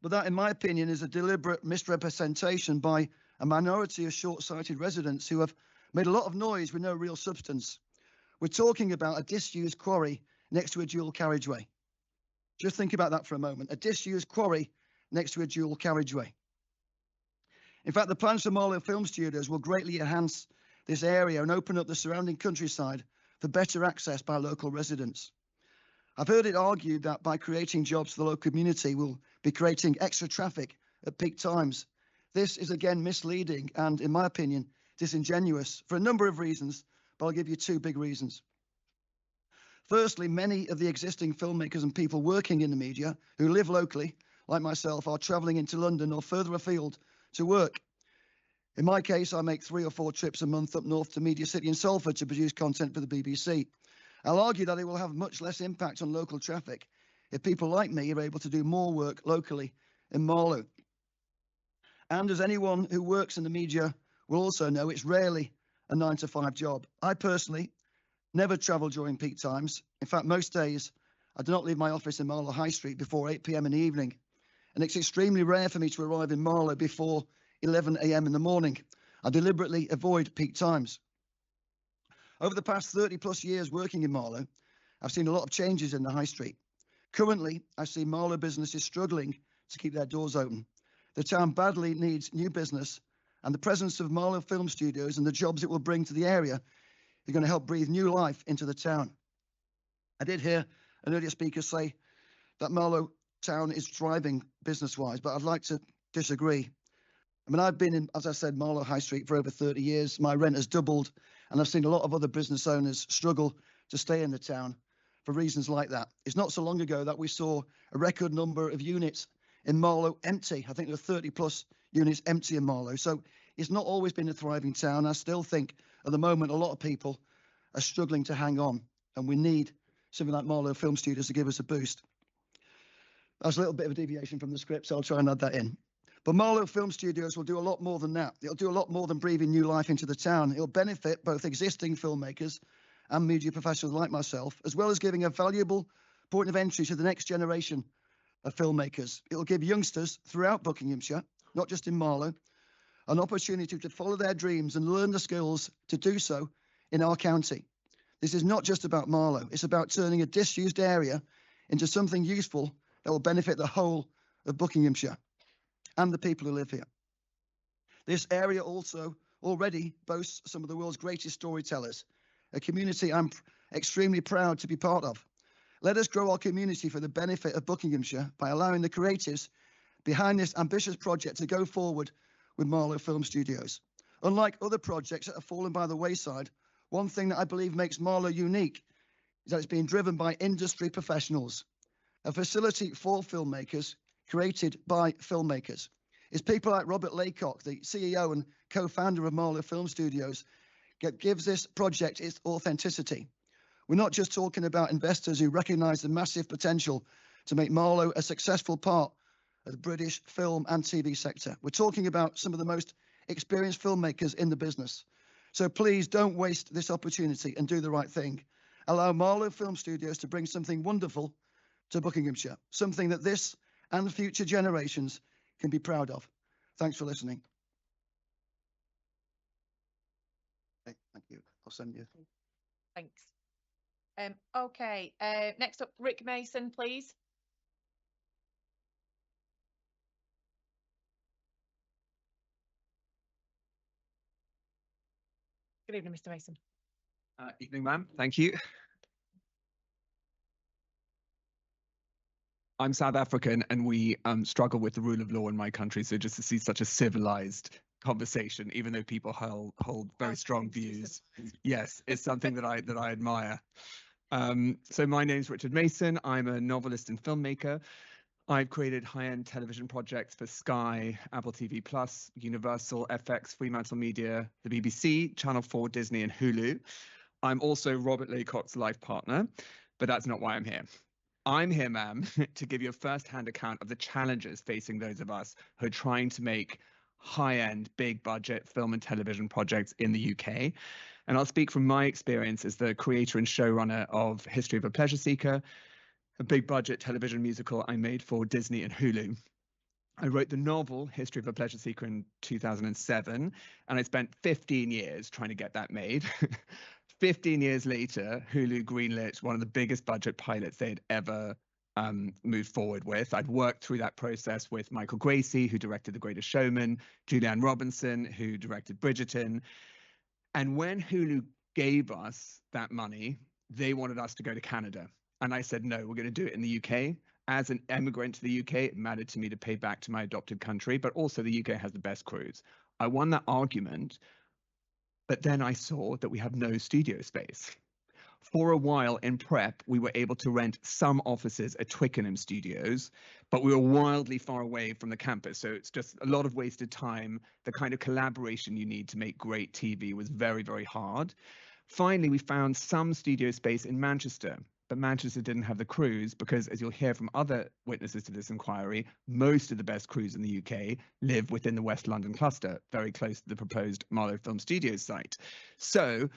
But that, in my opinion, is a deliberate misrepresentation by a minority of short-sighted residents who have made a lot of noise with no real substance. We're talking about a disused quarry next to a dual carriageway. Just think about that for a moment. A disused quarry next to a dual carriageway. In fact, the plans for Marlow Film Studios will greatly enhance this area and open up the surrounding countryside for better access by local residents. I've heard it argued that by creating jobs for the local community, we'll be creating extra traffic at peak times. This is again misleading and, in my opinion, disingenuous for a number of reasons, but I'll give you 2 big reasons. Firstly, many of the existing filmmakers and people working in the media who live locally, like myself, are travelling into London or further afield to work. In my case, I make 3 or 4 trips a month up north to Media City in Salford to produce content for the BBC. I'll argue that it will have much less impact on local traffic if people like me are able to do more work locally in Marlow. And as anyone who works in the media will also know, it's rarely a 9-to-5 job. I personally never travel during peak times. In fact, most days I do not leave my office in Marlow High Street before 8 p.m. in the evening. And it's extremely rare for me to arrive in Marlow before 11 a.m. in the morning. I deliberately avoid peak times. Over the past 30 plus years working in Marlow, I've seen a lot of changes in the High Street. Currently, I see Marlow businesses struggling to keep their doors open. The town badly needs new business, and the presence of Marlow Film Studios and the jobs it will bring to the area are going to help breathe new life into the town. I did hear an earlier speaker say that Marlow town is thriving business-wise, but I'd like to disagree. I mean, I've been in, as I said, Marlow High Street for over 30 years. My rent has doubled, and I've seen a lot of other business owners struggle to stay in the town for reasons like that. It's not so long ago that we saw a record number of units in Marlow empty. I think there are 30 plus units empty in Marlow. So it's not always been a thriving town. I still think at the moment a lot of people are struggling to hang on, and we need something like Marlow Film Studios to give us a boost. That's a little bit of a deviation from the script, so I'll try and add that in. But Marlow Film Studios will do a lot more than that. It'll do a lot more than breathing new life into the town. It'll benefit both existing filmmakers and media professionals like myself, as well as giving a valuable point of entry to the next generation of filmmakers. It'll give youngsters throughout Buckinghamshire, not just in Marlow, an opportunity to follow their dreams and learn the skills to do so in our county. This is not just about Marlow. It's about turning a disused area into something useful that will benefit the whole of Buckinghamshire and the people who live here. This area also already boasts some of the world's greatest storytellers, a community I'm extremely proud to be part of. Let us grow our community for the benefit of Buckinghamshire by allowing the creatives behind this ambitious project to go forward with Marlow Film Studios. Unlike other projects that have fallen by the wayside, one thing that I believe makes Marlow unique is that it's being driven by industry professionals, a facility for filmmakers created by filmmakers. It's people like Robert Laycock, the CEO and co-founder of Marlow Film Studios, that gives this project its authenticity. We're not just talking about investors who recognise the massive potential to make Marlow a successful part of the British film and TV sector. We're talking about some of the most experienced filmmakers in the business. So please don't waste this opportunity and do the right thing. Allow Marlow Film Studios to bring something wonderful to Buckinghamshire, something that this and future generations can be proud of. Thanks for listening. Okay, thank you. I'll send you. Thanks. Okay, next up, Rick Mason, please. Good evening, Mr. Mason. Evening, ma'am. Thank you. I'm South African, and we struggle with the rule of law in my country. So just to see such a civilized conversation, even though people hold very strong views, yes, it's something that I admire. So my name's Richard Mason. I'm a novelist and filmmaker. I've created high-end television projects for Sky, Apple TV Plus, Universal, FX, Fremantle Media, the BBC, Channel 4, Disney, and Hulu. I'm also Robert Laycock's life partner, but that's not why I'm here. I'm here, ma'am, to give you a first-hand account of the challenges facing those of us who are trying to make high-end, big-budget film and television projects in the UK. And I'll speak from my experience as the creator and showrunner of History of a Pleasure Seeker, a big-budget television musical I made for Disney and Hulu. I wrote the novel History of a Pleasure Seeker in 2007, and I spent 15 years trying to get that made. 15 years later, Hulu greenlit one of the biggest budget pilots they'd ever moved forward with. I'd worked through that process with Michael Gracie, who directed The Greatest Showman, Julianne Robinson, who directed Bridgerton. And when Hulu gave us that money, they wanted us to go to Canada. And I said, no, we're going to do it in the UK. As an immigrant to the UK, it mattered to me to pay back to my adopted country, but also the UK has the best crews. I won that argument, but then I saw that we have no studio space. For a while in prep, we were able to rent some offices at Twickenham Studios, but we were wildly far away from the campus. So it's just a lot of wasted time. The kind of collaboration you need to make great TV was very, very hard. Finally, we found some studio space in Manchester, but Manchester didn't have the crews because, as you'll hear from other witnesses to this inquiry, most of the best crews in the UK live within the West London cluster, very close to the proposed Marlow Film Studios site. So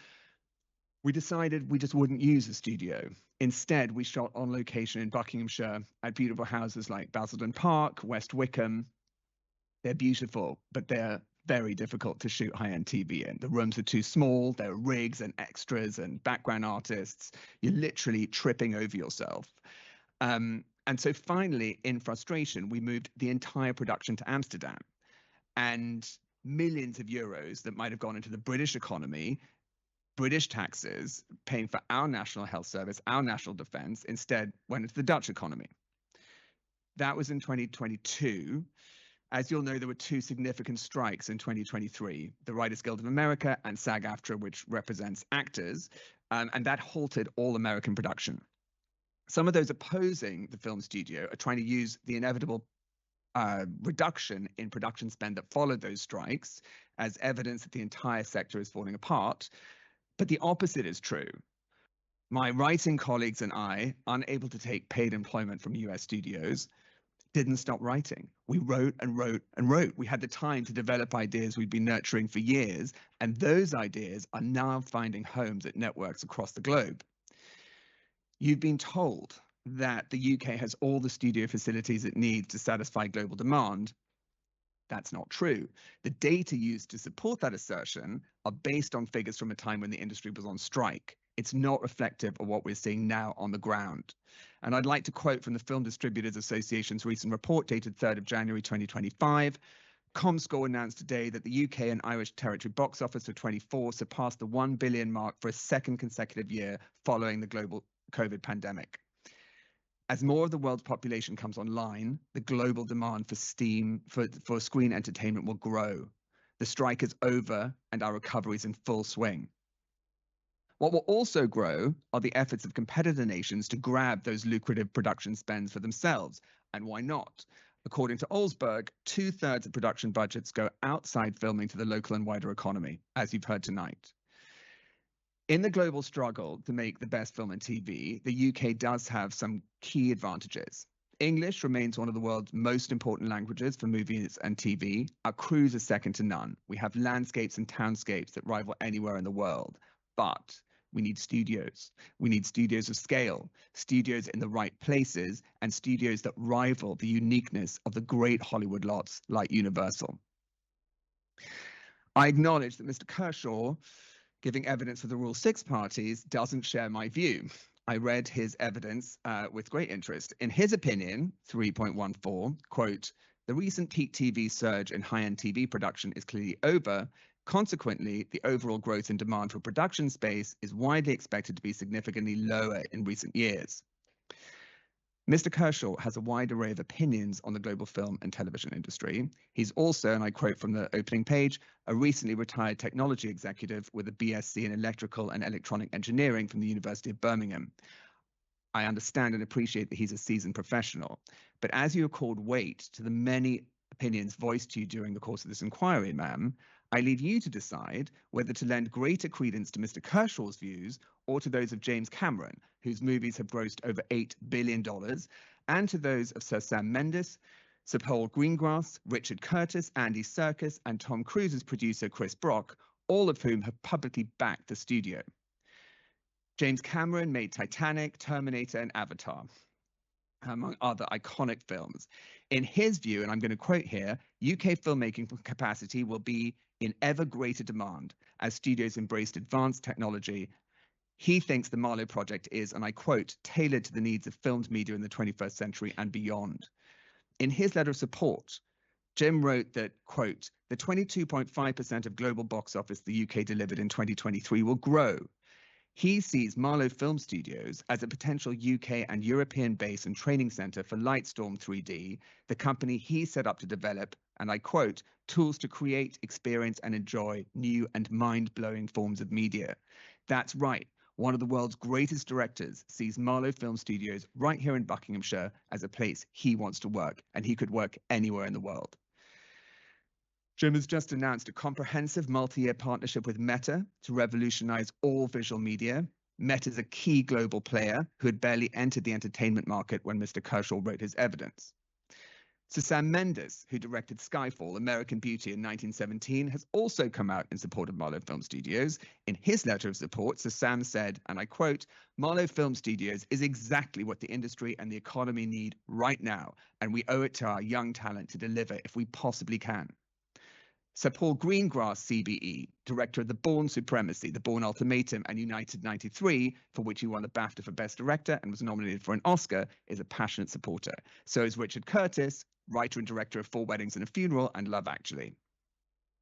we decided we just wouldn't use a studio. Instead, we shot on location in Buckinghamshire at beautiful houses like Basildon Park, West Wickham. They're beautiful, but they're very difficult to shoot high-end TV in. The rooms are too small, there are rigs and extras and background artists. You're literally tripping over yourself. And so finally, in frustration, we moved the entire production to Amsterdam. And millions of euros that might have gone into the British economy, British taxes, paying for our national health service, our national defense, instead went into the Dutch economy. That was in 2022. As you'll know, there were two significant strikes in 2023, the Writers Guild of America and SAG-AFTRA, which represents actors, and that halted all American production. Some of those opposing the film studio are trying to use the inevitable reduction in production spend that followed those strikes as evidence that the entire sector is falling apart. But the opposite is true. My writing colleagues and I, unable to take paid employment from US studios, didn't stop writing. We wrote and wrote and wrote. We had the time to develop ideas we'd been nurturing for years, and those ideas are now finding homes at networks across the globe. You've been told that the UK has all the studio facilities it needs to satisfy global demand. That's not true. The data used to support that assertion are based on figures from a time when the industry was on strike. It's not reflective of what we're seeing now on the ground. And I'd like to quote from the Film Distributors Association's recent report dated 3rd of January 2025. Comscore announced today that the UK and Irish territory box office for 24 surpassed the 1 billion mark for a second consecutive year following the global COVID pandemic. As more of the world's population comes online, the global demand for screen entertainment will grow. The strike is over and our recovery is in full swing. What will also grow are the efforts of competitor nations to grab those lucrative production spends for themselves. And why not? According to Olsberg, 2/3 of production budgets go outside filming to the local and wider economy, as you've heard tonight. In the global struggle to make the best film and TV, the UK does have some key advantages. English remains one of the world's most important languages for movies and TV. Our crews are second to none. We have landscapes and townscapes that rival anywhere in the world. But we need studios. We need studios of scale, studios in the right places, and studios that rival the uniqueness of the great Hollywood lots like Universal. I acknowledge that Mr. Kershaw, giving evidence for the Rule 6 parties, doesn't share my view. I read his evidence with great interest. In his opinion, 3.14, quote, the recent peak TV surge in high-end TV production is clearly over. Consequently, the overall growth in demand for production space is widely expected to be significantly lower in recent years. Mr. Kershaw has a wide array of opinions on the global film and television industry. He's also, and I quote from the opening page, a recently retired technology executive with a BSc in electrical and electronic engineering from the University of Birmingham. I understand and appreciate that he's a seasoned professional, but as you accord weight to the many opinions voiced to you during the course of this inquiry, ma'am, I leave you to decide whether to lend greater credence to Mr. Kershaw's views or to those of James Cameron, whose movies have grossed over $8 billion, and to those of Sir Sam Mendes, Sir Paul Greengrass, Richard Curtis, Andy Serkis, and Tom Cruise's producer Chris Brock, all of whom have publicly backed the studio. James Cameron made Titanic, Terminator, and Avatar, among other iconic films. In his view, and I'm going to quote here, UK filmmaking capacity will be in ever greater demand as studios embraced advanced technology. He thinks the Marlowe project is, and I quote, tailored to the needs of filmed media in the 21st century and beyond. In his letter of support, Jim wrote that, quote, the 22.5% of global box office the UK delivered in 2023 will grow. He sees Marlowe Film Studios as a potential UK and European base and training centre for Lightstorm 3D, the company he set up to develop, and I quote, tools to create, experience and enjoy new and mind-blowing forms of media. That's right. One of the world's greatest directors sees Marlowe Film Studios right here in Buckinghamshire as a place he wants to work, and he could work anywhere in the world. Jim has just announced a comprehensive multi-year partnership with Meta to revolutionize all visual media. Meta is a key global player who had barely entered the entertainment market when Mr. Kershaw wrote his evidence. Sir Sam Mendes, who directed Skyfall, American Beauty in 1917, has also come out in support of Marlowe Film Studios. In his letter of support, Sir Sam said, and I quote, Marlowe Film Studios is exactly what the industry and the economy need right now, and we owe it to our young talent to deliver if we possibly can. Sir Paul Greengrass, CBE, director of The Bourne Supremacy, The Bourne Ultimatum, and United 93, for which he won a BAFTA for Best Director and was nominated for an Oscar, is a passionate supporter. So is Richard Curtis, writer and director of Four Weddings and a Funeral and Love Actually.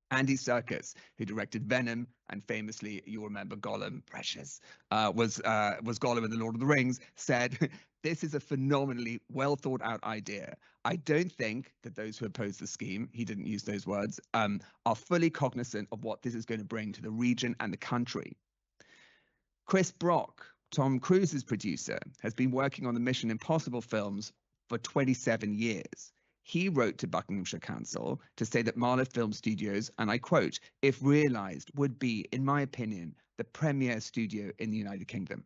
Andy Serkis, who directed Venom and famously, you'll remember Gollum, precious, was Gollum in The Lord of the Rings, said, this is a phenomenally well thought out idea. I don't think that those who oppose the scheme, he didn't use those words, are fully cognizant of what this is going to bring to the region and the country. Chris Brock, Tom Cruise's producer, has been working on the Mission Impossible films for 27 years. He wrote to Buckinghamshire Council to say that Marlowe Film Studios, and I quote, if realised, would be, in my opinion, the premier studio in the United Kingdom.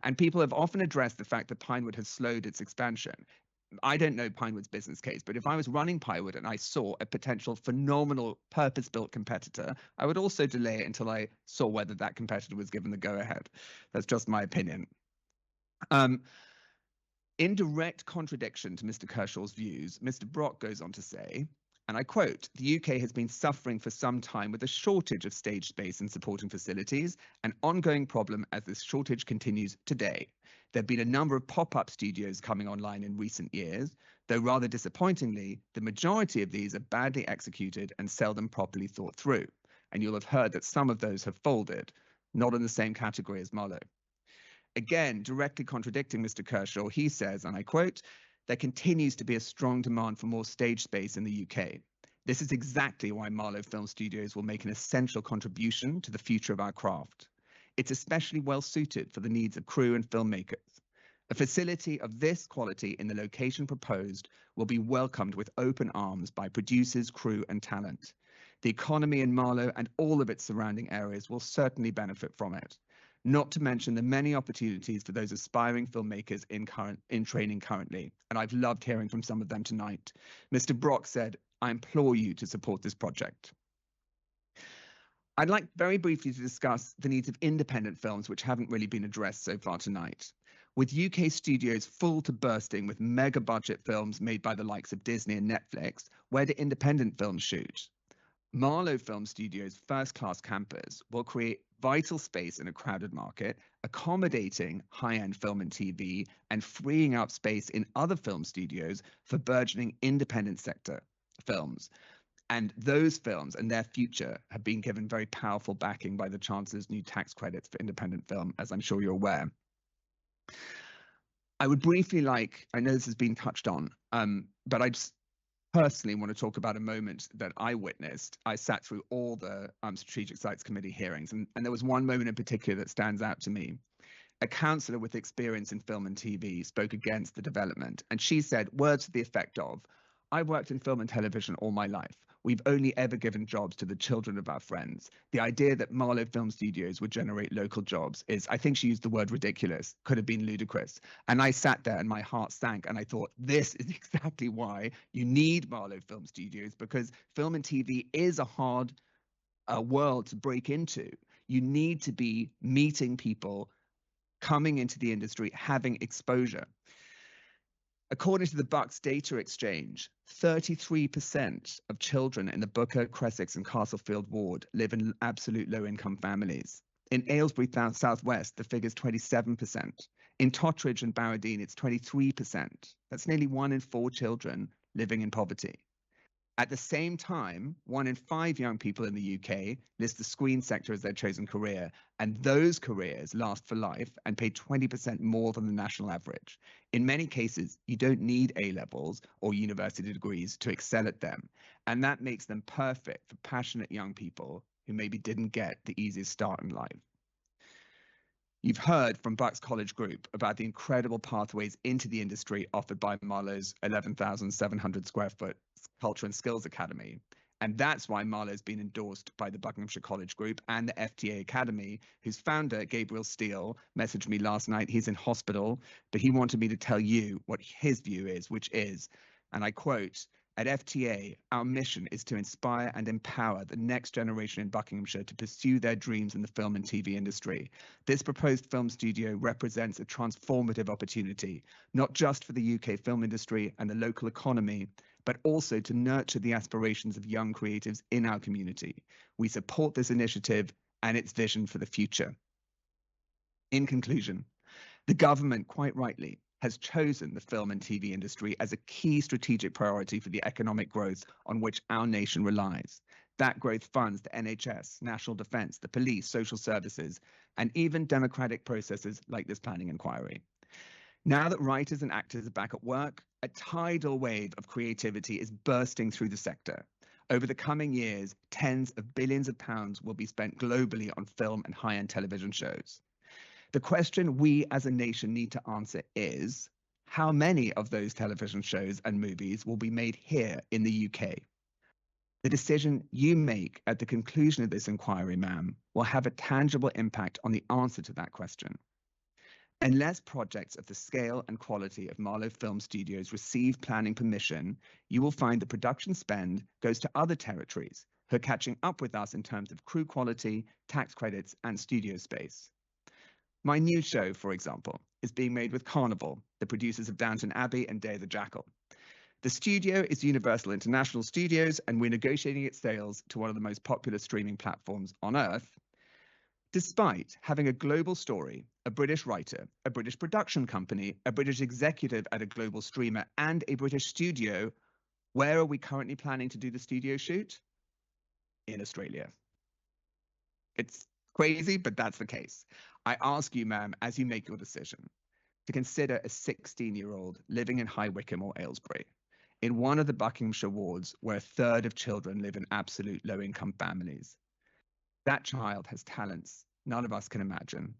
And people have often addressed the fact that Pinewood has slowed its expansion. I don't know Pinewood's business case, but if I was running Pinewood and I saw a potential phenomenal purpose-built competitor, I would also delay it until I saw whether that competitor was given the go-ahead. That's just my opinion. In direct contradiction to Mr. Kershaw's views, Mr. Brock goes on to say, and I quote, the UK has been suffering for some time with a shortage of stage space and supporting facilities, an ongoing problem as this shortage continues today. There have been a number of pop-up studios coming online in recent years, though rather disappointingly, the majority of these are badly executed and seldom properly thought through. And you'll have heard that some of those have folded, not in the same category as Marlowe. Again, directly contradicting Mr. Kershaw, he says, and I quote, there continues to be a strong demand for more stage space in the UK. This is exactly why Marlowe Film Studios will make an essential contribution to the future of our craft. It's especially well suited for the needs of crew and filmmakers. A facility of this quality in the location proposed will be welcomed with open arms by producers, crew and talent. The economy in Marlowe and all of its surrounding areas will certainly benefit from it. Not to mention the many opportunities for those aspiring filmmakers in training currently. And I've loved hearing from some of them tonight. Mr. Brock said, I implore you to support this project. I'd like very briefly to discuss the needs of independent films, which haven't really been addressed so far tonight. With UK studios full to bursting with mega budget films made by the likes of Disney and Netflix, where do independent films shoot? Marlowe Film Studios' first-class campus will create vital space in a crowded market, accommodating high-end film and TV, and freeing up space in other film studios for burgeoning independent sector films. And those films and their future have been given very powerful backing by the Chancellor's new tax credits for independent film, as I'm sure you're aware. I would briefly like, I know this has been touched on, but I just personally want to talk about a moment that I witnessed. I sat through all the Strategic Sites Committee hearings, and there was one moment in particular that stands out to me. A councillor with experience in film and TV spoke against the development, and she said words to the effect of, "I've worked in film and television all my life. We've only ever given jobs to the children of our friends. The idea that Marlow Film Studios would generate local jobs is," I think she used the word ridiculous, could have been ludicrous. And I sat there and my heart sank and I thought, this is exactly why you need Marlow Film Studios, because film and TV is a hard world to break into. You need to be meeting people, coming into the industry, having exposure. According to the Bucks Data Exchange, 33% of children in the Booker, Cressex and Castlefield ward live in absolute low-income families. In Aylesbury South West, the figure's 27%. In Totteridge and Barradine, it's 23%. That's nearly 1 in 4 children living in poverty. At the same time, 1 in 5 young people in the UK list the screen sector as their chosen career, and those careers last for life and pay 20% more than the national average. In many cases, you don't need A-levels or university degrees to excel at them, and that makes them perfect for passionate young people who maybe didn't get the easiest start in life. You've heard from Bucks College Group about the incredible pathways into the industry offered by Marlow's 11,700 square foot Culture and Skills Academy. And that's why Marlow's been endorsed by the Buckinghamshire College Group and the FTA Academy, whose founder, Gabriel Steele, messaged me last night. He's in hospital, but he wanted me to tell you what his view is, which is, and I quote, "At FTA, our mission is to inspire and empower the next generation in Buckinghamshire to pursue their dreams in the film and TV industry. This proposed film studio represents a transformative opportunity, not just for the UK film industry and the local economy, but also to nurture the aspirations of young creatives in our community. We support this initiative and its vision for the future." In conclusion, the government, quite rightly, has chosen the film and TV industry as a key strategic priority for the economic growth on which our nation relies. That growth funds the NHS, National Defence, the police, social services, and even democratic processes like this planning inquiry. Now that writers and actors are back at work, a tidal wave of creativity is bursting through the sector. Over the coming years, tens of billions of pounds will be spent globally on film and high-end television shows. The question we as a nation need to answer is, how many of those television shows and movies will be made here in the UK? The decision you make at the conclusion of this inquiry, ma'am, will have a tangible impact on the answer to that question. Unless projects of the scale and quality of Marlow Film Studios receive planning permission, you will find the production spend goes to other territories who are catching up with us in terms of crew quality, tax credits, and studio space. My new show, for example, is being made with Carnival, the producers of Downton Abbey and Day of the Jackal. The studio is Universal International Studios, and we're negotiating its sales to one of the most popular streaming platforms on earth. Despite having a global story, a British writer, a British production company, a British executive at a global streamer, and a British studio, where are we currently planning to do the studio shoot? In Australia. It's crazy, but that's the case. I ask you, ma'am, as you make your decision, to consider a 16-year-old living in High Wycombe or Aylesbury, in one of the Buckinghamshire wards where a third of children live in absolute low-income families. That child has talents none of us can imagine.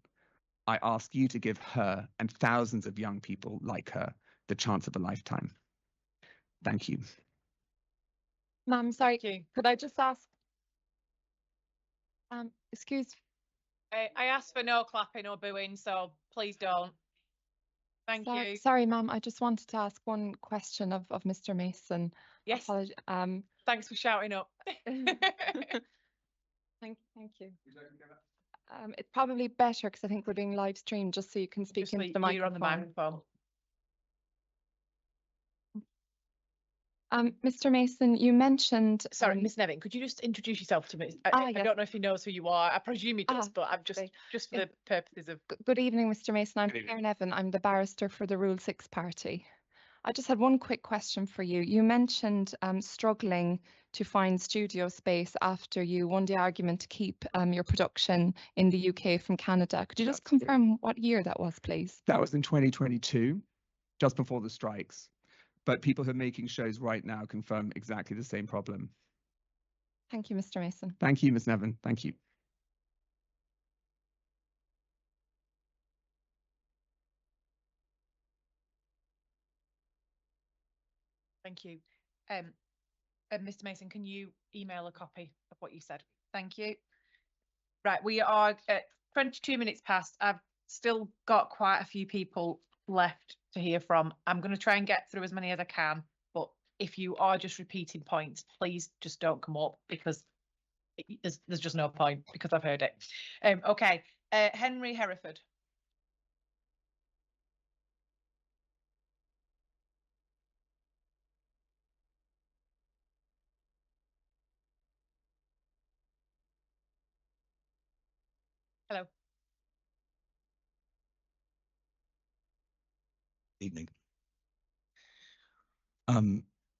I ask you to give her and thousands of young people like her the chance of a lifetime. Thank you. Ma'am, sorry, could I just ask? Excuse. I asked for no clapping or booing, so please don't. Thank you. Sorry, ma'am, I just wanted to ask one question of Mr. Mason. Yes. Thanks for shouting up. Thank you. It's probably better because I think we're being live streamed, just so you can speak into the microphone. You're on the microphone. Mr. Mason, you mentioned. Sorry, Miss Nevin, could you just introduce yourself to me? I don't know if he knows who you are. I presume he does, but I'm just for the purposes of. Good evening, Mr. Mason. I'm Claire Nevin. I'm the barrister for the Rule 6 party. I just had one quick question for you. You mentioned struggling to find studio space after you won the argument to keep your production in the UK from Canada. Could you just confirm what year that was, please? That was in 2022. just before the strikes. But people who are making shows right now confirm exactly the same problem. Thank you, Mr. Mason. Thank you, Ms. Nevin. Thank you. Thank you. Mr. Mason, can you email a copy of what you said? Thank you. Right, we are at 22 minutes past. I've still got quite a few people left to hear from. I'm going to try and get through as many as I can, but if you are just repeating points, please just don't come up, because there's just no point, because I've heard it. Okay, Henry Hereford. Hello. Evening.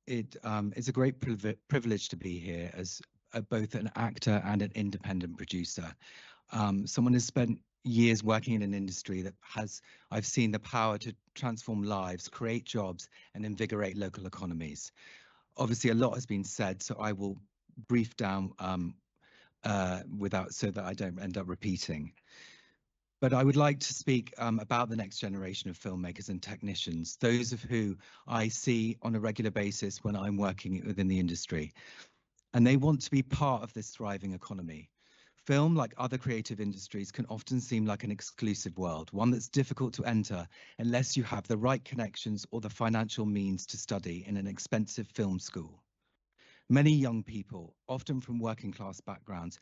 It's a great privilege to be here as both an actor and an independent producer. Someone has spent years working in an industry that I've seen the power to transform lives, create jobs, and invigorate local economies. Obviously, a lot has been said, so I will brief down so that I don't end up repeating. But I would like to speak about the next generation of filmmakers and technicians, those of who I see on a regular basis when I'm working within the industry. And they want to be part of this thriving economy. Film, like other creative industries, can often seem like an exclusive world, one that's difficult to enter unless you have the right connections or the financial means to study in an expensive film school. Many young people, often from working class backgrounds,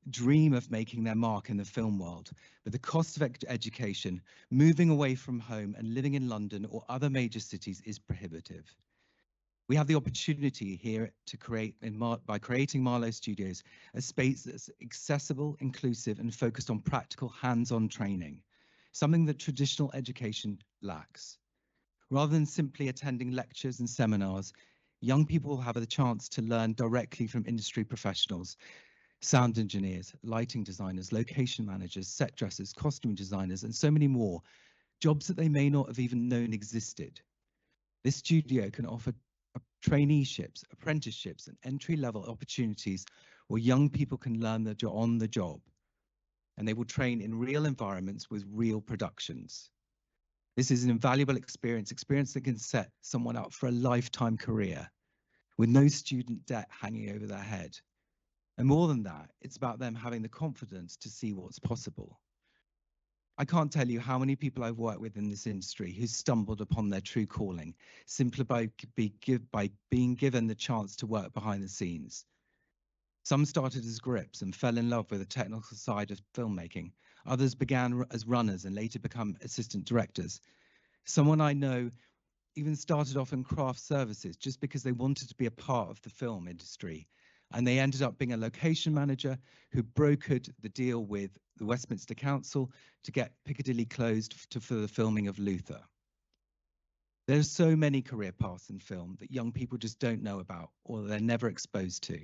dream of making their mark in the film world, but the cost of education, moving away from home and living in London or other major cities is prohibitive. We have the opportunity here to create, by creating Marlowe Studios, a space that's accessible, inclusive, and focused on practical hands-on training, something that traditional education lacks. Rather than simply attending lectures and seminars, young people have the chance to learn directly from industry professionals, sound engineers, lighting designers, location managers, set dressers, costume designers, and so many more, jobs that they may not have even known existed. This studio can offer traineeships, apprenticeships, and entry-level opportunities where young people can learn on the job, and they will train in real environments with real productions. This is an invaluable experience that can set someone up for a lifetime career with no student debt hanging over their head. And more than that, it's about them having the confidence to see what's possible. I can't tell you how many people I've worked with in this industry who stumbled upon their true calling simply by being given the chance to work behind the scenes. Some started as grips and fell in love with the technical side of filmmaking. Others began as runners and later become assistant directors. Someone I know even started off in craft services just because they wanted to be a part of the film industry. And they ended up being a location manager who brokered the deal with the Westminster Council to get Piccadilly closed for the filming of Luther. There's so many career paths in film that young people just don't know about or they're never exposed to.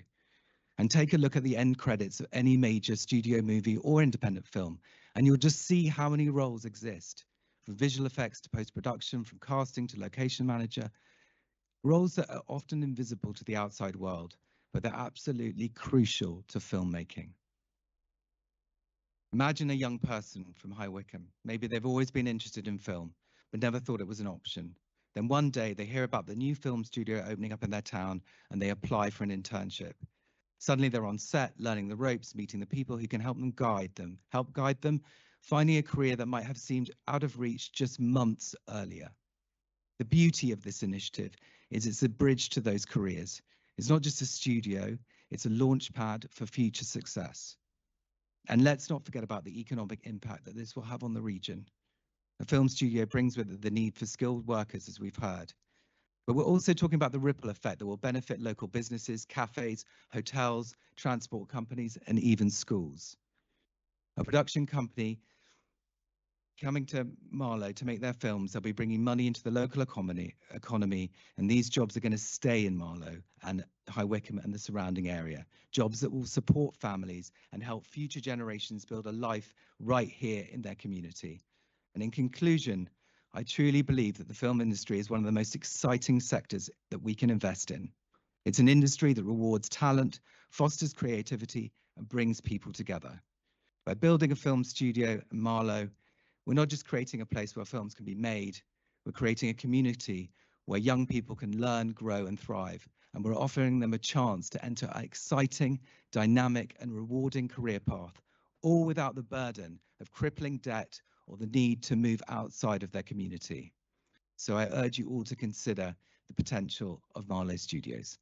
And take a look at the end credits of any major studio movie or independent film, and you'll just see how many roles exist, from visual effects to post-production, from casting to location manager, roles that are often invisible to the outside world, but they're absolutely crucial to filmmaking. Imagine a young person from High Wycombe. Maybe they've always been interested in film, but never thought it was an option. Then one day they hear about the new film studio opening up in their town and they apply for an internship. Suddenly they're on set, learning the ropes, meeting the people who can help guide them, finding a career that might have seemed out of reach just months earlier. The beauty of this initiative is it's a bridge to those careers. It's not just a studio, it's a launch pad for future success. And let's not forget about the economic impact that this will have on the region. A film studio brings with it the need for skilled workers, as we've heard. But we're also talking about the ripple effect that will benefit local businesses, cafes, hotels, transport companies, and even schools. A production company coming to Marlow to make their films, they'll be bringing money into the local economy, and these jobs are going to stay in Marlow and High Wycombe and the surrounding area. Jobs that will support families and help future generations build a life right here in their community. And in conclusion, I truly believe that the film industry is one of the most exciting sectors that we can invest in. It's an industry that rewards talent, fosters creativity, and brings people together. By building a film studio in Marlow, we're not just creating a place where films can be made, we're creating a community where young people can learn, grow, and thrive. And we're offering them a chance to enter an exciting, dynamic, and rewarding career path, all without the burden of crippling debt or the need to move outside of their community. So I urge you all to consider the potential of Marlow Studios.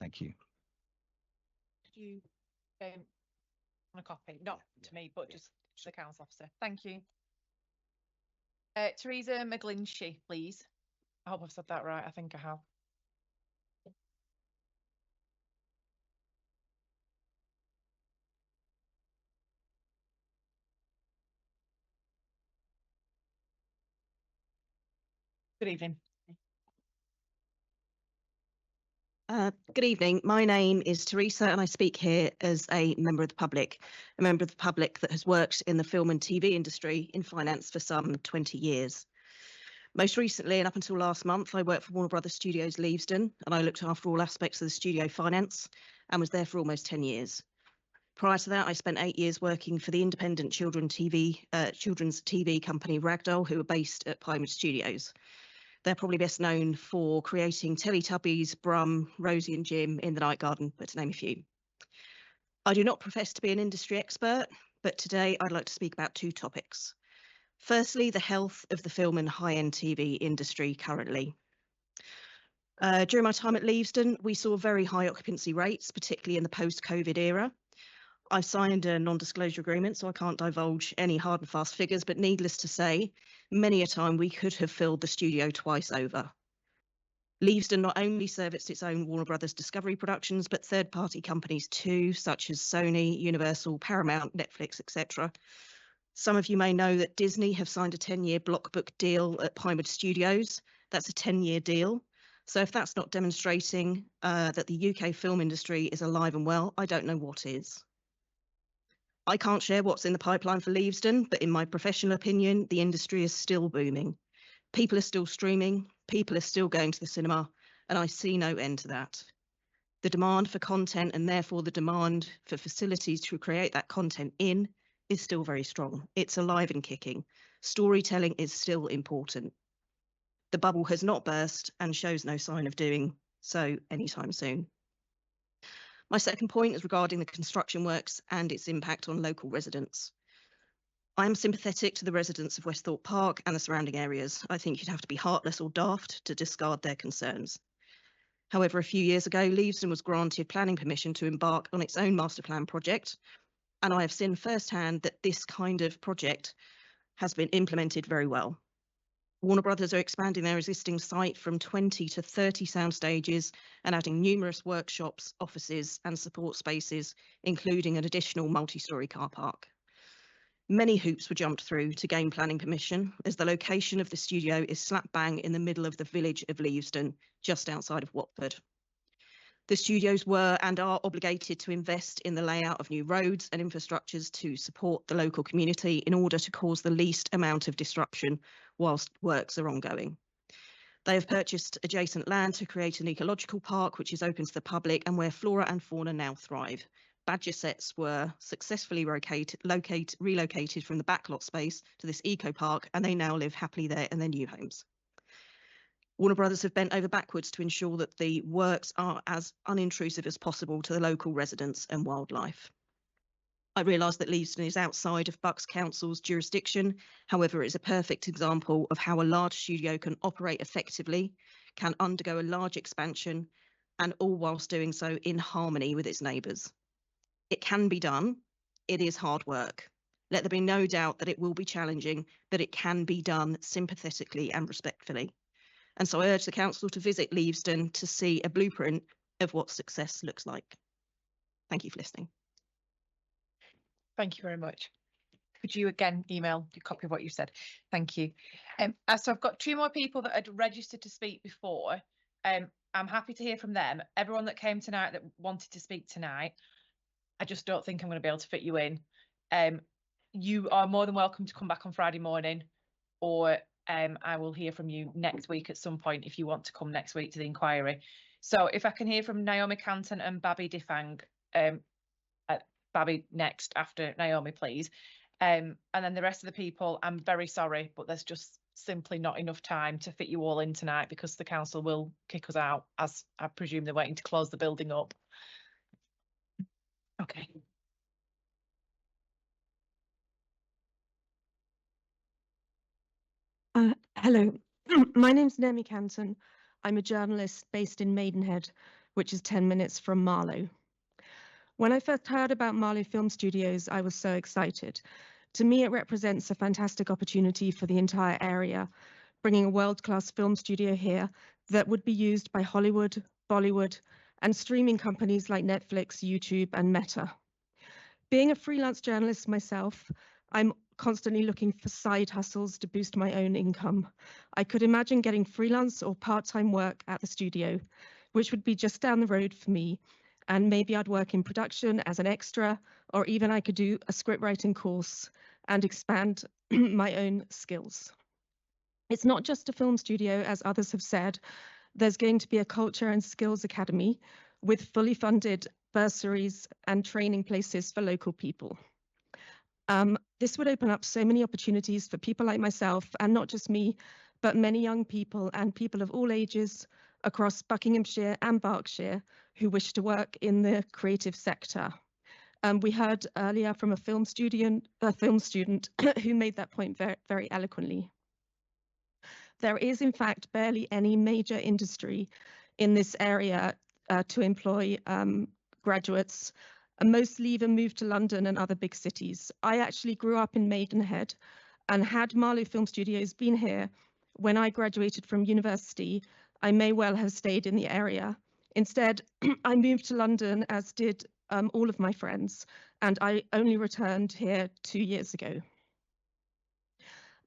Thank you. You want a copy? Not to me, but just to the council officer. Thank you. Teresa McGlinchey, please. I hope I've said that right. I think I have. Good evening. Good evening. My name is Teresa and I speak here as a member of the public that has worked in the film and TV industry in finance for some 20 years. Most recently, and up until last month, I worked for Warner Brothers Studios Leavesden, and I looked after all aspects of the studio finance and was there for almost 10 years. Prior to that, I spent 8 years working for the independent children's TV company Ragdoll, who are based at Pinewood Studios. They're probably best known for creating Teletubbies, Brum, Rosie and Jim, In the Night Garden, but to name a few. I do not profess to be an industry expert, but today I'd like to speak about two topics. Firstly, the health of the film and high-end TV industry currently. During my time at Leavesden, we saw very high occupancy rates, particularly in the post-COVID era. I signed a non-disclosure agreement, so I can't divulge any hard and fast figures, but needless to say, many a time we could have filled the studio twice over. Leavesden not only serviced its own Warner Brothers Discovery productions, but third-party companies too, such as Sony, Universal, Paramount, Netflix, etc. Some of you may know that Disney have signed a 10-year block book deal at Pinewood Studios. That's a 10-year deal. So if that's not demonstrating that the UK film industry is alive and well, I don't know what is. I can't share what's in the pipeline for Leavesden, but in my professional opinion, the industry is still booming. People are still streaming, people are still going to the cinema, and I see no end to that. The demand for content and therefore the demand for facilities to create that content in is still very strong. It's alive and kicking. Storytelling is still important. The bubble has not burst and shows no sign of doing so anytime soon. My second point is regarding the construction works and its impact on local residents. I am sympathetic to the residents of Westhorpe Park and the surrounding areas. I think you'd have to be heartless or daft to discard their concerns. However, a few years ago, Leavesden was granted planning permission to embark on its own master plan project, and I have seen firsthand that this kind of project has been implemented very well. Warner Brothers are expanding their existing site from 20 to 30 sound stages and adding numerous workshops, offices and support spaces, including an additional multi-storey car park. Many hoops were jumped through to gain planning permission, as the location of the studio is slap bang in the middle of the village of Leavesden, just outside of Watford. The studios were and are obligated to invest in the layout of new roads and infrastructures to support the local community in order to cause the least amount of disruption whilst works are ongoing. They have purchased adjacent land to create an ecological park which is open to the public and where flora and fauna now thrive. Badger sets were successfully relocated from the backlot space to this eco park, and they now live happily there in their new homes. Warner Brothers have bent over backwards to ensure that the works are as unintrusive as possible to the local residents and wildlife. I realise that Leavesden is outside of Bucks Council's jurisdiction. However, it's a perfect example of how a large studio can operate effectively, can undergo a large expansion, and all whilst doing so in harmony with its neighbours. It can be done. It is hard work. Let there be no doubt that it will be challenging, but it can be done sympathetically and respectfully. And so I urge the council to visit Leavesden to see a blueprint of what success looks like. Thank you for listening. Thank you very much. Could you again email a copy of what you said? Thank you. So I've got two more people that had registered to speak before. I'm happy to hear from them. Everyone that came tonight that wanted to speak tonight, I just don't think I'm going to be able to fit you in. You are more than welcome to come back on Friday morning or I will hear from you next week at some point if you want to come next week to the inquiry. So if I can hear from Naomi Canton and Babi Difang, Babi next after Naomi, please. And then the rest of the people, I'm very sorry, but there's just simply not enough time to fit you all in tonight because the council will kick us out, as I presume they're waiting to close the building up. Okay. Hello, my name's Naomi Canton. I'm a journalist based in Maidenhead, which is 10 minutes from Marlow. When I first heard about Marlow Film Studios, I was so excited. To me, it represents a fantastic opportunity for the entire area, bringing a world-class film studio here that would be used by Hollywood, Bollywood, and streaming companies like Netflix, YouTube, and Meta. Being a freelance journalist myself, I'm constantly looking for side hustles to boost my own income. I could imagine getting freelance or part-time work at the studio, which would be just down the road for me. And maybe I'd work in production as an extra, or even I could do a script writing course and expand my own skills. It's not just a film studio, as others have said. There's going to be a culture and skills academy with fully funded bursaries and training places for local people. This would open up so many opportunities for people like myself, and not just me, but many young people and people of all ages across Buckinghamshire and Berkshire who wish to work in the creative sector. We heard earlier from a film student who made that point very, very eloquently. There is, in fact, barely any major industry in this area to employ graduates. Most leave and move to London and other big cities. I actually grew up in Maidenhead, and had Marlow Film Studios been here when I graduated from university, I may well have stayed in the area. Instead, I moved to London, as did all of my friends, and I only returned here 2 years ago.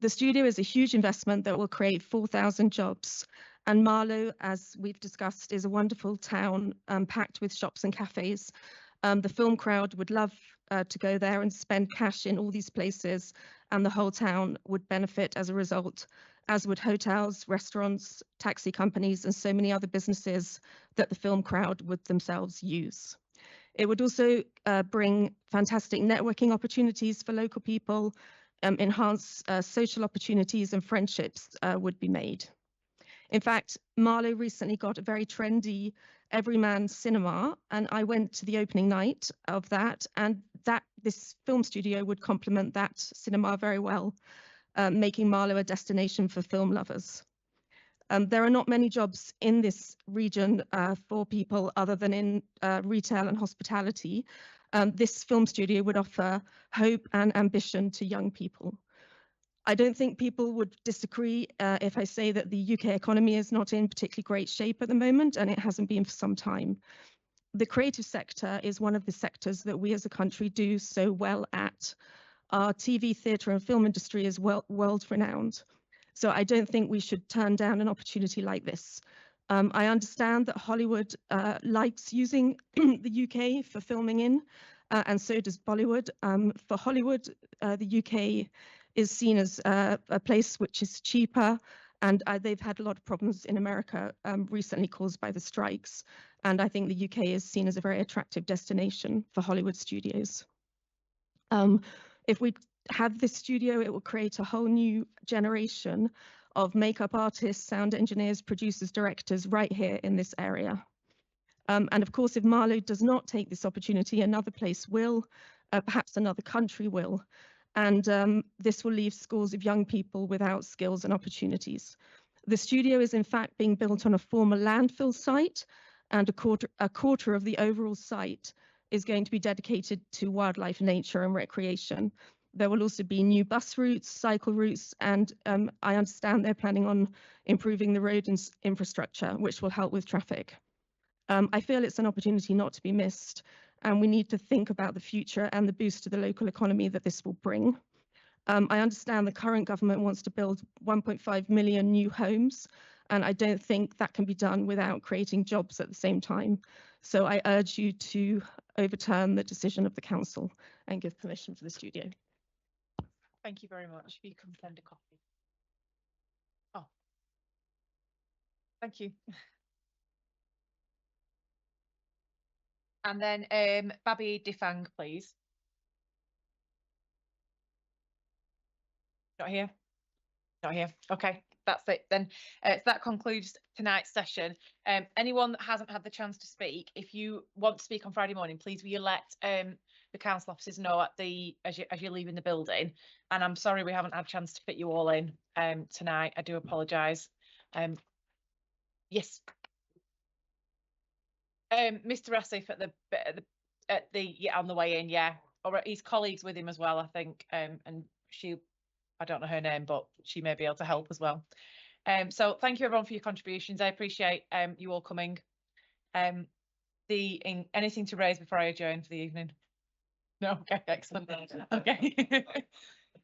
The studio is a huge investment that will create 4,000 jobs, and Marlow, as we've discussed, is a wonderful town packed with shops and cafes. The film crowd would love to go there and spend cash in all these places, and the whole town would benefit as a result, as would hotels, restaurants, taxi companies, and so many other businesses that the film crowd would themselves use. It would also bring fantastic networking opportunities for local people, enhance social opportunities, and friendships would be made. In fact, Marlow recently got a very trendy Everyman Cinema, and I went to the opening night of that, and this film studio would complement that cinema very well, making Marlow a destination for film lovers. There are not many jobs in this region for people other than in retail and hospitality. This film studio would offer hope and ambition to young people. I don't think people would disagree if I say that the UK economy is not in particularly great shape at the moment, and it hasn't been for some time. The creative sector is one of the sectors that we as a country do so well at. Our TV, theatre and film industry is world renowned. So I don't think we should turn down an opportunity like this. I understand that Hollywood likes using the UK for filming in, and so does Bollywood. For Hollywood, the UK is seen as a place which is cheaper, and they've had a lot of problems in America recently caused by the strikes. And I think the UK is seen as a very attractive destination for Hollywood studios. If we have this studio, it will create a whole new generation of makeup artists, sound engineers, producers, directors right here in this area. And of course, if Marlow does not take this opportunity, another place will, perhaps another country will. And this will leave scores of young people without skills and opportunities. The studio is in fact being built on a former landfill site, and a quarter of the overall site is going to be dedicated to wildlife, nature and recreation. There will also be new bus routes, cycle routes, and I understand they're planning on improving the road infrastructure, which will help with traffic. I feel it's an opportunity not to be missed, and we need to think about the future and the boost to the local economy that this will bring. I understand the current government wants to build 1.5 million new homes, and I don't think that can be done without creating jobs at the same time. So I urge you to overturn the decision of the council and give permission for the studio. Thank you very much. You can send a copy. Thank you. And then Babi Difang, please. Not here. Not here. Okay, that's it then. So that concludes tonight's session. Anyone that hasn't had the chance to speak, if you want to speak on Friday morning, please will you let the council officers know at as you're leaving the building. And I'm sorry we haven't had a chance to fit you all in tonight. I do apologise. Yes. Mr. Asif at the on the way in, yeah, or his colleagues with him as well, I think. And I don't know her name, but she may be able to help as well. So thank you everyone for your contributions. I appreciate you all coming. Anything to raise before I adjourn for the evening? No, okay, excellent. Okay.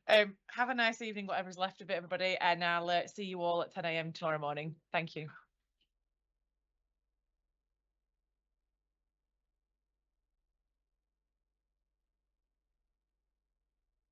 Have a nice evening, whatever's left of it, everybody, and I'll see you all at 10 a.m. tomorrow morning. Thank you.